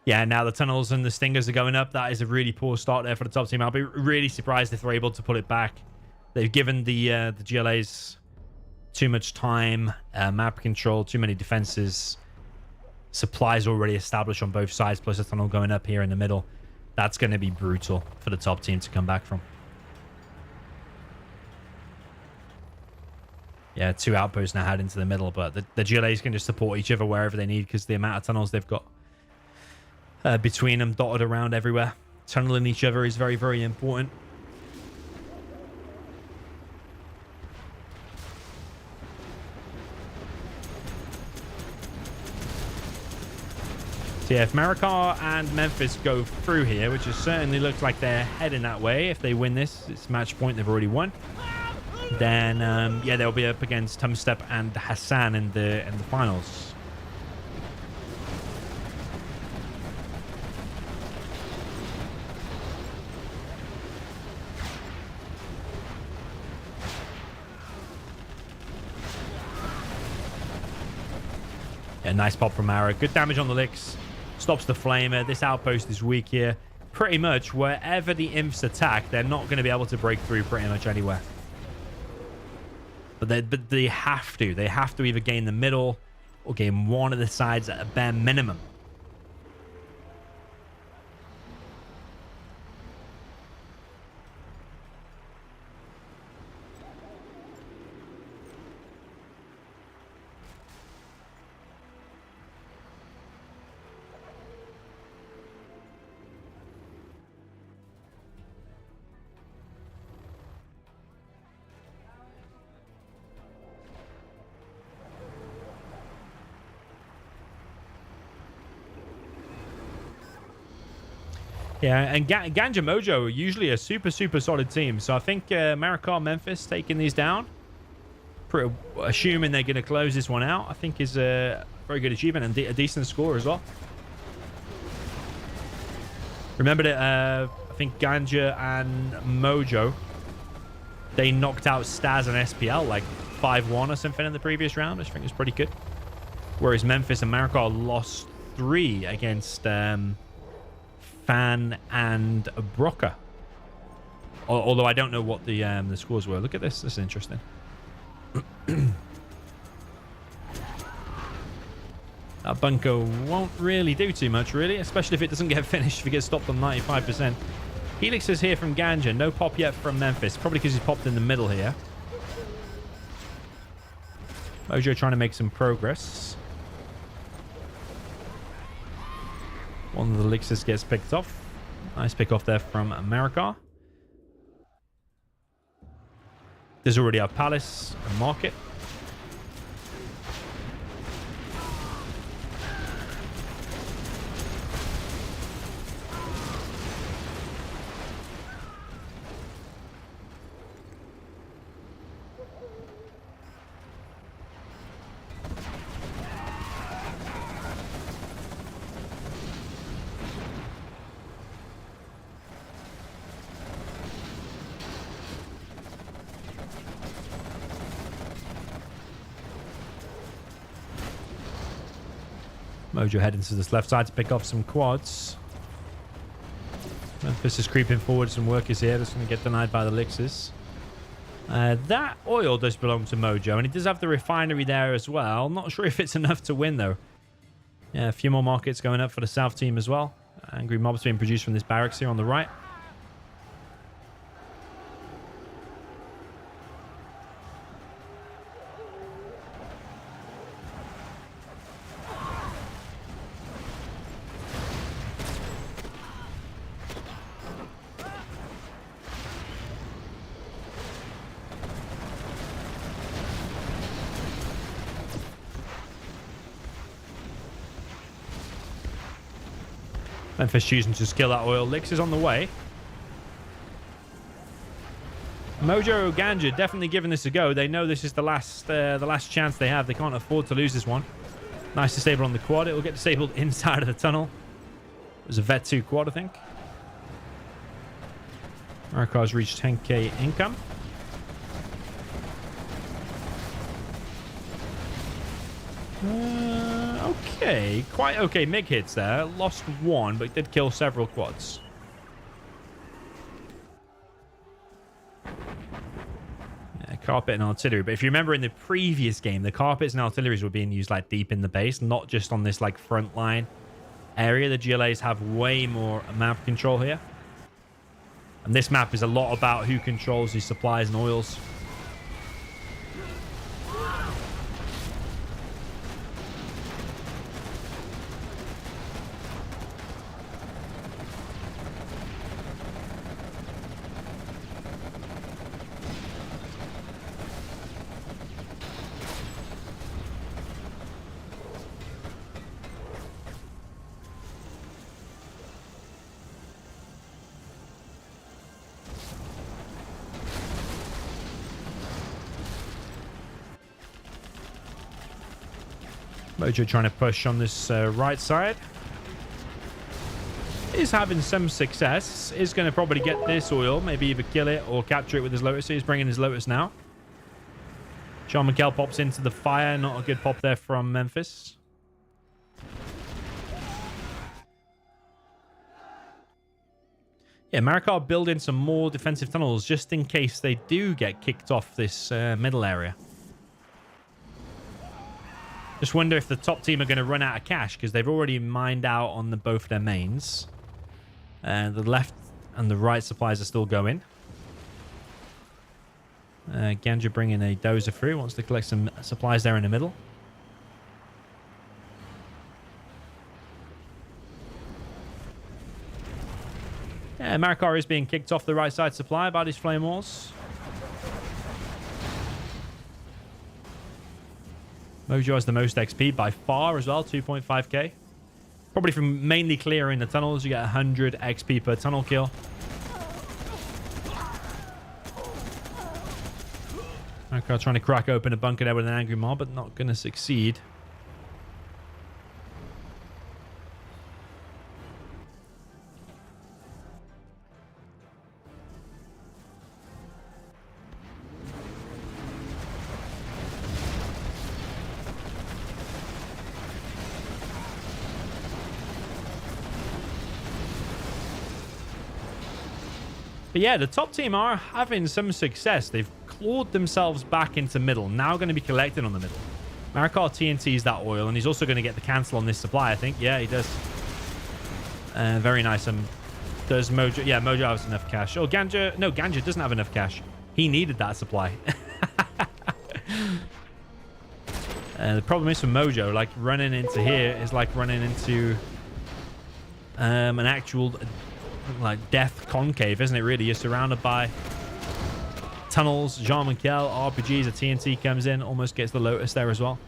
Yeah, now the tunnels and the stingers are going up. That is a really poor start there for the top team. I'll be really surprised if they're able to pull it back. They've given the GLAs too much time, map control, too many defenses. Supplies already established on both sides, plus a tunnel going up here in the middle. That's going to be brutal for the top team to come back from. Yeah, 2 outposts now head into the middle, but the GLAs can just support each other wherever they need because the amount of tunnels they've got between them, dotted around everywhere. Tunneling each other is very, very important. So yeah, if Marikar and Memphis go through here, which is certainly looks like they're heading that way. If they win this, it's match point. They've already won. Then yeah, they'll be up against Tumstep and Hassan in the finals. Yeah, nice pop from Ara. Good damage on the licks. Stops the flamer. This outpost is weak here. Pretty much wherever the imps attack, they're not going to be able to break through pretty much anywhere. But they have to. They have to either gain the middle or gain one of the sides at a bare minimum. Yeah, and Ganja Mojo are usually a super, super solid team. So I think Marikar Memphis taking these down, assuming they're going to close this one out, I think is a very good achievement and a decent score as well. Remember that I think Ganja and Mojo, they knocked out Staz and SPL like 5-1 or something in the previous round, which I think is pretty good. Whereas Memphis and Marikar lost 3 against Fan and Broca. Although I don't know what the scores were. Look at this. This is interesting. That bunker won't really do too much, really, especially if it doesn't get finished, if it gets stopped on 95%. Helix is here from Ganja. No pop yet from Memphis. Probably because he's popped in the middle here. Mojo trying to make some progress. One of the elixirs gets picked off. Nice pick off there from Marikar. There's already our palace and market. Mojo heading to this left side to pick off some quads. Memphis is creeping forward. Some workers here. That's going to get denied by the elixirs. That oil does belong to Mojo, and he does have the refinery there as well. Not sure if it's enough to win, though. Yeah, a few more markets going up for the South team as well. Angry mobs being produced from this barracks here on the right. Memphis choosing to kill that oil. Lix is on the way. Mojo Ganja definitely giving this a go. They know this is the last chance they have. They can't afford to lose this one. Nice disable on the quad. It will get disabled inside of the tunnel. It was a veto quad, I think. Marikar's reached 10k income. Okay, quite okay MiG hits there. Lost one, but did kill several quads. Yeah, carpet and artillery. But if you remember in the previous game, the carpets and artilleries were being used like deep in the base, not just on this like front line area. The GLAs have way more map control here. And this map is a lot about who controls these supplies and oils. Mojo trying to push on this right side. Is having some success. Is going to probably get this oil. Maybe either kill it or capture it with his Lotus. He's bringing his Lotus now. Jean Michel pops into the fire. Not a good pop there from Memphis. Yeah, Marikar building some more defensive tunnels just in case they do get kicked off this middle area. Just wonder if the top team are going to run out of cash because they've already mined out on both their mains. The left and the right supplies are still going. Ganja bringing a dozer through. Wants to collect some supplies there in the middle. Yeah, Marikar is being kicked off the right side supply by these flame walls. Mojo has the most XP by far as well, 2.5k. Probably from mainly clearing the tunnels. You get 100 XP per tunnel kill. Marikar trying to crack open a bunker there with an angry mob, but not going to succeed. But yeah, the top team are having some success. They've clawed themselves back into middle. Now going to be collecting on the middle. Marikar TNTs that oil, and he's also going to get the cancel on this supply, I think. Yeah, he does. Very nice. Does Mojo... Yeah, Mojo has enough cash. Oh, Ganja... No, Ganja doesn't have enough cash. He needed that supply. The problem is for Mojo, like, running into here is like running into an actual... like death concave, isn't it? Really, you're surrounded by tunnels. Jean Michel RPGs. A TNT comes in, almost gets the Lotus there as well.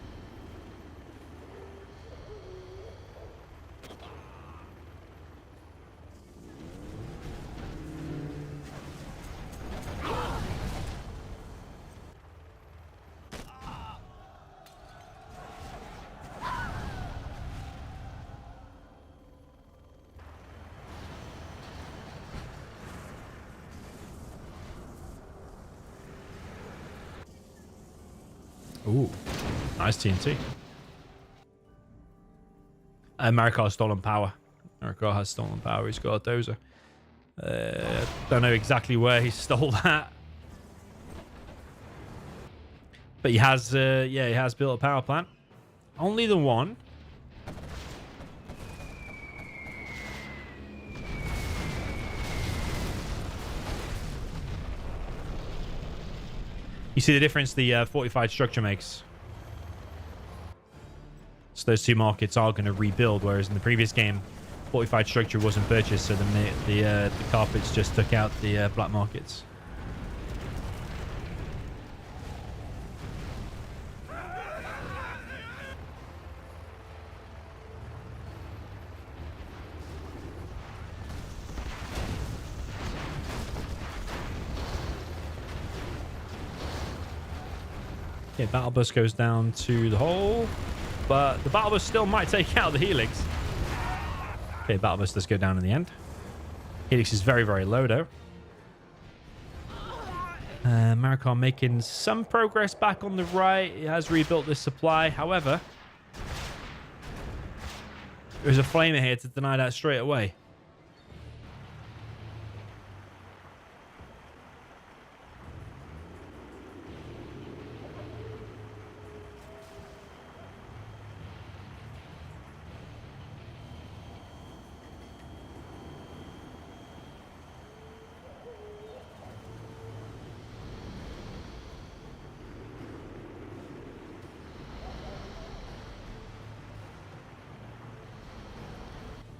Ooh, nice TNT. Marikar has stolen power. Marikar has stolen power. He's got a dozer. Don't know exactly where he stole that. But he has, yeah, he has built a power plant. Only the one. You see the difference the fortified structure makes. So those two markets are going to rebuild, whereas in the previous game, fortified structure wasn't purchased, so the carpets just took out the black markets. Okay, battle bus goes down to the hole, but the battle bus still might take out the helix. Okay, battle bus does go down in the end. Helix is very, very low though. Marikar making some progress back on the right. He has rebuilt this supply. However, there's a flamer here to deny that straight away.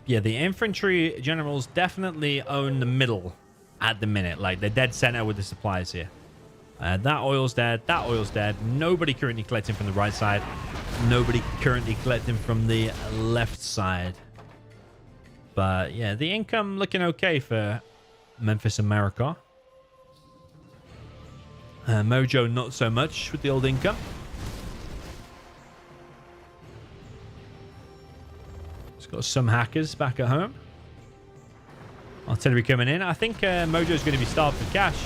Yeah, the infantry generals definitely own the middle at the minute. Like, they're dead center with the supplies here. That oil's dead. That oil's dead. Nobody currently collecting from the right side. Nobody currently collecting from the left side. But, yeah, the income looking okay for Memphis and Marikar. Mojo, not so much with the old income. Got some hackers back at home. Artillery coming in. I think Mojo's going to be starved for cash.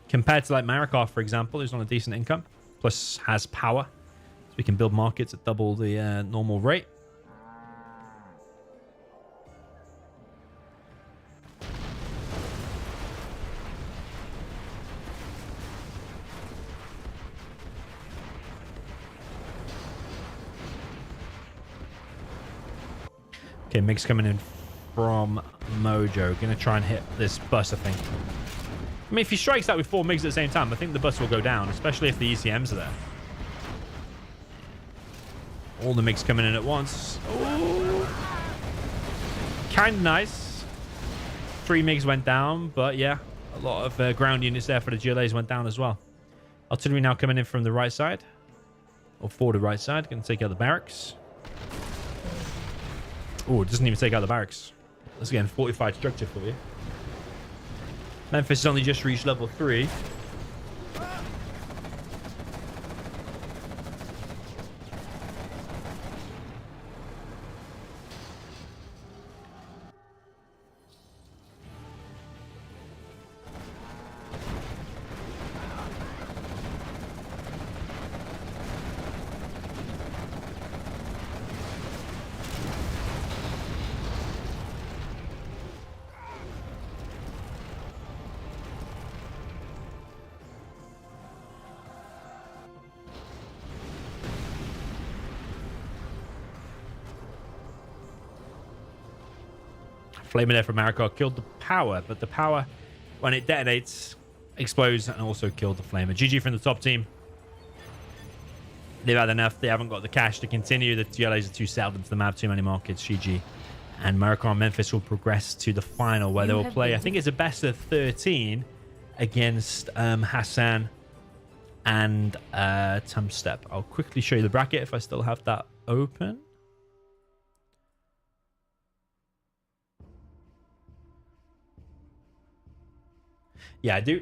Compared to like Marikar, for example, who's on a decent income. Plus has power. So we can build markets at double the normal rate. Okay, Mix coming in from Mojo. Going to try and hit this bus, I think. I mean, if he strikes that with 4 MiGs at the same time, I think the bus will go down, especially if the ECMs are there. All the MiGs coming in at once. Kind of nice. 3 MiGs went down, but yeah, a lot of ground units there for the GLAs went down as well. Artillery now coming in from the right side. Or for the right side. Going to take out the barracks. Oh, it doesn't even take out the barracks. That's again fortified structure for you. Memphis has only just reached level 3. Flamer there from Marikar killed the power, but the power, when it detonates, explodes and also killed the Flamer. GG from the top team. They've had enough. They haven't got the cash to continue. The GLAs are too settled into the map. Too many markets. GG. And Marikar and Memphis will progress to the final where they will play, I think it's a best of 13 against Hassan and Tumstep. I'll quickly show you the bracket if I still have that open. Yeah, I do.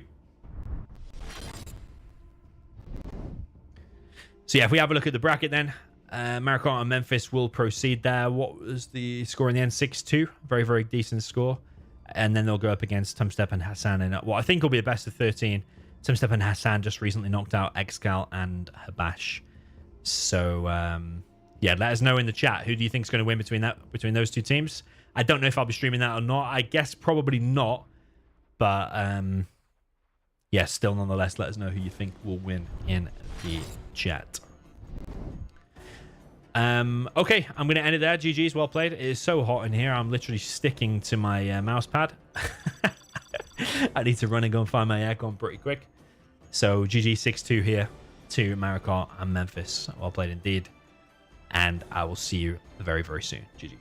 So yeah, if we have a look at the bracket then, Marikar and Memphis will proceed there. What was the score in the end? 6-2. Very, very decent score. And then they'll go up against Tumstep and Hassan in what I think will be a best of 13. Tumstep and Hassan just recently knocked out Excal and Habash. So, yeah, let us know in the chat. Who do you think is going to win between those two teams? I don't know if I'll be streaming that or not. I guess probably not. But yeah, still nonetheless, let us know who you think will win in the chat. Okay, I'm going to end it there. GG's, well played. It is so hot in here. I'm literally sticking to my mouse pad. I need to run and go and find my aircon pretty quick. So GG 6-2 here to Maricot and Memphis. Well played indeed. And I will see you very, very soon. GG.